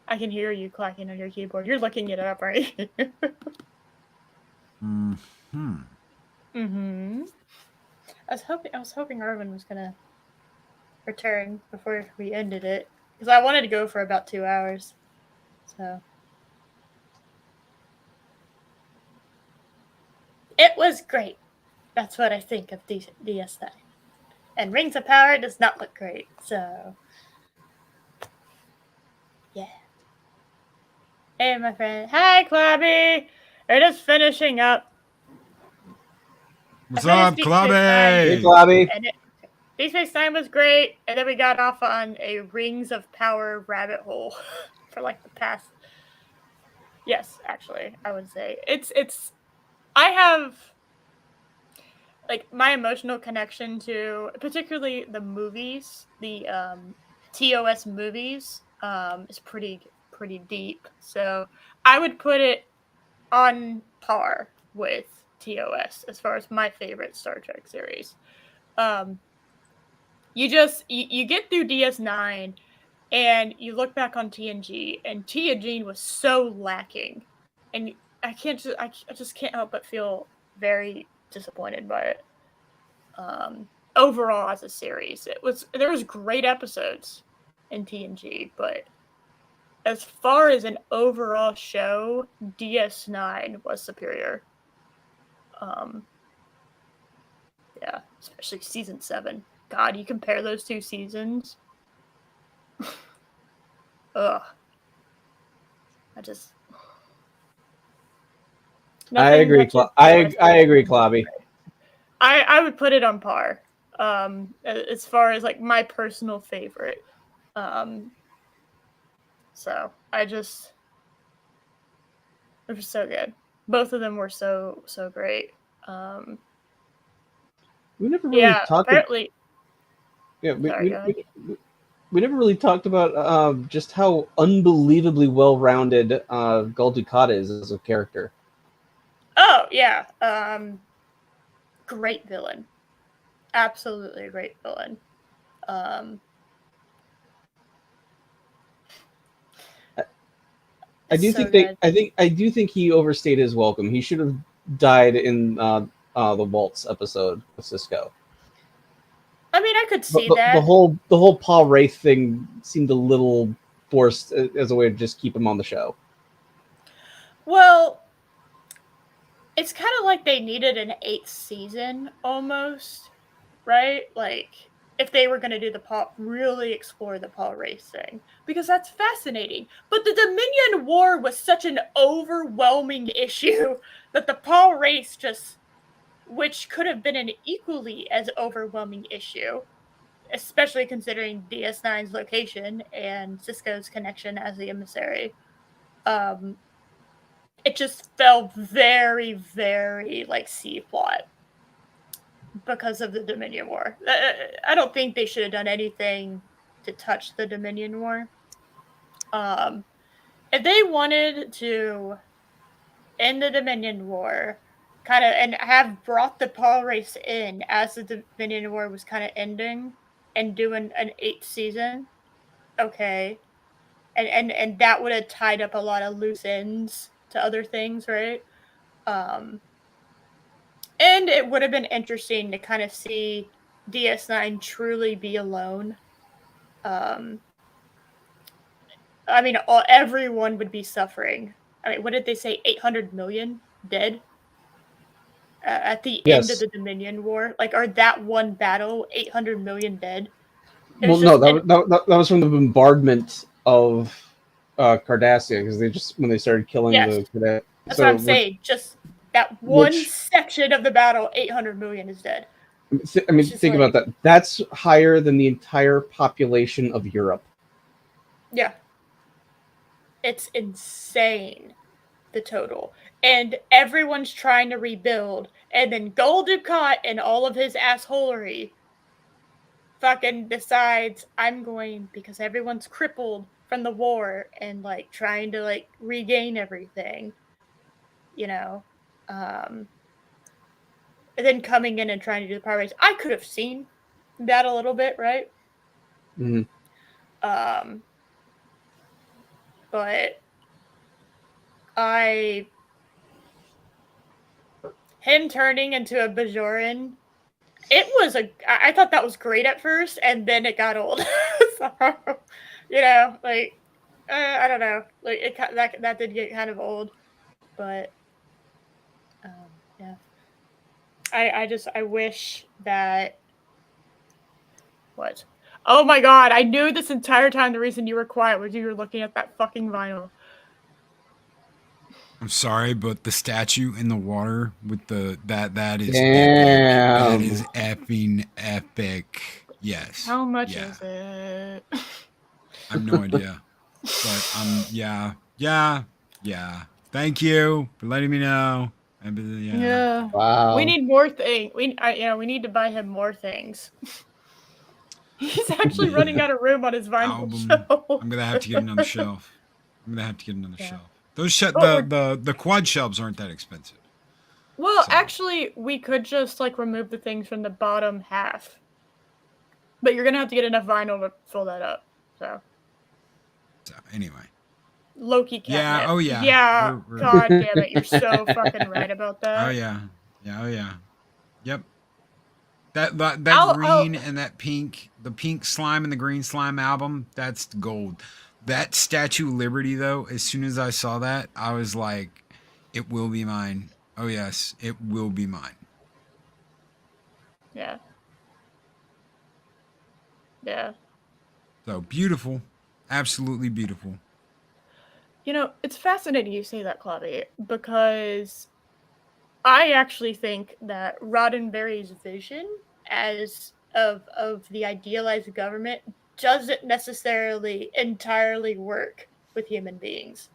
I can hear you clacking on your keyboard. You're looking it up, right? Mm-hmm. Mm-hmm. I was hoping Arwyn was gonna return before we ended it, because I wanted to go for about 2 hours. So it was great. That's what I think of DS9. And Rings of Power does not look great. So yeah. Hey, my friend. Hi, Clabby. We're just finishing up. What's up, Clabby? Hey, Clabby. Deep Space Nine was great, and then we got off on a Rings of Power rabbit hole for the past Yes, actually, I would say it's. I have like my emotional connection to particularly the movies, the TOS movies, is pretty deep. So I would put it on par with TOS as far as my favorite Star Trek series. Um, you get through DS9 and you look back on TNG, and TNG was so lacking, and I just can't help but feel very disappointed by it. Overall, as a series, there was great episodes in TNG, but as far as an overall show, DS9 was superior. Yeah, especially season 7. God, you compare those two seasons. Ugh. I agree. I agree, Clobby. I would put it on par. As far as like my personal favorite. So it was so good. Both of them were so great. We never really talked. Apparently. We never really talked about just how unbelievably well-rounded Gul Dukat is as a character. Oh yeah, great villain, absolutely a great villain. I do think he overstayed his welcome. He should have died in the Waltz episode with Sisko. I mean, I could see that. The whole Paul Wraith thing seemed a little forced as a way to just keep him on the show. Well, it's kind of like they needed an 8th season almost, right? Like if they were going to do really explore the Paul Wraith thing, because that's fascinating. But the Dominion War was such an overwhelming issue that the Paul Wraith which could have been an equally as overwhelming issue, especially considering DS9's location and Sisko's connection as the emissary. It just felt very, very like C plot because of the Dominion War. I don't think they should have done anything to touch the Dominion War. If they wanted to end the Dominion War, kind of, and have brought the Paul Race in as the Dominion War was kind of ending, and doing an 8th season, okay, and that would have tied up a lot of loose ends to other things, right? And it would have been interesting to kind of see DS9 truly be alone. I mean, everyone would be suffering. I mean, what did they say? 800 million dead at the end of the Dominion War? Like, are that one battle 800 million dead? Well, no, that was from the bombardment of Cardassia, because when they started killing the cadet. That's what I'm saying. Just that one section of the battle, 800 million is dead. I mean, think about that. That's higher than the entire population of Europe. Yeah. It's insane, the total. And everyone's trying to rebuild. And then Gul Dukat and all of his assholery fucking decides I'm going, because everyone's crippled from the war and like trying to like regain everything. You know? And then coming in and trying to do the power race. I could have seen that a little bit, right? Mm-hmm. But him turning into a Bajoran, I thought that was great at first, and then it got old. So, you know, like, I don't know, like that did get kind of old, but yeah. I wish that. What? Oh my god, I knew this entire time the reason you were quiet was you were looking at that fucking vinyl. I'm sorry, but the statue in the water with that is Damn. epic. That is effing epic. Yes. How much is it? I have no idea. But yeah. Thank you for letting me know. Yeah. Wow. We need more things. We need to buy him more things. He's actually running out of room on his vinyl album. shelf. I'm gonna have to get another shelf. Shelf. Those the quad shelves aren't that expensive. Well, actually, we could just like remove the things from the bottom half. But you're gonna have to get enough vinyl to fill that up. So anyway. Loki catnip. Yeah, oh yeah. Yeah. God damn it, you're so fucking right about that. Oh yeah. Oh yeah. Yep. That green and that pink, the pink slime and the green slime album, that's gold. That Statue of Liberty though, as soon as I saw that, I was like, it will be mine. Oh yes, it will be mine. Yeah. Yeah. So beautiful. Absolutely beautiful. You know, it's fascinating you say that, Claudia, because I actually think that Roddenberry's vision of the idealized government doesn't necessarily entirely work with human beings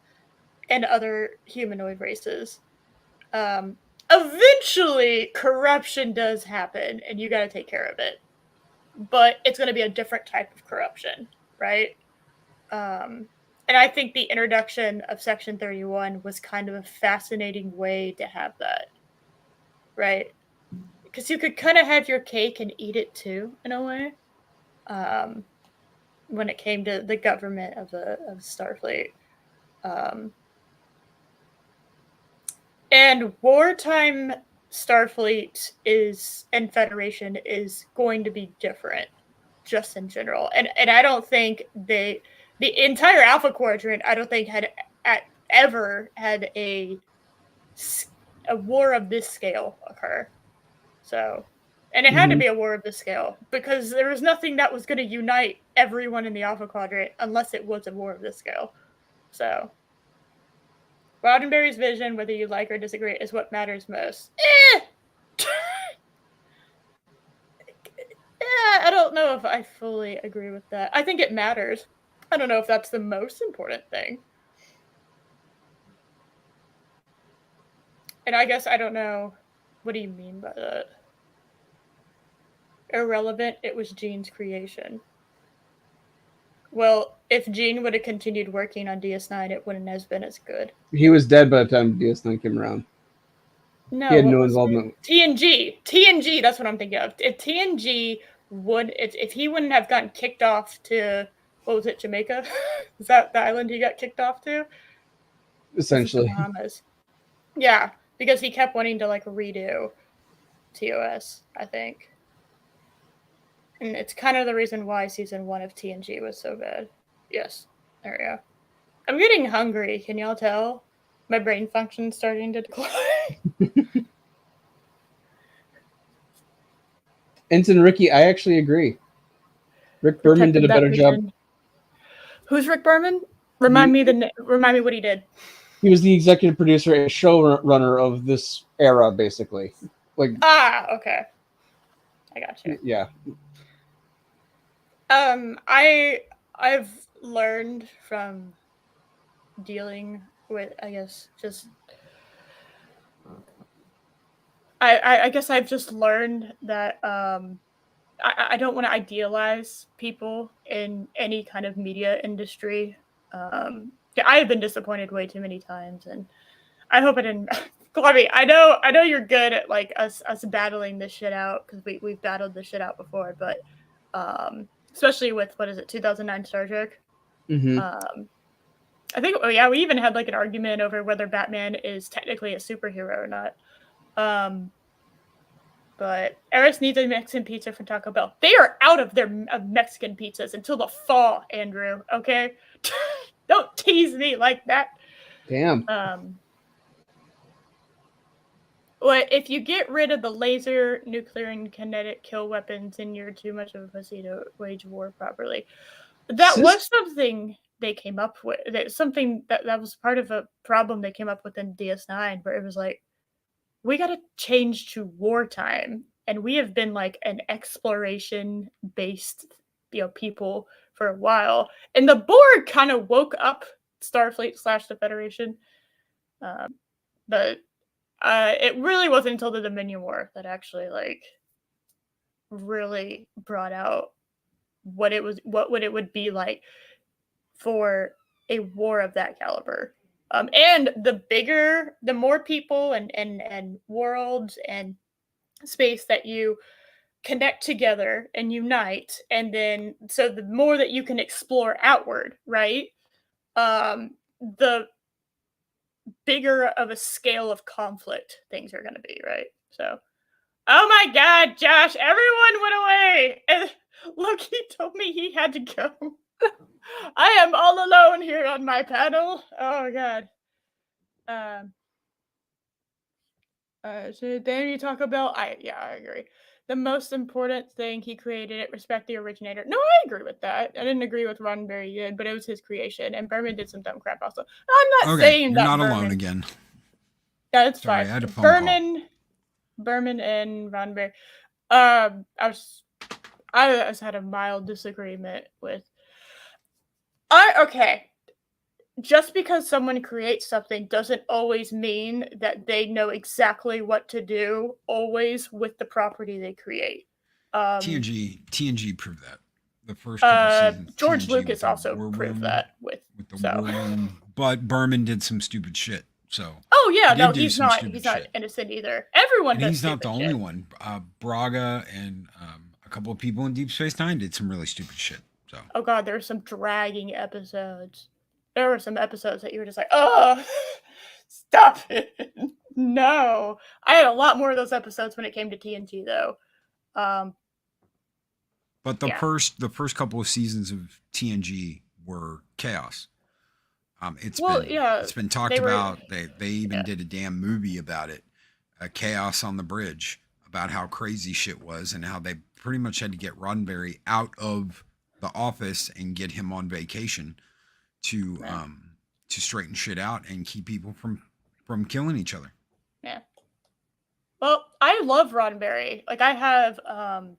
and other humanoid races. Eventually, corruption does happen, and you got to take care of it. But it's going to be a different type of corruption, right? And I think the introduction of Section 31 was kind of a fascinating way to have that, right? Because you could kind of have your cake and eat it too, in a way. When it came to the government of Starfleet, and wartime Starfleet and Federation is going to be different, just in general. And I don't think the entire Alpha Quadrant, I don't think had ever had a war of this scale occur. So, and it had to be a war of this scale because there was nothing that was going to unite everyone in the Alpha Quadrant unless it was a war of this scale. So, Roddenberry's vision, whether you like or disagree, is what matters most. Yeah, I don't know if I fully agree with that. I think it matters. I don't know if that's the most important thing. And I guess I don't know. What do you mean by that? Irrelevant, it was Gene's creation. Well, if Gene would have continued working on DS9, it wouldn't have been as good. He was dead by the time DS9 came around. No, he had no involvement. TNG, that's what I'm thinking of. If TNG if he wouldn't have gotten kicked off to, what was it, Jamaica? Is that the island he got kicked off to? Essentially. The Bahamas. Yeah, because he kept wanting to like redo TOS, I think. And it's kind of the reason why season 1 of TNG was so bad. Yes, there we go. I'm getting hungry. Can y'all tell? My brain function's starting to decline. Ensign Ricky, I actually agree. Rick Berman did a better job. Who's Rick Berman? Remind me what he did. He was the executive producer and showrunner of this era, basically. Okay. I got you. Yeah. I've learned from dealing with, I guess, just I guess I've just learned that I don't want to idealize people in any kind of media industry. I have been disappointed way too many times, and I hope I didn't. Chloe, I know you're good at like us battling this shit out because we've battled this shit out before, but especially with 2009 Star Trek. Mm-hmm. I think we even had like an argument over whether Batman is technically a superhero or not. But Eris needs a Mexican pizza from Taco Bell. They are out of their Mexican pizzas until the fall, Andrew. Okay, don't tease me like that. Damn. Well, if you get rid of the laser, nuclear, and kinetic kill weapons, and you're too much of a pussy to wage war properly. That was something they came up with. Something that was part of a problem they came up with in DS9, where it was like, we got to change to wartime, and we have been like an exploration-based, people for a while. And the Borg kind of woke up Starfleet / the Federation. But it really wasn't until the Dominion War that actually like really brought out what it would be like for a war of that caliber. And the more people and worlds and space that you connect together and unite, and then so the more that you can explore outward, right? The bigger of a scale of conflict things are going to be, right? So, oh my God, Josh, everyone went away, and Loki told me he had to go. I am all alone here on my panel. Oh God. So then you talk about I agree. The most important thing he created it, respect the originator. No, I agree with that. I didn't agree with Roddenberry did, but it was his creation, and Berman did some dumb crap also. I'm not saying that you're not Berman, alone again. Yeah, it's Sorry, fine. I had a phone Berman and Roddenberry. I just had a mild disagreement with. Okay. Just because someone creates something doesn't always mean that they know exactly what to do always with the property they create. TNG proved that. The first couple seasons. George TNG Lucas also proved that with the war room. But Berman did some stupid shit. So. Oh yeah, no, he's not innocent either. Everyone does. He's not the only one. Braga and a couple of people in Deep Space Nine did some really stupid shit. So. Oh God, there were some dragging episodes. There were some episodes that you were just like, oh, stop it. No. I had a lot more of those episodes when it came to TNG, though. But the first couple of seasons of TNG were chaos. It's been talked about. They even did a damn movie about it, Chaos on the Bridge, about how crazy shit was and how they pretty much had to get Roddenberry out of the office and get him on vacation to straighten shit out and keep people from killing each other. Yeah. Well, I love Roddenberry. Like I have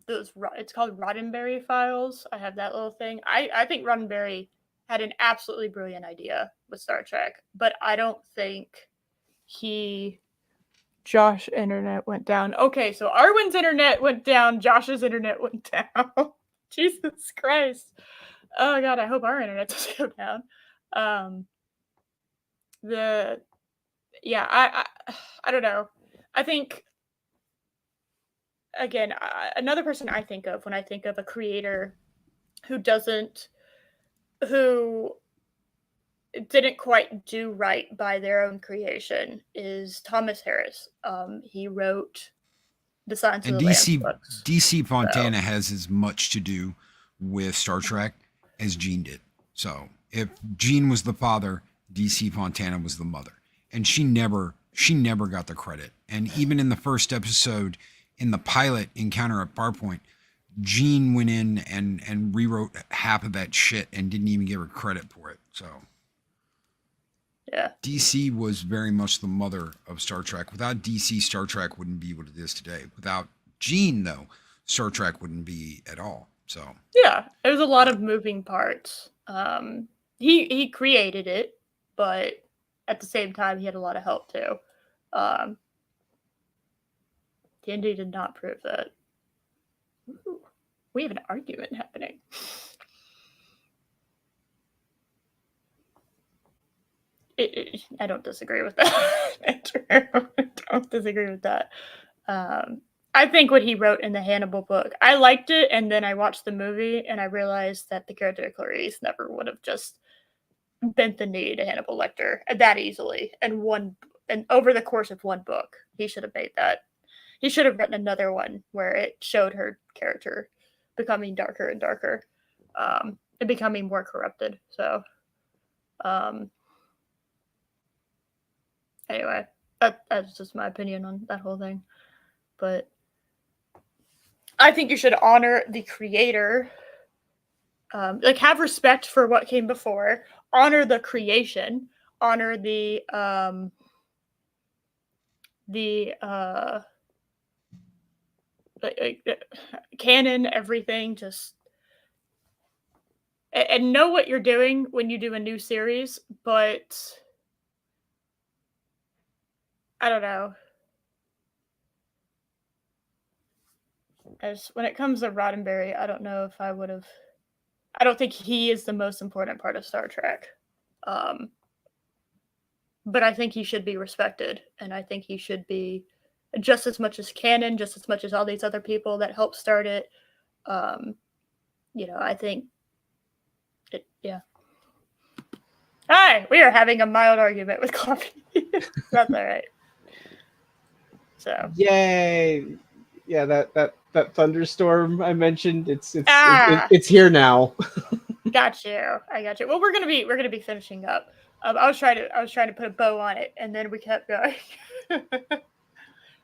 those. It's called Roddenberry Files. I have that little thing. I think Roddenberry had an absolutely brilliant idea with Star Trek, but I don't think Josh internet went down. Okay, so Arwyn's internet went down. Josh's internet went down. Jesus Christ. Oh God, I hope our internet doesn't go down. I don't know. I think again, another person I think of when I think of a creator who didn't quite do right by their own creation is Thomas Harris. He wrote the Silence of the Lambs books. DC Fontana has as much to do with Star Trek as Gene did. So if Gene was the father, DC Fontana was the mother, and she never got the credit. And even in the first episode, in the pilot Encounter at Farpoint, Gene went in and rewrote half of that shit and didn't even give her credit for it. So yeah, DC was very much the mother of Star Trek. Without DC, Star Trek wouldn't be what it is today. Without Gene, though, Star Trek wouldn't be at all. So yeah, there's a lot of moving parts. He created it, but at the same time, he had a lot of help too. TNG did not prove that. Ooh, we have an argument happening. I don't disagree with that. I don't disagree with that. I think what he wrote in the Hannibal book, I liked it, and then I watched the movie, and I realized that the character of Clarice never would have just bent the knee to Hannibal Lecter that easily. And over the course of one book, he should have made that. He should have written another one where it showed her character becoming darker and darker, and becoming more corrupted. So, anyway, that's just my opinion on that whole thing. But I think you should honor the creator. Have respect for what came before. Honor the creation. Honor the canon, everything. Just and know what you're doing when you do a new series, but I don't know. When it comes to Roddenberry, I don't know if I would have. I don't think he is the most important part of Star Trek. But I think he should be respected, and I think he should be just as much as canon, just as much as all these other people that helped start it. I think it, yeah. Hi, we are having a mild argument with coffee. That's all right. So yay. Yeah, that thunderstorm I mentioned, it's here now. Got you. I got you. Well, we're gonna be finishing up. I was trying to put a bow on it, and then we kept going.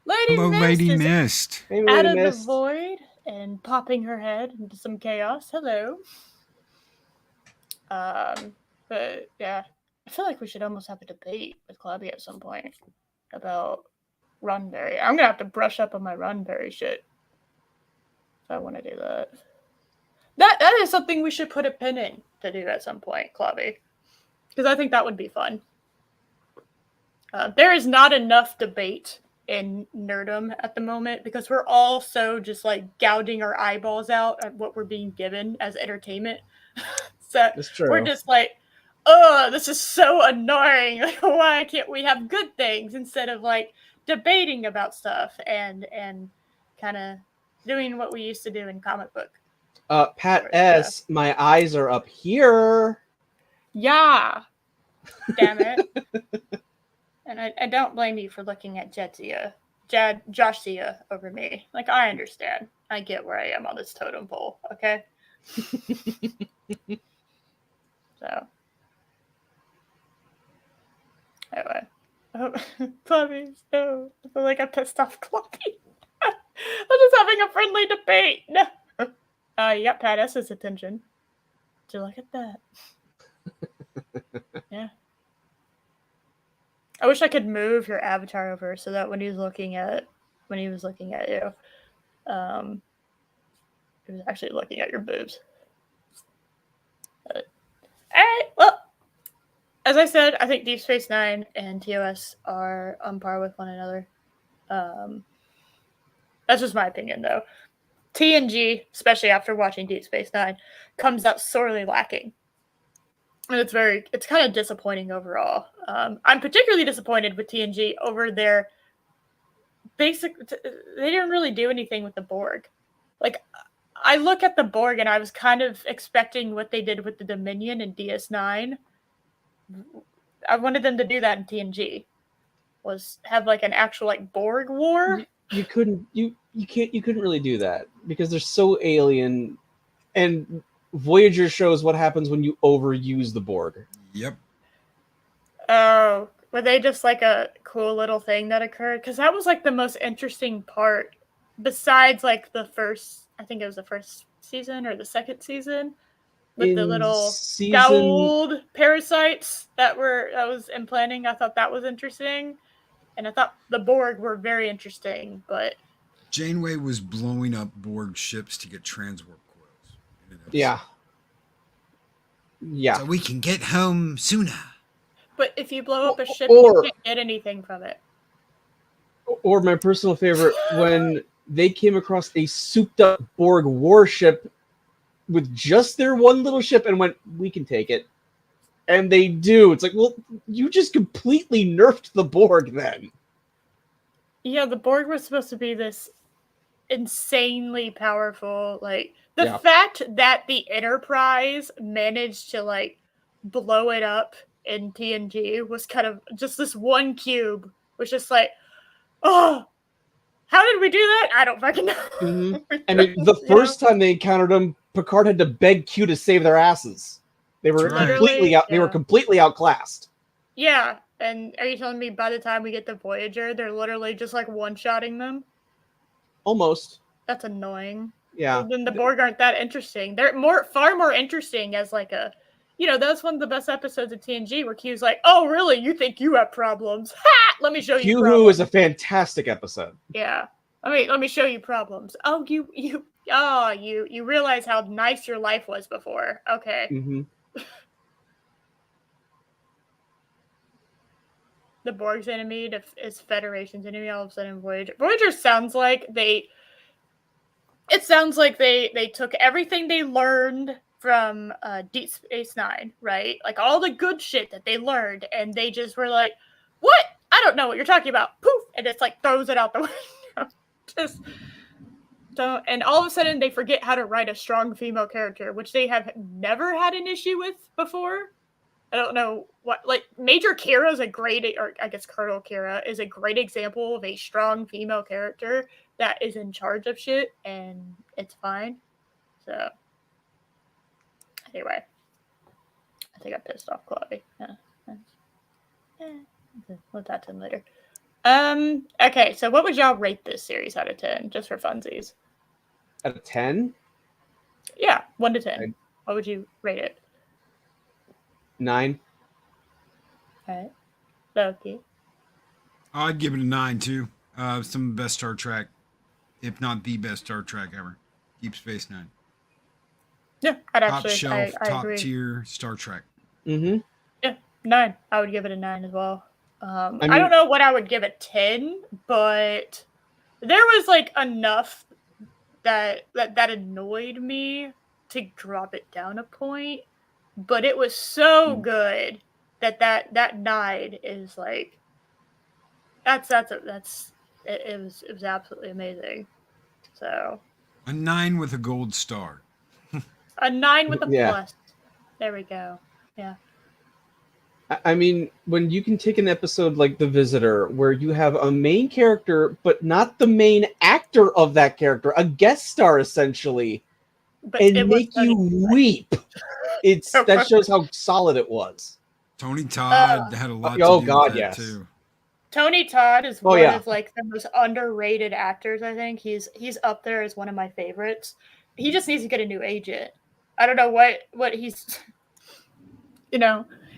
Lady Mist out of the void and popping her head into some chaos. Hello. But yeah, I feel like we should almost have a debate with Clubby at some point about Roddenberry. I'm gonna have to brush up on my Roddenberry shit if I want to do that. That is something we should put a pin in to do at some point, Clubby, because I think that would be fun. There is not enough debate in nerdom at the moment because we're all so just like gouging our eyeballs out at what we're being given as entertainment. So we're just like, oh, this is so annoying. Like, why can't we have good things instead of like debating about stuff and kind of doing what we used to do in comic book? Pat S, my eyes are up here. Yeah. Damn it. And I don't blame you for looking at Josh Zia over me. Like, I understand. I get where I am on this totem pole, okay? So. Anyway. Clubby, no. I feel like I pissed off Clubby. I'm just having a friendly debate. No. Yep, Pat S's attention. Would you look at that? Yeah. I wish I could move your avatar over so that when he was looking at you, it was actually looking at your boobs. All right, well, as I said, I think Deep Space Nine and TOS are on par with one another. That's just my opinion, though. TNG, especially after watching Deep Space Nine, comes out sorely lacking. And it's kind of disappointing overall. I'm particularly disappointed with TNG over their they didn't really do anything with the Borg. Like, I look at the Borg and I was kind of expecting what they did with the Dominion in DS9. I wanted them to do that in TNG. Was have like an actual like Borg war. You couldn't really do that because they're so alien, and Voyager shows what happens when you overuse the Borg. Yep. Oh, were they just like a cool little thing that occurred? Because that was like the most interesting part, besides like the first, I think it was the first season or the second season, with the little gold parasites that was implanting. I thought that was interesting, and I thought the Borg were very interesting, but Janeway was blowing up Borg ships to get transwarp coils. Yeah. So we can get home sooner. But if you blow up a ship, you can't get anything from it. Or my personal favorite, when they came across a souped-up Borg warship with just their one little ship and went, we can take it. And they do. It's like, well, you just completely nerfed the Borg then. Yeah, the Borg was supposed to be this insanely powerful, like, the fact that the Enterprise managed to, like, blow it up in TNG was kind of just this one cube was just like, oh, how did we do that? I don't fucking know. Mm-hmm. I mean, the first time they encountered them, Picard had to beg Q to save their asses. They were completely out. They were completely outclassed. Yeah, and are you telling me by the time we get to Voyager, they're literally just like one-shotting them? Almost. That's annoying. Yeah. Then the Borg aren't that interesting. They're far more interesting as like a, that's one of the best episodes of TNG where Q's like, oh, really? You think you have problems? Ha! Let me show you problems. Q-Who is a fantastic episode. Yeah. Let me show you problems. Oh, you realize how nice your life was before. Okay. Mm-hmm. the Borg's enemy is Federation's enemy all of a sudden Voyager. Voyager sounds like they took everything they learned from Deep Space Nine, right? Like all the good shit that they learned, and they just were like, what? I don't know what you're talking about. Poof! And it's like throws it out the window. Just don't. And all of a sudden they forget how to write a strong female character, which they have never had an issue with before. I don't know what, like, Major Kira is a great, or I guess Colonel Kira is a great example of a strong female character that is in charge of shit, and it's fine. So, anyway, I think I pissed off Chloe. We'll talk to him later. Okay, so what would y'all rate this series out of 10, just for funsies? Out of 10? Yeah, 1 to 10. What would you rate it? 9. Alright. Loki. I'd give it a 9 too. Some of the best Star Trek, if not the best Star Trek ever. Deep Space Nine. Yeah, I'd top actually shelf, I top agree. tier Star Trek. Mm-hmm. Yeah, 9. I would give it a 9 as well. I don't know what I would give it 10, but there was like enough that annoyed me to drop it down a point. But it was so good that 9 is like it was absolutely amazing. So a 9 with a gold star. a 9 with a plus. There we go. Yeah. I mean, when you can take an episode like The Visitor, where you have a main character, but not the main actor of that character, a guest star essentially, but and make you weep. That shows how solid it was. Tony Todd had a lot to do with that too. Tony Todd is one of like the most underrated actors, I think. He's up there as one of my favorites. He just needs to get a new agent. I don't know what he's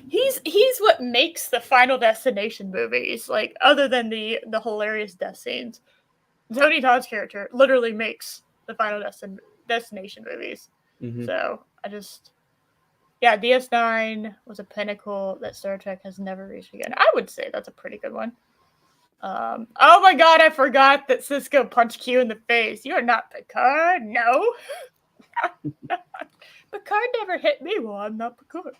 he's what makes the Final Destination movies, like, other than the hilarious death scenes. Tony Todd's character literally makes the Final Destination movies. Mm-hmm. So DS9 was a pinnacle that Star Trek has never reached again. I would say that's a pretty good one. Oh my god, I forgot that Cisco punched Q in the face. You are not Picard. No. Picard never hit me. Well, I'm not Picard.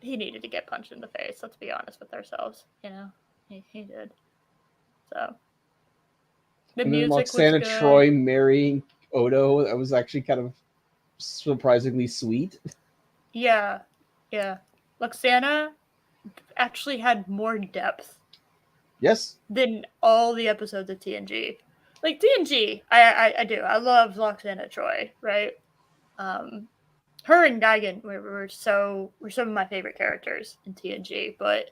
He needed to get punched in the face. Let's be honest with ourselves. He did. So the music was good. Troy marrying Odo, that was actually kind of surprisingly sweet. Yeah. Loxana actually had more depth. Yes. Than all the episodes of TNG. Like TNG, I do. I love Loxana Troy, right? Her and Guigan were some of my favorite characters in TNG, but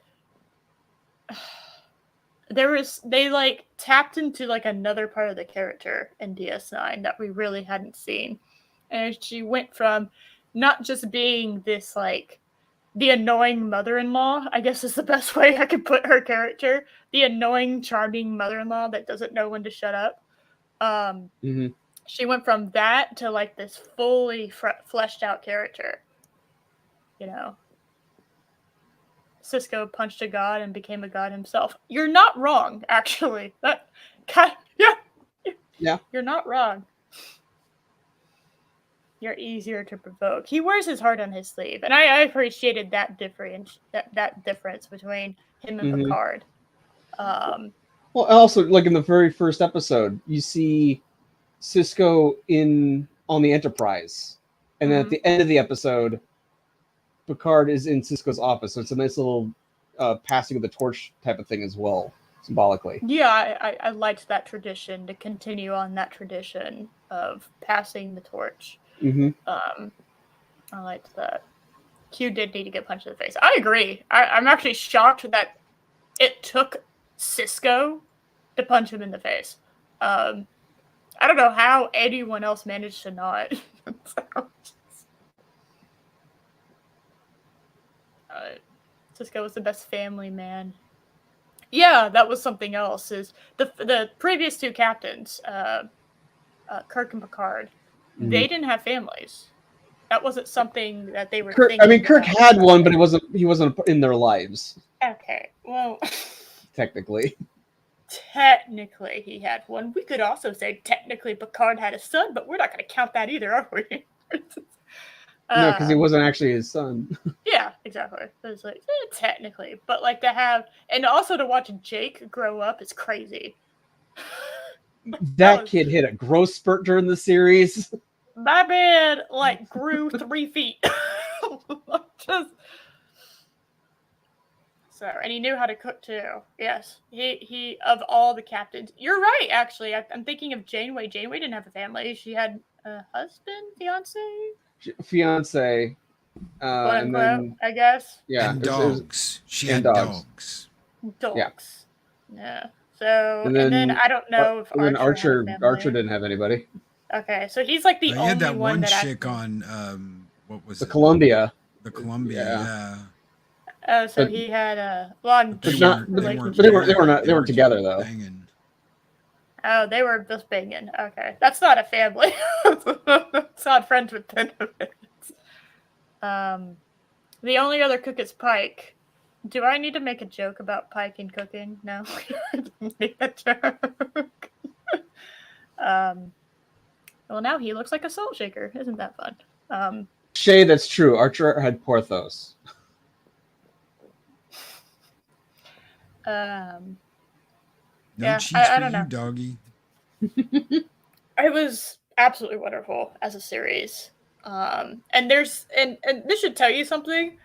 they like tapped into like another part of the character in DS9 that we really hadn't seen. And she went from not just being this like the annoying mother-in-law, I guess is the best way I could put her character, the annoying, charming mother-in-law that doesn't know when to shut up. She went from that to like this fully fleshed out character. Cisco punched a god and became a god himself. You're not wrong, actually. Yeah. You're not wrong. You're easier to provoke. He wears his heart on his sleeve, and I appreciated that difference between him and Picard. Well, also, like in the very first episode, you see Cisco on the Enterprise, and then at the end of the episode, Picard is in Cisco's office. So it's a nice little passing of the torch type of thing as well, symbolically. Yeah, I liked that tradition, to continue on that tradition of passing the torch. I liked that. Q did need to get punched in the face. I agree. I'm actually shocked that it took Cisco to punch him in the face. I don't know how anyone else managed to not. Cisco was the best family man. Yeah, that was something else. Is the previous two captains, Kirk and Picard, they didn't have families. That wasn't something that they were Kirk, thinking. I mean, Kirk about. had one, but he wasn't in their lives. Okay, well, technically he had one. We could also say technically Picard had a son, but we're not going to count that either, are we? No, because he wasn't actually his son. Yeah, exactly. It's like technically, but like to have, and also to watch Jake grow up is crazy. That kid hit a growth spurt during the series. My man like grew 3 feet. Just so, and he knew how to cook too. Yes, he of all the captains. You're right, actually. I'm thinking of Janeway. Janeway didn't have a family. She had a husband, fiance, quote and unquote, then I guess. Yeah, and dogs. She had dogs. Dogs. Yeah. So and then I don't know if Archer didn't have anybody. Okay, so he's like the only had that one that chick on what was it? Columbia. The Columbia, yeah. Oh, so he had a long. They weren't together though. Banging. Oh, they were just banging. Okay, that's not a family. It's not friends with benefits. The only other cook is Pike. Do I need to make a joke about Pike and cooking? No, I don't make a joke. Well, now he looks like a salt shaker. Isn't that fun? Shay, that's true. Archer had Porthos. No cheese for you, doggy. It was absolutely wonderful as a series. And this should tell you something.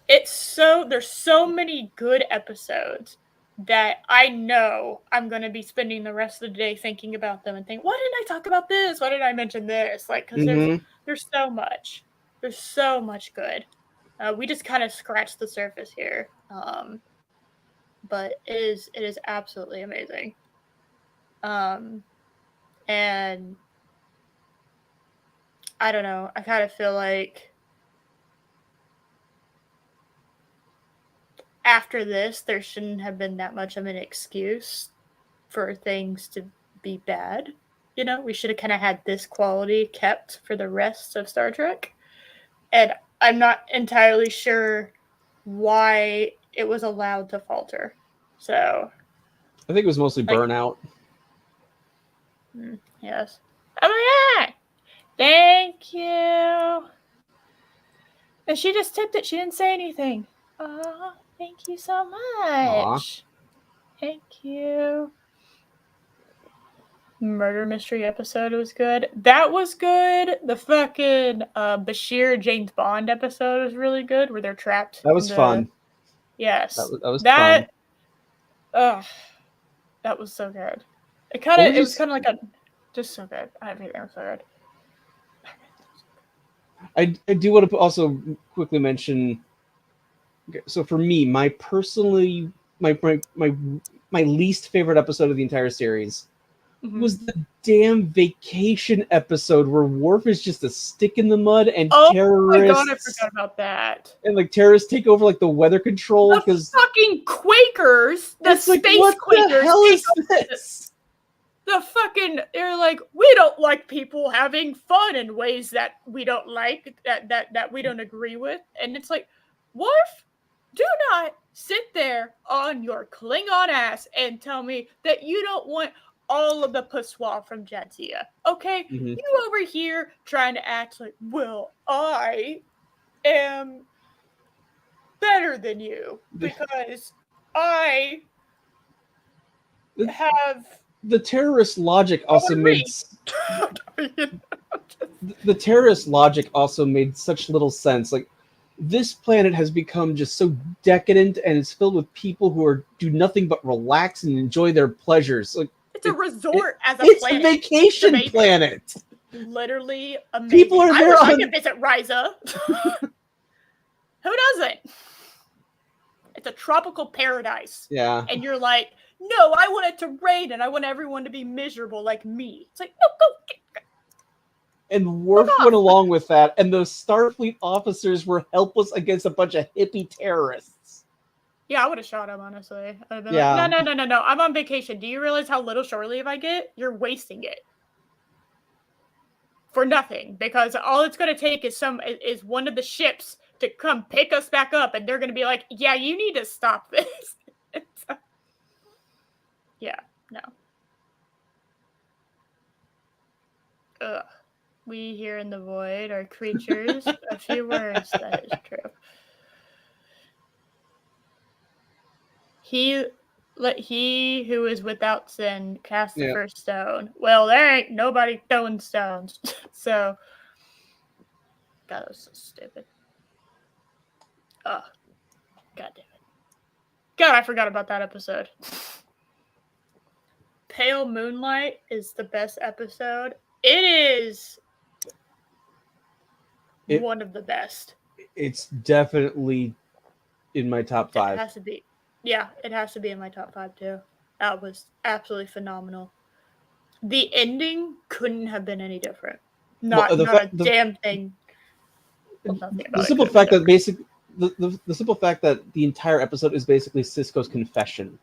There's so many good episodes that I know I'm going to be spending the rest of the day thinking about them and think, why didn't I talk about this? Why did I mention this? Like, because there's so much. There's so much good. We just kind of scratched the surface here. But it is absolutely amazing. And I don't know. I kind of feel like after this, there shouldn't have been that much of an excuse for things to be bad. You know, we should have kind of had this quality kept for the rest of Star Trek. And I'm not entirely sure why it was allowed to falter. So I think it was mostly burnout. Yes. Oh my God! Thank you. And she just tipped it. She didn't say anything. Oh, thank you so much. Aww. Thank you. Murder mystery episode was good. That was good. The fucking Bashir James Bond episode was really good, where they're trapped. That was fun. Yes. That was fun. That was so good. It was kind of like just so good. Everything was so good. I do want to also quickly mention. So for me, my least favorite episode of the entire series was the damn vacation episode where Worf is just a stick in the mud and terrorists. Oh my God, I forgot about that. And like terrorists take over like the weather control because fucking Quakers, the space what Quakers. The hell is this? The fucking, they're like, we don't like people having fun in ways that we don't like, that we don't agree with. And it's like, Worf, do not sit there on your Klingon ass and tell me that you don't want all of the pissoir from Jadzia. Okay? Mm-hmm. You over here trying to act like, well, I am better than you because I have... The terrorist logic also made the terrorist logic also made such little sense. Like, this planet has become just so decadent, and it's filled with people who do nothing but relax and enjoy their pleasures. Like, it's a resort as a it's planet. It's a vacation planet. Literally amazing. People are there. I can visit Ryza. Who doesn't? It's a tropical paradise. Yeah. And you're like, no, I want it to rain and I want everyone to be miserable like me. It's like, no, go. And Worf went along with that, and those Starfleet officers were helpless against a bunch of hippie terrorists. Yeah, I would have shot him, honestly. I'd been like, no. I'm on vacation. Do you realize how little shore leave I get? You're wasting it. for nothing, because all it's going to take is one of the ships to come pick us back up, and they're going to be like, yeah, you need to stop this. Yeah, no. Ugh. We here in the void are creatures. A few words, that is true. He who is without sin cast the first stone. Well, there ain't nobody throwing stones. So, God, that was so stupid. Oh, God damn it. God, I forgot about that episode. Pale Moonlight is the best episode. It is one of the best. It's definitely in my top 5. It has to be. Yeah, it has to be in my top 5 too. That was absolutely phenomenal. The ending couldn't have been any different. Not a damn thing. The simple fact that the simple fact that the entire episode is basically Cisco's confession.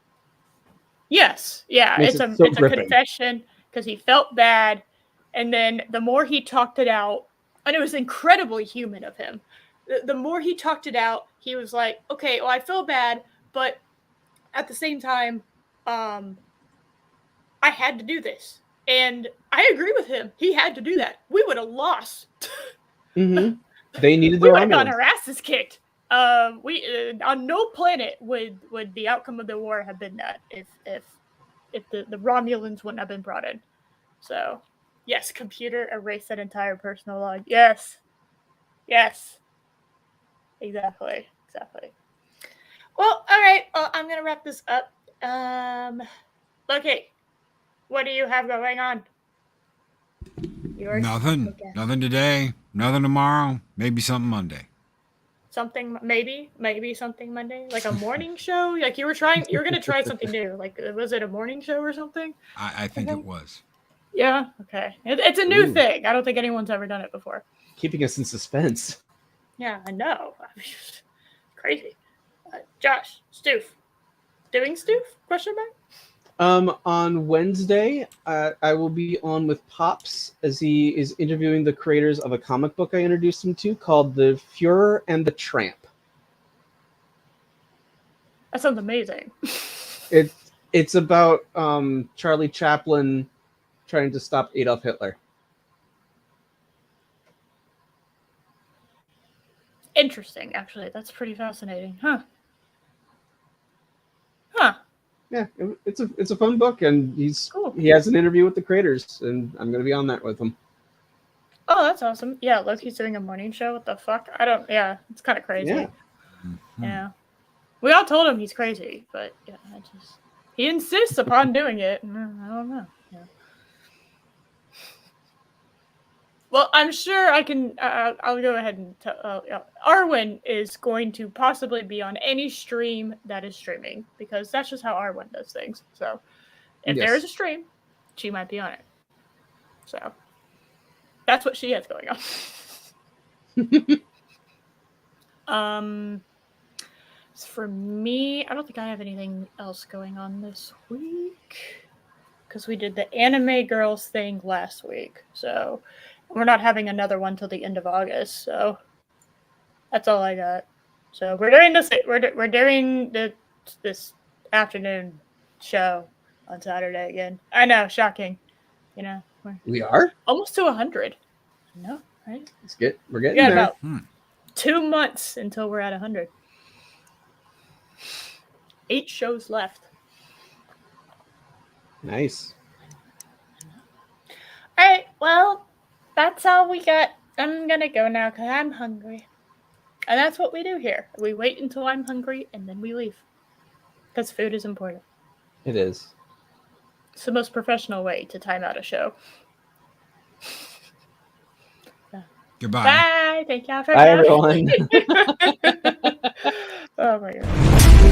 Yes, yeah, it's a confession because he felt bad, and then the more he talked it out, and it was incredibly human of him. The more he talked it out, he was like, "Okay, well, I feel bad, but at the same time, I had to do this." And I agree with him. He had to do that. We would have lost. Mm-hmm. They needed we would have gotten our asses kicked. On no planet would the outcome of the war have been that if the Romulans wouldn't have been brought in. So, yes, computer, erase that entire personal log. Yes. Exactly. Well, all right. Well, I'm gonna wrap this up. Okay. What do you have going on? Nothing. Okay. Nothing today. Nothing tomorrow. Maybe something Monday. Something maybe something Monday, like a morning show. Like you were gonna try something new. Like was it a morning show or something? I think it was. Yeah. Okay. It's a new thing. I don't think anyone's ever done it before. Keeping us in suspense. Yeah, I know. Crazy. Josh, Stoof. Doing Stoof? Question mark? On Wednesday, I will be on with Pops as he is interviewing the creators of a comic book I introduced him to called The Fuhrer and the Tramp. That sounds amazing. It's about Charlie Chaplin trying to stop Adolf Hitler. Interesting, actually. That's pretty fascinating. Huh. Yeah, it's a fun book, and he has an interview with the creators, and I'm going to be on that with him. Oh, that's awesome. Yeah, Loki's doing a morning show. What the fuck? It's kind of crazy. Yeah. Yeah. We all told him he's crazy, but yeah, he insists upon doing it. I don't know. Yeah. Well, I'm sure I can. I'll go ahead and tell. Arwyn is going to possibly be on any stream that is streaming because that's just how Arwyn does things. So, if there is a stream, she might be on it. So, that's what she has going on. For me, I don't think I have anything else going on this week because we did the Anime Girls thing last week. So. We're not having another one till the end of August, so that's all I got. So we're doing this. We're doing this afternoon show on Saturday again. I know, shocking. You know, we are almost to 100. No, right? We're getting there. About 2 months until we're at 100. 8 shows left. Nice. All right. Well. That's all we got. I'm going to go now because I'm hungry. And that's what we do here. We wait until I'm hungry and then we leave. Because food is important. It is. It's the most professional way to time out a show. Goodbye. Bye. Thank y'all for Bye, everyone. Oh, my God.